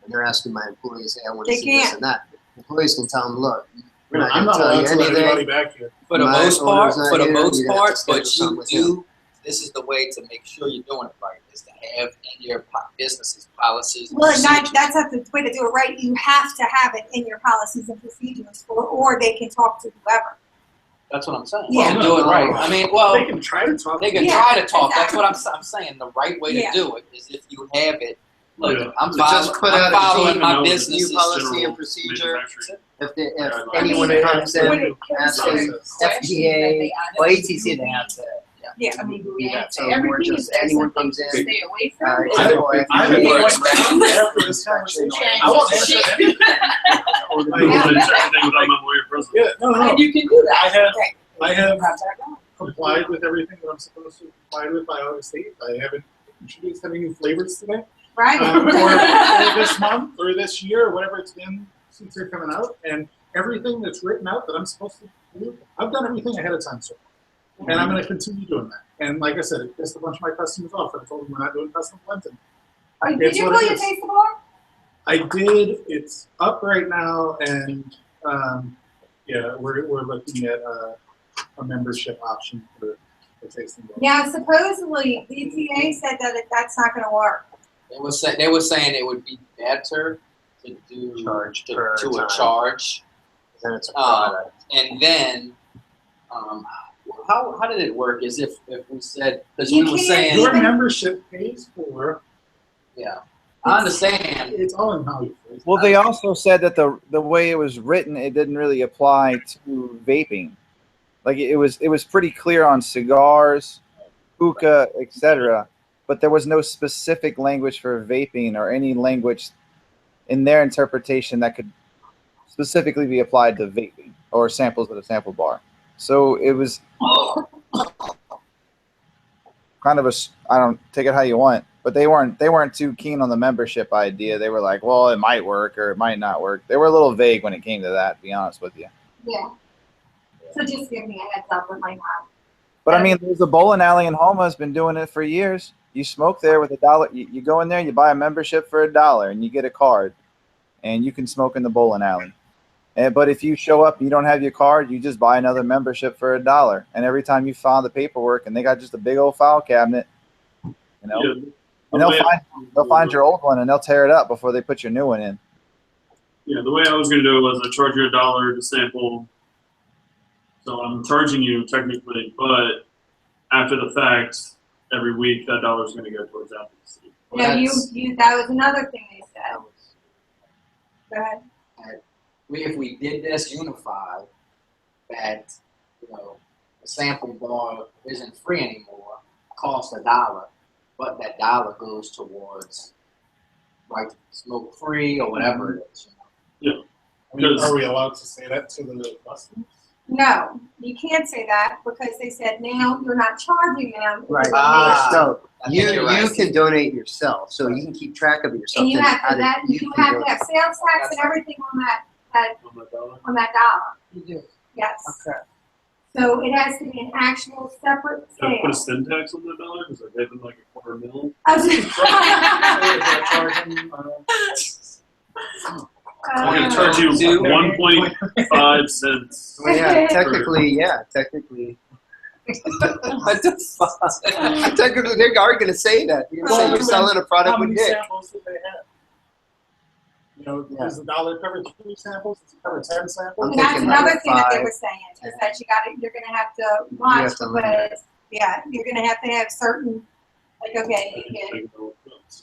S1: and they're asking my employees, hey, I want to
S7: They
S1: see this
S7: can't.
S1: and that, employees can tell them, look, we're not
S12: I'm
S1: going to
S12: not
S1: tell
S12: allowed
S1: you
S12: to let anybody
S1: anything.
S12: back here.
S13: For the
S1: My
S13: most part,
S1: owner's not
S13: for the
S1: here,
S13: most
S1: you'd have to
S13: part,
S1: schedule
S13: but
S1: something
S13: you
S1: with him.
S13: do. This is the way to make sure you're doing it right. Is to have in your business's policies. and
S7: Well,
S13: procedures.
S7: that's not the way to do it right. You have to have it in your policies and procedures, or they can talk to whoever.
S13: That's what I'm saying.
S7: Yeah.
S13: To do it right. I mean, well,
S12: They can try to talk.
S13: they can
S7: Yeah,
S13: try to talk. That's
S7: exactly.
S13: what I'm saying. The right way
S7: Yeah.
S13: to do it is if you have it. Look,
S6: Yeah.
S13: I'm
S1: So just put out a
S13: following my
S6: G-
S13: business's
S1: new policy
S6: general
S1: and procedure.
S6: manufacturing.
S1: If
S6: I
S1: anyone
S6: mean,
S1: comes
S14: When
S1: in
S14: it comes to
S1: asking FDA, well, ATC, they have to,
S7: Yeah.
S14: I mean, do we
S1: Yeah,
S14: have
S1: so
S14: to?
S1: more
S14: Everything
S1: just
S14: is
S1: anyone
S14: something
S1: comes
S14: to
S1: in,
S14: stay away
S1: uh,
S14: from.
S1: example,
S12: I
S1: FDA,
S12: have
S1: inspection,
S12: after this conversation. I
S1: all
S12: want
S1: that
S12: to
S1: shit.
S12: everything.
S6: I wouldn't check anything without my lawyer present.
S12: Yeah, no.
S14: And you can do
S12: I
S14: that.
S12: have complied with everything that I'm supposed to comply with by August 8th. I haven't introduced any new flavors today.
S7: Right?
S12: Or this month or this year or whatever it's been since they're coming out. And everything that's written out that I'm supposed to do, I've done everything ahead of time so far. And I'm going to continue doing that. And like I said, it pissed a bunch of my customers off. I told them we're not doing custom blending.
S7: Did
S12: It's
S7: you
S12: what
S7: pull
S12: it
S7: your
S12: is.
S7: taste of bar?
S12: I did. It's up right now, and yeah, we're looking at a membership option for tasting board.
S7: Yeah, supposedly BTA said that that's not going to work.
S13: They were saying it would be better to do
S1: Charge
S13: to
S1: per
S13: a
S1: time.
S13: charge,
S1: Then it's a product.
S13: and then how did it work? Is if we said because
S7: You
S13: we were
S7: can't
S13: saying
S12: Your membership pays for.
S13: yeah, I understand.
S12: It's all in how you phrase it.
S8: Well, they also said that the way it was written, it didn't really apply to vaping. Like it was pretty clear on cigars, hookah, etc. But there was no specific language for vaping or any language in their interpretation that could specifically be applied to vaping or samples at a sample bar. So it was kind of I don't take it how you want, but they weren't too keen on the membership idea. They were like, well, it might work or it might not work. They were a little vague when it came to that, to be honest with you.
S7: Yeah. So just give me a heads up with my mom.
S8: But I mean, there's a bowling alley in Homa has been doing it for years. You smoke there with $1. You go in there, you buy a membership for $1, and you get a card, and you can smoke in the bowling alley. But if you show up and you don't have your card, you just buy another membership for $1. And every time you file the paperwork, and they got just a big old file cabinet, you know,
S6: Yeah,
S8: and they'll find your old one and they'll tear it up before they put your new one in.
S6: Yeah, the way I was going to do it was I charge you $1 to sample. So I'm charging you technically, but after the fact, every week that $1 is going to go towards advocacy.
S7: No, you that was another thing they said. Go ahead.
S13: If we did this unified, that the sample bar isn't free anymore, costs $1, but that $1 goes towards right to smoke free or whatever it is.
S6: Yeah.
S12: I mean, are we allowed to say that to the customers?
S7: No, you can't say that because they said now you're not charging them.
S1: Right. So you can donate yourself, so you can keep track of it yourself.
S7: And you
S1: then
S7: have
S1: how
S7: to
S1: did-
S7: you
S1: can
S7: have
S1: go-
S7: to have sales tax and everything on that
S6: On my $1.
S7: $1.
S14: You do.
S7: Yes.
S14: Okay.
S7: So it has to be an actual separate
S6: Can I put a
S7: sale.
S6: sin tax on that $1 because I gave them like a $250,000? I'm going to charge you 1.5 cents.
S1: Well, yeah, technically. Technically, they are going to say that. You're going to say you're selling a product
S12: How
S1: with
S12: many
S1: dick.
S12: samples do they have? You know, does the $1 cover 2 samples? Does it cover 10 samples?
S7: And that's another thing that they
S1: 5,
S7: were saying is that you're gonna have to watch
S1: have to limit it.
S7: because you're gonna have to have certain like okay you can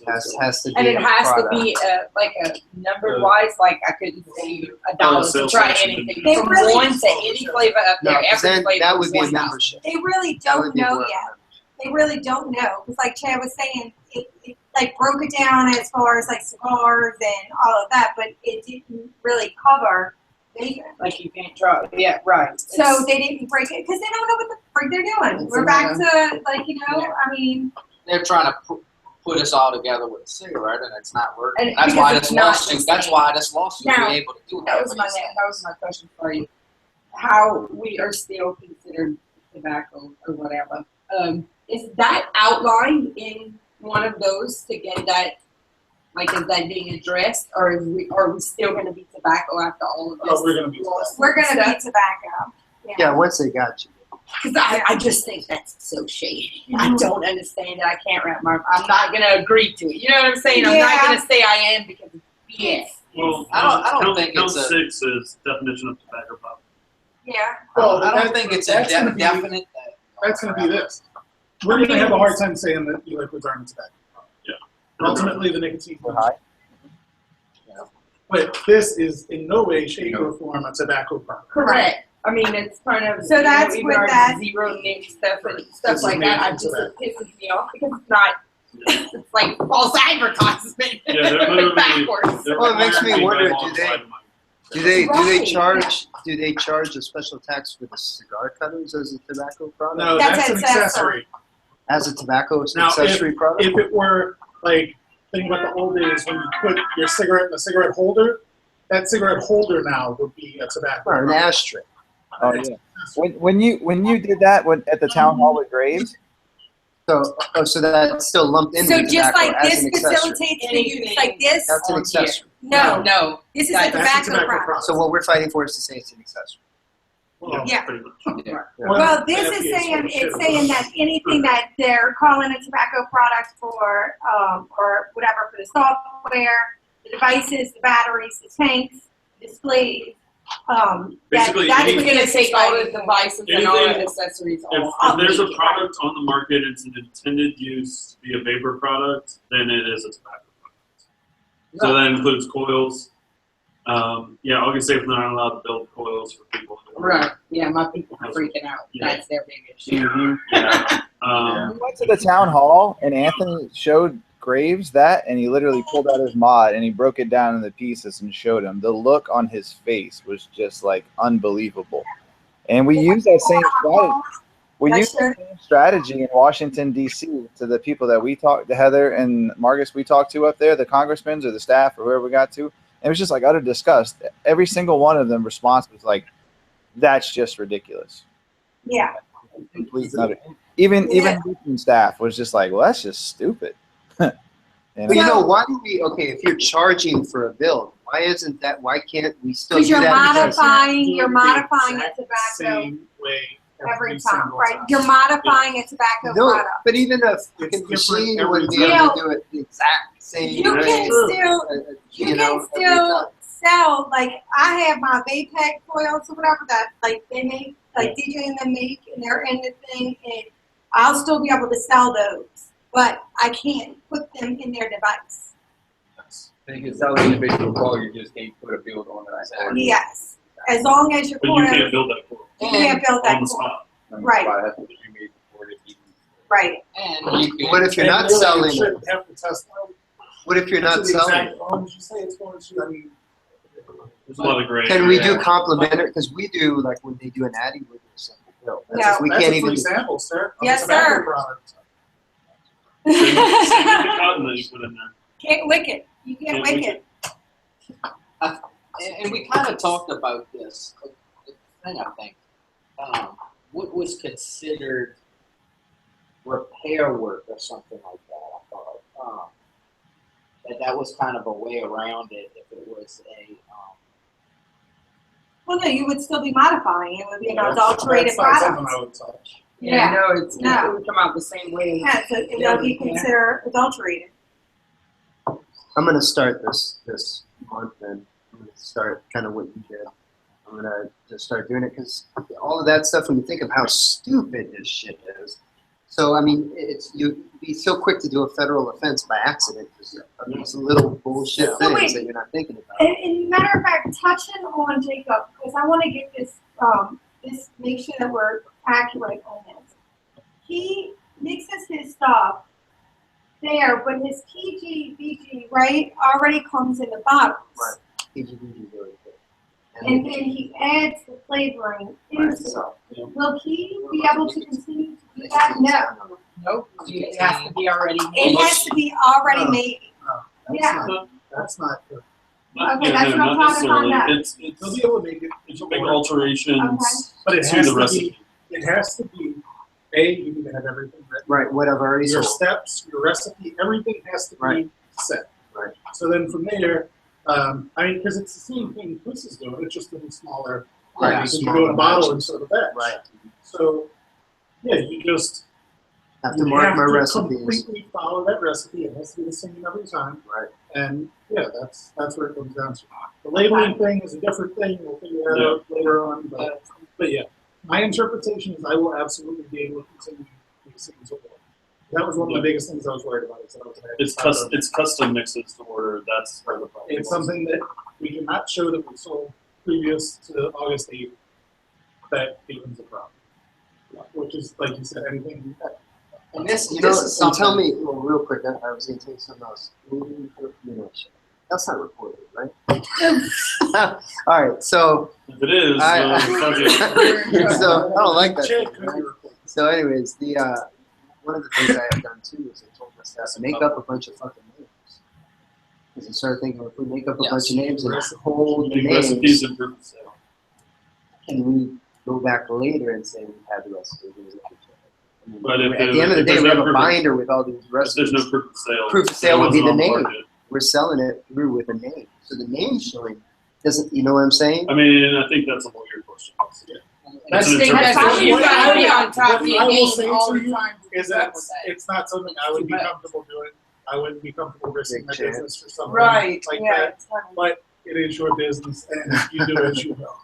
S1: Has to do
S14: And it
S1: with
S14: has to
S1: product.
S14: be like a number wise. Like I couldn't say $1 to
S6: sales
S14: try
S6: tax
S14: anything
S7: They
S14: from
S7: really-
S14: one to any flavor up
S1: No,
S14: there.
S1: 'cause
S14: Every
S1: then
S14: flavor
S1: that
S14: was
S1: would be a
S14: $1.
S1: membership.
S7: they really
S1: That
S7: don't
S1: would be
S7: know
S1: more of a
S7: yet.
S1: membership.
S7: They really don't know because like Chad was saying it like broke it down as far as like cigars and all of that, but it didn't really cover vaping.
S14: Like you can't try. Yeah, right.
S7: So they didn't break it because they don't know what the freak they're doing. We're back to like I mean.
S13: They're trying to put us all together with a cigarette, and it's not working.
S14: And
S13: That's
S14: because
S13: why
S14: it's
S13: this
S14: not
S13: lawsuit.
S14: the
S13: That's
S14: same.
S13: why this lawsuit
S14: Now,
S13: be able to do
S14: that
S13: that.
S14: was my question for you. how we are still considered tobacco or whatever. Is that outlined in one of those to get that, like, is that being addressed, or are we still going to be tobacco after all of this?
S4: Oh, we're gonna be
S7: We're gonna be tobacco.
S1: Yeah, once they got you.
S14: Because I just think that's so shady. I don't understand it. I can't wrap my. I'm not going to agree to it. You know what I'm saying? I'm not going to say I am because it's BS.
S6: Well,
S13: I don't
S6: count,
S13: think
S6: count
S13: it's a-
S6: 6 is definition of tobacco product.
S7: Yeah.
S13: I don't think it's a
S4: that's gonna be-
S13: definite.
S4: That's gonna be this. We're gonna have a hard time saying that e-liquids aren't tobacco.
S6: Yeah.
S4: Ultimately, the nicotine.
S8: We're high.
S4: But this is in no way, shape, or form a tobacco product.
S14: Correct. I mean, it's kind of
S7: So that's
S14: even
S7: with
S14: our
S7: that-
S14: zero nic stuff and
S4: This
S14: stuff
S4: is
S14: like that. I
S4: made
S14: just
S4: from
S14: it pisses me off because it's not. It's like false advertisement.
S6: Yeah, they're literally.
S14: backwards.
S6: they're
S1: Well, it makes me
S6: required
S1: wonder,
S6: by law
S1: do
S6: to
S1: they-
S6: provide money.
S1: Do they charge a special tax for the cigar cutters as a tobacco product?
S4: No,
S7: That's
S4: that's an
S7: accessory.
S4: accessory.
S1: As a tobacco
S4: Now,
S1: accessory product?
S4: If it were like, think about the old days when you put your cigarette in a cigarette holder, that cigarette holder now would be a tobacco
S1: Or an
S4: product.
S1: ashtray.
S8: Oh yeah. When you did that at the town hall with Graves,
S1: So, so that's still lumped into
S7: So
S1: the
S7: just
S1: tobacco
S7: like
S1: as
S7: this
S1: an accessory.
S7: facilitates the use like this?
S1: That's an
S14: on here.
S1: accessory.
S7: No,
S14: No.
S7: this is a
S14: That's
S4: That's a
S7: tobacco product.
S1: So what we're fighting for is to say it's an accessory.
S4: Well,
S7: Yeah.
S6: Pretty much.
S7: Well, this
S4: the
S7: is
S4: FDA
S7: saying,
S4: sort of
S7: it's saying that anything that they're calling a tobacco product for, or whatever, for the software, the devices, the batteries, the tanks, displays,
S6: Basically,
S7: that's
S6: anything-
S7: what
S14: We're gonna
S7: this is
S14: take all the
S7: fighting for.
S14: devices and all the
S6: Anything-
S14: accessories
S6: If,
S14: off.
S6: if there's a product on the market, it's an intended use to be a vapor product, then it is a tobacco product. So that includes coils. Yeah, August 8th, they're not allowed to build coils for people.
S14: Right. Yeah, my people are freaking out.
S6: Yeah.
S14: That's their big issue.
S6: Yeah.
S8: we went to the town hall and Anthony showed Graves that, and he literally pulled out his mod and he broke it down into pieces and showed him. The look on his face was just like unbelievable. And we use that same strategy. We use the same strategy in Washington D.C. to the people that we talked to, Heather and Marcus, we talked to up there, the congressmen or the staff or whoever we got to. And it was just like utter disgust. Every single one of them response was like, "That's just ridiculous."
S7: Yeah.
S8: Complete utter. Even Richmond staff was just like, "Well, that's just stupid."
S1: But you know, why do we, okay, if you're charging for a build, why can't we still do
S7: Because you're
S1: that?
S7: modifying a tobacco
S4: Same way
S7: every time,
S4: single
S7: right?
S4: time.
S7: You're modifying a tobacco
S1: No,
S7: product.
S1: but even a
S4: It's
S1: fucking
S4: different
S1: machine
S4: every
S1: wouldn't be
S7: time.
S1: able to do it the exact same
S7: You
S1: way.
S7: can still, you
S1: You know,
S7: can
S1: every time.
S7: still sell, like, I have my Vapeg coils or whatever that, like, they make, like, DJ and them make, and they're in the thing, and I'll still be able to sell those, but I can't put them in their device.
S9: So you can sell an individual coil, you just can't put a build on it.
S7: Yes, as long as your
S6: But you
S7: coil,
S6: can't build that coil
S7: you can't build that
S6: on the
S7: coil.
S6: spot.
S7: Right.
S9: That's what you made before it even.
S7: Right.
S13: And you can,
S1: What if you're
S4: And
S1: not
S4: really,
S1: selling
S4: you
S1: it?
S4: shouldn't have to test it.
S1: What if you're
S4: To
S1: not
S4: the
S1: selling
S4: exact
S1: it?
S4: volumes you say it's going to, I mean.
S6: There's a lot of gray.
S1: Can we
S6: area.
S1: do complimentary, because we do, like, when they do an Addy with us, no,
S7: No.
S1: we
S4: That's
S1: can't
S4: a
S1: even.
S4: free sample, sir. of
S7: Yes,
S4: a tobacco
S7: sir.
S4: product.
S6: Same with the cotton that you put in there.
S7: Can't lick it. You can't
S6: Can't
S7: lick
S6: lick
S7: it.
S13: and we kind of talked about this thing, I think. What was considered repair work or something like that, I thought. That was kind of a way around it if it was a.
S7: Well, no, you would still be modifying. It would be an
S4: That's
S7: adulterated
S4: not something
S7: product.
S4: I would touch.
S14: Yeah, no, it
S7: No.
S14: would come out the same way.
S7: Yeah, so it would be considered adulterated.
S1: I'm gonna start this month, and I'm gonna start kind of what you did. I'm gonna just start doing it, because all of that stuff, when you think of how stupid this shit is. So, I mean, you'd be so quick to do a federal offense by accident, because of these little bullshit
S7: So
S1: things
S7: wait.
S1: that you're not thinking about.
S7: And matter of fact, touching on Jacob, because I want to get this, make sure that we're accurate on this. He mixes his stuff there, but his PG, right, already comes in the bottles.
S1: Right. PGBG really good.
S7: And then he adds the flavoring into it. Will he be able to continue to do that? No.
S14: Nope, it has to be already.
S7: It has to be already made.
S4: That's
S7: Yeah.
S4: not, that's not good.
S14: Okay, that's what I'm trying to find out.
S6: It's
S12: They'll be able to make it.
S6: you make alterations
S12: But it
S6: to
S12: has
S6: the
S12: to
S6: recipe.
S12: be, it has to be, you need to have everything ready.
S1: Right, what I've already
S12: Your
S1: sold.
S12: steps, your recipe, everything has to be
S1: Right.
S12: set.
S1: Right.
S12: So then from there, I mean, because it's the same thing Chris is doing, it's just in smaller.
S1: Right,
S12: Because you
S1: smaller
S12: do a bottle
S1: batches.
S12: instead of a batch.
S1: Right.
S12: So, yeah, you just.
S1: Have to
S12: you
S1: mark
S12: have
S1: my
S12: to
S1: recipes.
S12: completely follow that recipe. It has to be the same every time.
S1: Right.
S12: And yeah, that's where it comes down to. The labeling thing is a different thing. We'll figure that out later on. But yeah, my interpretation is I will absolutely be able to continue these things with it. That was one of the biggest things I was worried about. Is that I was gonna have
S6: It's custom mixes to order. That's where the problem
S12: It's
S6: is.
S12: something that we cannot show that we sold previous to August 8th. That becomes a problem. Which is, like you said, anything.
S13: And this,
S1: You know,
S13: this is
S1: so
S13: something.
S1: tell me, well, real quick, I was going to tell you something else. That's not recorded, right? All right, so.
S6: If it is, subject.
S1: So, I don't like that.
S12: Check
S1: thing,
S12: could
S1: right?
S12: be recorded.
S1: So anyways, one of the things I have done too is I told my staff to make up a bunch of fucking names. Because I started thinking, if we make up a bunch of names and hold the
S6: Make recipes
S1: names,
S6: and proof of sale.
S1: can we go back later and say we have the recipes? I mean,
S6: But if
S1: at the end of the
S6: if
S1: day,
S6: there's
S1: we have
S6: no
S1: a
S6: proof of-
S1: binder with all these
S6: If
S1: recipes.
S6: there's no proof of sale.
S1: Proof of sale would be
S6: it
S1: the
S6: wasn't on
S1: name.
S6: market.
S1: We're selling it through with a name. So the name showing doesn't, you know what I'm saying?
S6: I mean, I think that's a lawyer question.
S12: That's
S6: an
S12: the thing.
S6: interpretation.
S12: That's
S3: You
S12: what
S3: gotta be
S12: I
S3: on top of
S12: would-
S3: your
S12: I will
S3: game
S12: say
S3: all
S12: to
S3: the
S12: you
S3: time.
S12: is that it's not something I would be comfortable doing. I wouldn't be comfortable risking my
S1: Big chance.
S12: business for something
S3: Right,
S12: like
S3: yeah,
S12: that. But it is your business, and you do as you will.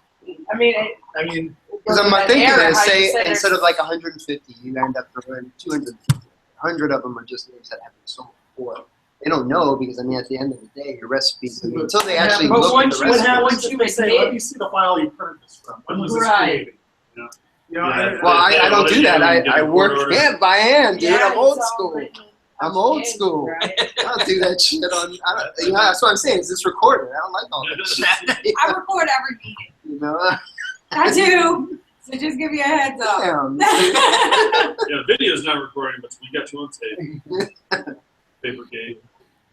S3: I mean,
S12: I mean,
S1: Because I'm
S3: that
S1: thinking
S3: era,
S1: is
S3: how you
S1: say
S3: said
S1: instead
S3: there's-
S1: of like 150, you end up throwing 250. 100 of them are just names that have been sold before. They don't know because I mean, at the end of the day, your recipes. I mean, until they actually
S12: but
S1: look at
S12: once
S1: the
S12: you
S1: recipe.
S12: once you say, let me see the file you purchased from. When was this
S3: Right.
S12: created?
S6: Yeah.
S12: You know,
S6: Yeah.
S1: Well, I don't do that. I work by hand, dude.
S3: Yeah,
S1: I'm old
S3: it's all
S1: school.
S3: written.
S1: I'm old
S3: Kids,
S1: school.
S3: right?
S1: I don't do that shit on. You know, that's what I'm saying. Is this recorded? I don't like all that shit.
S7: I record every meeting.
S1: You know.
S7: I do. So just give you a heads up.
S1: Damn.
S6: Yeah, video's not recording, but we got you on tape. Paper cake.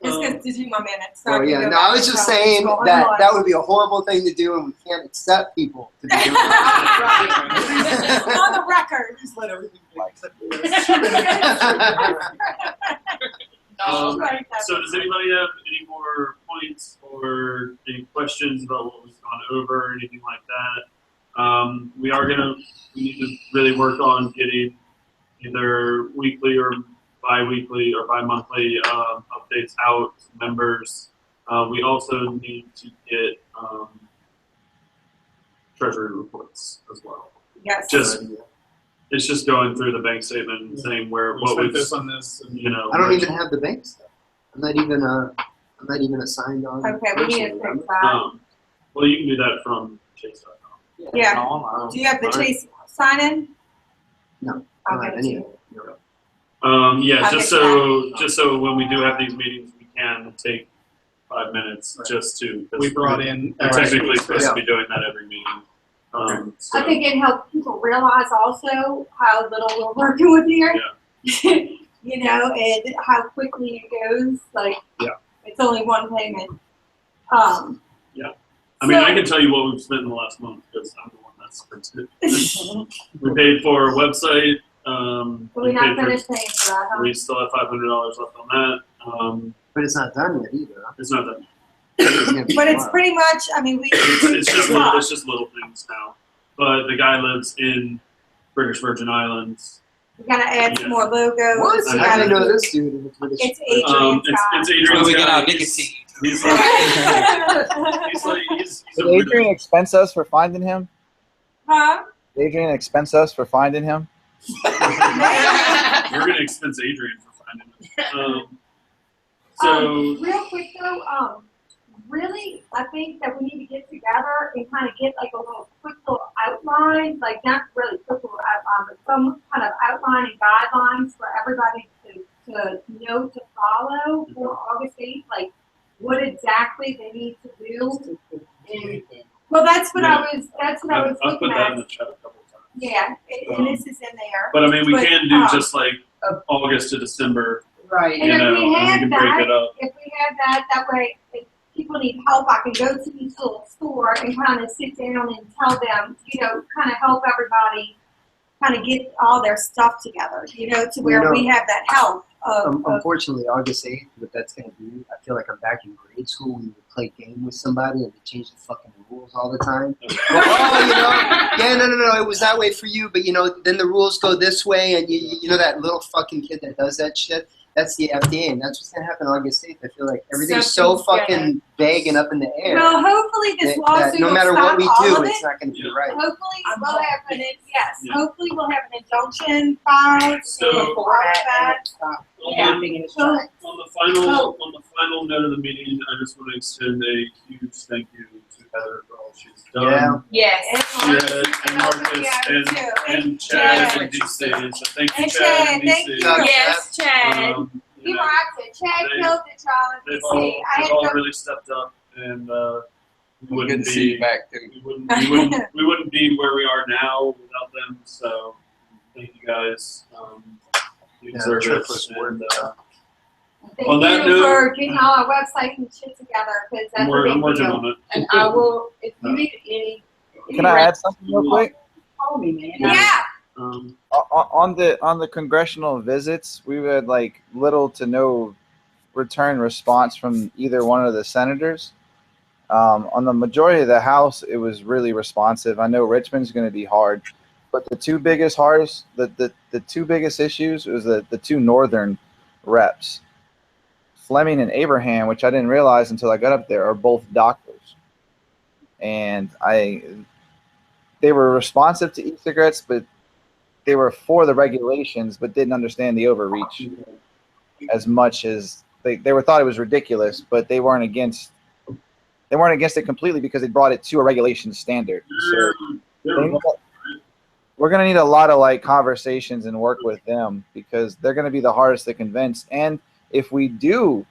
S7: Just because to do my minutes. So
S1: Oh
S7: can
S1: yeah,
S7: go
S1: no, I
S7: back
S1: was
S7: and
S1: just
S7: tell what's
S1: saying
S7: going
S1: that
S7: on.
S1: that would be a horrible thing to do, and we can't accept people to be doing
S7: On the record.
S12: Just let everything
S7: Right, that's
S6: So does anybody have any more points or any questions about what we've gone over or anything like that? We need to really work on getting either weekly or bi-weekly or bi-monthly updates out to members. We also need to get treasury reports as well.
S7: Yes.
S6: It's just going through the bank statement and saying
S12: We
S6: what
S12: spent
S6: we've,
S12: this on this. And,
S6: you know.
S1: I don't even have the bank stuff. I'm not even assigned on.
S7: Okay, we need to
S1: person,
S7: fix that.
S6: Well, you can do that from Chase.com.
S7: Yeah. Do you have the Chase sign in?
S1: No, I
S7: I'll
S1: don't have
S7: get it
S1: any
S7: to
S1: of
S7: you.
S1: it. No.
S6: Yeah,
S7: I'll
S6: just
S7: get
S6: so when we do have these meetings, we can take 5 minutes just to.
S12: We brought in.
S6: We're technically supposed
S1: Yeah.
S6: to be doing that every meeting. So,
S7: I think it helps people realize also how little we're working with here. You know, and how quickly it goes. Like, it's only one payment.
S6: I mean, I
S7: so-
S6: can tell you what we've spent in the last month because I'm the one that spent it. We paid for a website.
S7: We're not finished paying for that, huh?
S6: We still have $500 left on that.
S1: But it's not done yet either. Huh?
S6: It's not done.
S7: But it's pretty much, I mean, we.
S6: It's just little things now. But the guy lives in British Virgin Islands.
S7: We gotta add some more logos.
S1: What?
S7: We
S1: I didn't
S7: gotta
S1: know
S7: do-
S1: this dude.
S7: It's Adrian's guy.
S6: It's Adrian's
S13: we get
S6: guy.
S13: our nicotine.
S6: He's like, he's
S8: Did Adrian expense us for finding him?
S7: Huh?
S8: Did Adrian expense us for finding him?
S6: We're gonna expense Adrian for finding him. So
S7: Real quick though, really, I think that we need to get together and kind of get like a little quick little outline, like not really quick little outline, but some kind of outline and guidelines for everybody to know to follow for August 8th, like what exactly they need to do. And, well, that's what I was
S6: I've put
S7: looking
S6: that in
S7: at.
S6: the chat a couple of times.
S7: Yeah, and this is in there.
S6: But I mean, we
S7: But,
S6: can do just like August to December.
S3: Right.
S7: And
S6: You
S7: if
S6: know,
S7: we
S6: and we
S7: had
S6: can break
S7: that,
S6: it up.
S7: if we had that, that way, if people need help, I can go to each little store and kind of sit down and tell them, you know, kind of help everybody kind of get all their stuff together, you know, to where we have that help.
S1: Unfortunately, August 8th, what that's going to do, I feel like I'm back in grade school when you would play game with somebody and they change the fucking rules all the time. Oh, you know, yeah, no, it was that way for you, but, you know, then the rules go this way, and you know that little fucking kid that does that shit? That's the FDA, and that's what's going to happen on August 8th. I feel like everything's so fucking vague and up in the air.
S7: Well, hopefully this lawsuit
S1: that no matter
S7: will
S1: what we
S7: stop all
S1: do,
S7: of
S1: it's
S7: it.
S1: not going to be right.
S7: Hopefully we'll have hopefully we'll have an injunction filed
S6: So-
S7: for all of that.
S6: On the final note of the meeting, I just want to extend a huge thank you to Heather for all she's done.
S14: Yes.
S6: And Marcus and Chad and DC. So thank you,
S7: And
S6: Chad and
S7: Chad, thank
S6: DC.
S7: you.
S14: Yes, Chad.
S6: You
S7: You
S6: know,
S7: were active. Chad
S6: they-
S7: killed it, y'all.
S6: they've
S7: You see, I
S6: all
S7: had to go.
S6: really stepped up, and we
S9: Good
S6: wouldn't
S9: to see you
S6: be
S9: back too.
S6: we wouldn't be where we are now without them. So thank you guys. You
S1: Yeah,
S6: deserve
S1: trip
S6: it.
S1: was
S6: And,
S1: worth
S7: Thank
S6: on that
S7: you
S6: note-
S7: for getting all our website and shit together, because that's
S6: I'm
S7: a
S6: working
S7: big deal.
S6: on it.
S14: And I will, if you need any.
S8: Can I add something real quick?
S14: Call me, man.
S7: Yeah.
S8: On the congressional visits, we had like little to no return response from either one of the senators. On the majority of the House, it was really responsive. I know Richmond's going to be hard, but the two biggest the two biggest issues was the two northern reps, Fleming and Abraham, which I didn't realize until I got up there, are both doctors, and they were responsive to e-cigarettes, but they were for the regulations, but didn't understand the overreach as much as they thought it was ridiculous, but they weren't against it completely because they brought it to a regulation standard. So we're going to need a lot of like conversations and work with them because they're going to be the hardest to convince. And if we do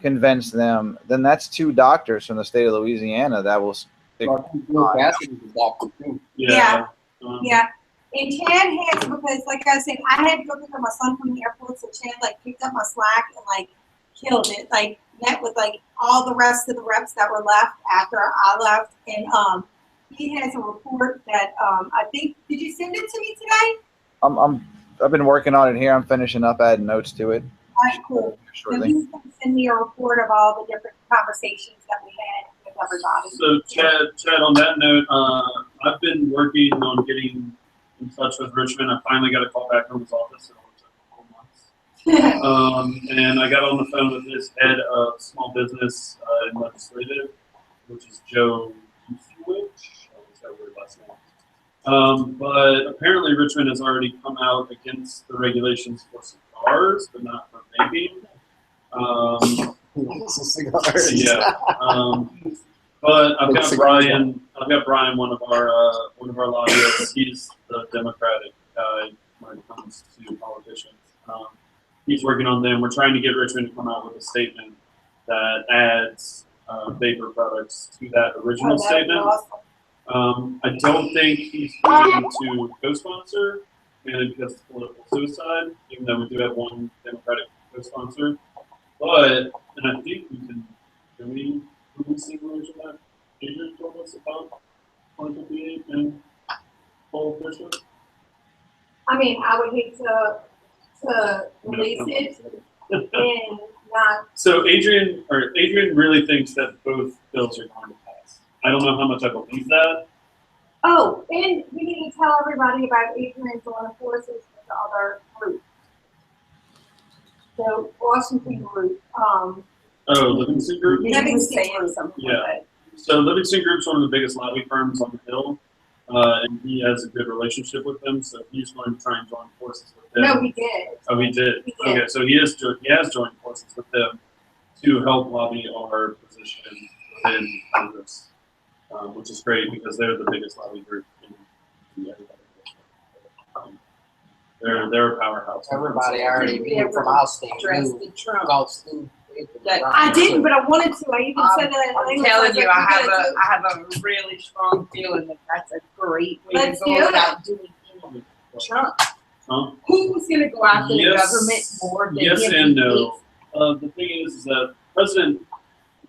S8: convince them, then that's two doctors from the state of Louisiana that will stick.
S7: Yeah. Yeah. And Chad had to, because like I was saying, I had to go pick up my son from the airport, so Chad like picked up my slack and like killed it. Like met with like all the rest of the reps that were left after I left, and he has a report that I think, did you send it to me today?
S8: I've been working on it here. I'm finishing up adding notes to it.
S7: All right, cool. So he's going to send me a report of all the different conversations that we had with everybody.
S6: So Chad, on that note, I've been working on getting in touch with Richmond. I finally got a call back from his office. It only took a couple months. And I got on the phone with his head of small business and legislative, which is Joe Usewich. But apparently Richmond has already come out against the regulations for cigars, but not for vaping. Yeah. But I've got Brian. I've got Brian, one of our lobbyists. He's the Democratic guy when it comes to politicians. He's working on them. We're trying to get Richmond to come out with a statement that adds vapor products to that original statement.
S7: Awesome.
S6: I don't think he's going to co-sponsor, mainly because it's political suicide, even though we do have one Democratic co-sponsor. But, and I think we can we see version that Adrian told us about 158 and Paul Bishop?
S7: I mean, I would hate to release it and not.
S6: So Adrian really thinks that both bills are going to pass. I don't know how much I believe that.
S7: Oh, and we need to tell everybody about Adrian's joining forces with the other group. The Washington group.
S6: Livingston Group?
S7: Livingston Group.
S6: Yeah. So Livingston Group's one of the biggest lobby firms on the Hill, and he has a good relationship with them, so he's going to try and join forces with them.
S7: No, he did.
S6: Oh, he did?
S7: He did.
S6: Okay, so he has joined forces with them to help lobby our position within Congress, which is great because they're the biggest lobby group in everybody. They're a powerhouse.
S13: Everybody already knew from our state knew about Stu.
S7: I didn't, but I wanted to. I even said that.
S14: I'm telling you, I have a really strong feeling that that's a great way
S7: Let's
S14: to
S7: do
S14: go
S7: it.
S14: about doing any Trump.
S6: Huh?
S14: Who's going to go after the government more than
S6: yes
S14: him?
S6: and no. The thing is that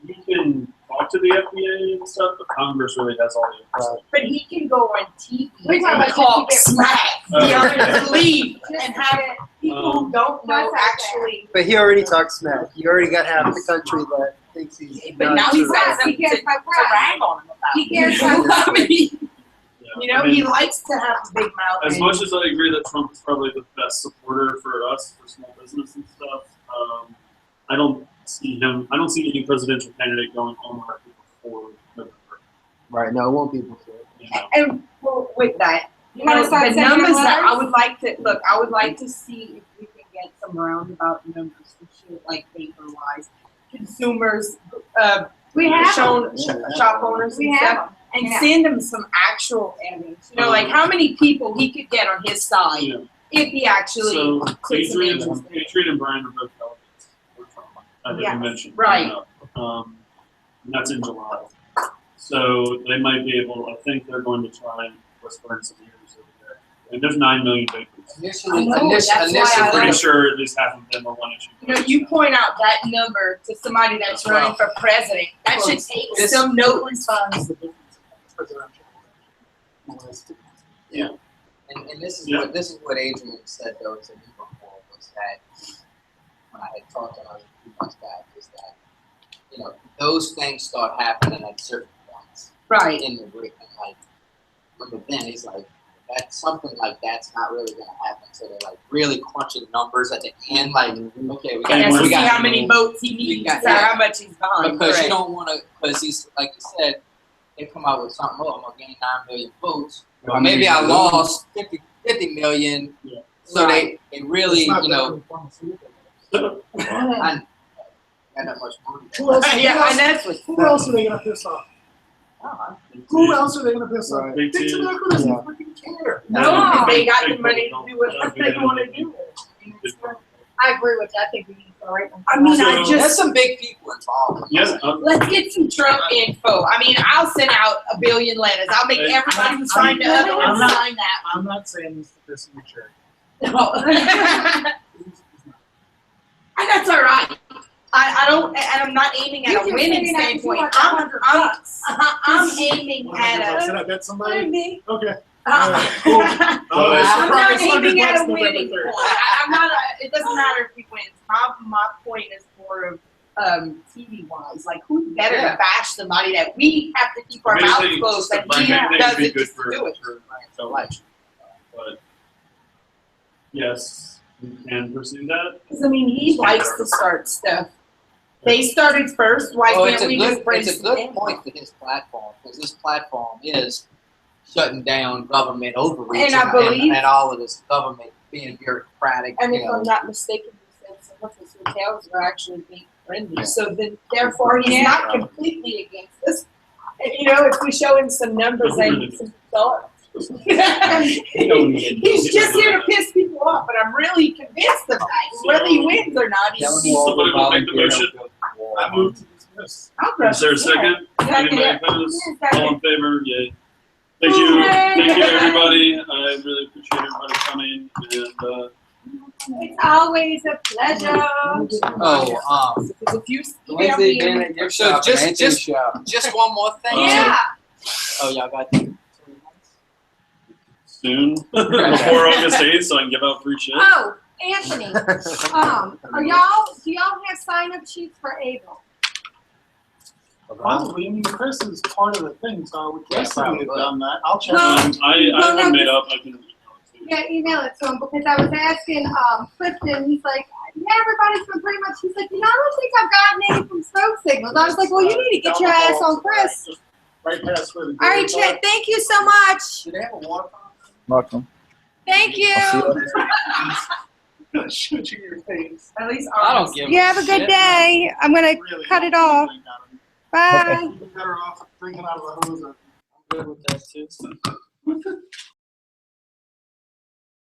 S6: you can talk to the FDA and stuff, but Congress really has all the information.
S14: But he can go on TV
S2: We're talking
S14: and
S2: about
S14: talk
S2: just to get-
S14: smack the
S6: Oh.
S14: other league and have people who don't know
S2: That's
S14: actually.
S1: But he already talks smack. You already got half the country that thinks he's
S14: But now
S1: nuts
S14: he's
S1: or
S14: got
S1: whatever.
S14: something to rag on him about.
S2: He gets
S14: I mean,
S6: Yeah,
S14: you know,
S6: I mean,
S14: he likes to have the big mouth.
S6: as
S14: and-
S6: much as I agree that Trump is probably the best supporter for us, for small business and stuff, I don't see any presidential candidate going on our before November.
S1: Right, no, it won't be before.
S6: You know?
S14: And well, with that, you
S2: Wanna
S14: know,
S2: start
S14: the
S2: sending
S14: numbers
S2: them
S14: that I
S2: letters?
S14: would like to look, I would like to see if we can get some roundabout numbers for shit like paper wise, consumers,
S2: We have
S14: shop owners
S2: We
S14: and
S2: have
S14: stuff, and
S2: Yeah.
S14: send them some actual evidence. You know, like how many people he could get on his side
S6: Yeah.
S14: if he actually
S6: So
S14: clicks some
S6: Adrian,
S14: angels.
S6: Adrian and Brian are both delegates for Trump. I think
S14: Yes.
S6: you mentioned.
S14: Right.
S6: And that's in July. So they might be able, I think they're going to try and whisper in some ears over there. I mean, there's 9 million vapors.
S13: Initially,
S14: I know, that's why I
S6: I'm pretty
S14: like-
S6: sure at least half of them are one issue.
S14: You know, you point out that number to somebody that's
S6: Well,
S14: running for president. That should take
S13: this-
S14: some note response.
S12: What's the difference in presidential election?
S13: And this is
S6: Yeah.
S13: what Adrian said though to me before was that when I had talked to him a few months back is that those things start happening at certain points
S14: Right.
S13: in the week. And like remember then he's like that's something like that's not really gonna happen until they're like really crunching numbers at the end. Like okay, we
S14: And that's to
S13: we
S14: see
S13: got
S14: how many votes he needs,
S13: got-
S14: or how much he's behind.
S13: because you
S14: Correct.
S13: don't want to because he's like you said they come out with something. Oh, I'm gonna gain 9 million votes.
S9: How
S13: Well,
S9: many
S13: maybe I
S9: you lose?
S13: lost 50 million.
S6: Yeah.
S13: So
S14: Right.
S13: they really,
S12: It's not
S13: you
S12: that
S13: know,
S12: many pharmaceutical.
S13: I got that much money.
S12: Who else?
S14: Yeah, and that's what.
S12: Who else are they gonna piss off? Who else are they gonna piss off?
S9: Right.
S12: Big tobacco doesn't freaking care.
S14: No,
S2: No.
S14: they got the
S6: Big
S14: money
S6: vote.
S14: to do what they want to do.
S2: I agree with that. I think we need to go right now.
S14: I mean, I
S6: So-
S13: There's
S14: just
S13: some big people involved.
S6: Yes,
S14: let's get some Trump info. I mean, I'll send out a billion letters. I'll make
S6: Hey,
S14: everybody who signed the other
S12: I'm
S14: one
S12: not-
S14: sign that
S12: I'm not saying this to piss you, Chair.
S14: one. And that's all right. I don't, and I'm not aiming
S2: You
S14: at a
S2: can
S14: winning
S2: say that if you
S14: standpoint.
S2: want
S14: I'm aiming at
S12: Did
S14: a.
S12: I bet somebody?
S2: Me.
S12: Okay.
S6: Oh,
S14: I'm not
S12: Surprise,
S14: aiming at a
S12: $100
S14: winning
S12: November
S14: point.
S12: 3rd.
S14: I'm not. It doesn't matter if he wins. My point is more of TV wise. Like, who's better
S13: Yeah.
S14: to bash somebody that we have to keep our mouths
S6: Basically,
S14: closed
S6: just
S14: and
S6: the
S14: he
S6: big thing
S14: does
S6: would be
S14: it
S6: good
S14: just to
S6: for
S14: do it.
S6: the election. But yes, we can pursue that.
S14: Because I mean, he likes to start stuff. They started first. Why
S13: Well,
S14: can't we just bring
S13: it's a
S14: some
S13: good
S14: in?
S13: point for his platform because this platform is shutting down government overreach
S14: And I believe-
S13: and all of this government being bureaucratic.
S14: And
S13: you
S14: if
S13: know.
S14: I'm not mistaken, you said some of his hotels are actually being friendly. So then, therefore, he's not completely against us. And, you know, if we show him some numbers and some thoughts. He's just here to piss people off, but I'm really convinced of that. Whether he wins or not, he's.
S6: Somebody will make the motion.
S12: I move to dismiss.
S6: Is there a second? Anybody opposed? All in favor? Yay. Thank you.
S2: Yay.
S6: Thank you, everybody. I really appreciate everybody coming and,
S2: It's always a pleasure.
S13: Oh,
S14: If you
S9: Wednesday dinner at your
S13: So
S9: shop,
S13: just-
S9: Anthony's
S13: just-
S9: shop.
S13: just one more thing.
S2: Yeah.
S13: Oh, y'all got
S6: soon, before August 8th, so I can give out free shit.
S2: Oh, Anthony, do y'all have sign-up sheets for Able?
S12: Probably, I mean, Chris is part of the thing, so I would guess that we've
S13: probably.
S12: done that. I'll check.
S2: Well,
S6: I
S2: no,
S6: have one made
S2: just-
S6: up. I can.
S2: Yeah, email it to him because I was asking Clifton. He's like, yeah, everybody's been pretty much. He's like, I don't think I've gotten any from Smoke Signals. I was like, well, you need to get your ass on Chris.
S12: Just right past where the.
S2: All right, Chet. Thank you so much.
S13: Do they have a water fountain?
S8: Welcome.
S2: Thank you.
S12: Gonna shoot you in your face.
S14: At least
S13: I don't give
S2: You have a good
S13: shit.
S2: day. I'm gonna
S12: Really,
S2: cut it off. Bye.
S12: You'd be better off drinking out of the hose.
S13: I'm good with that too.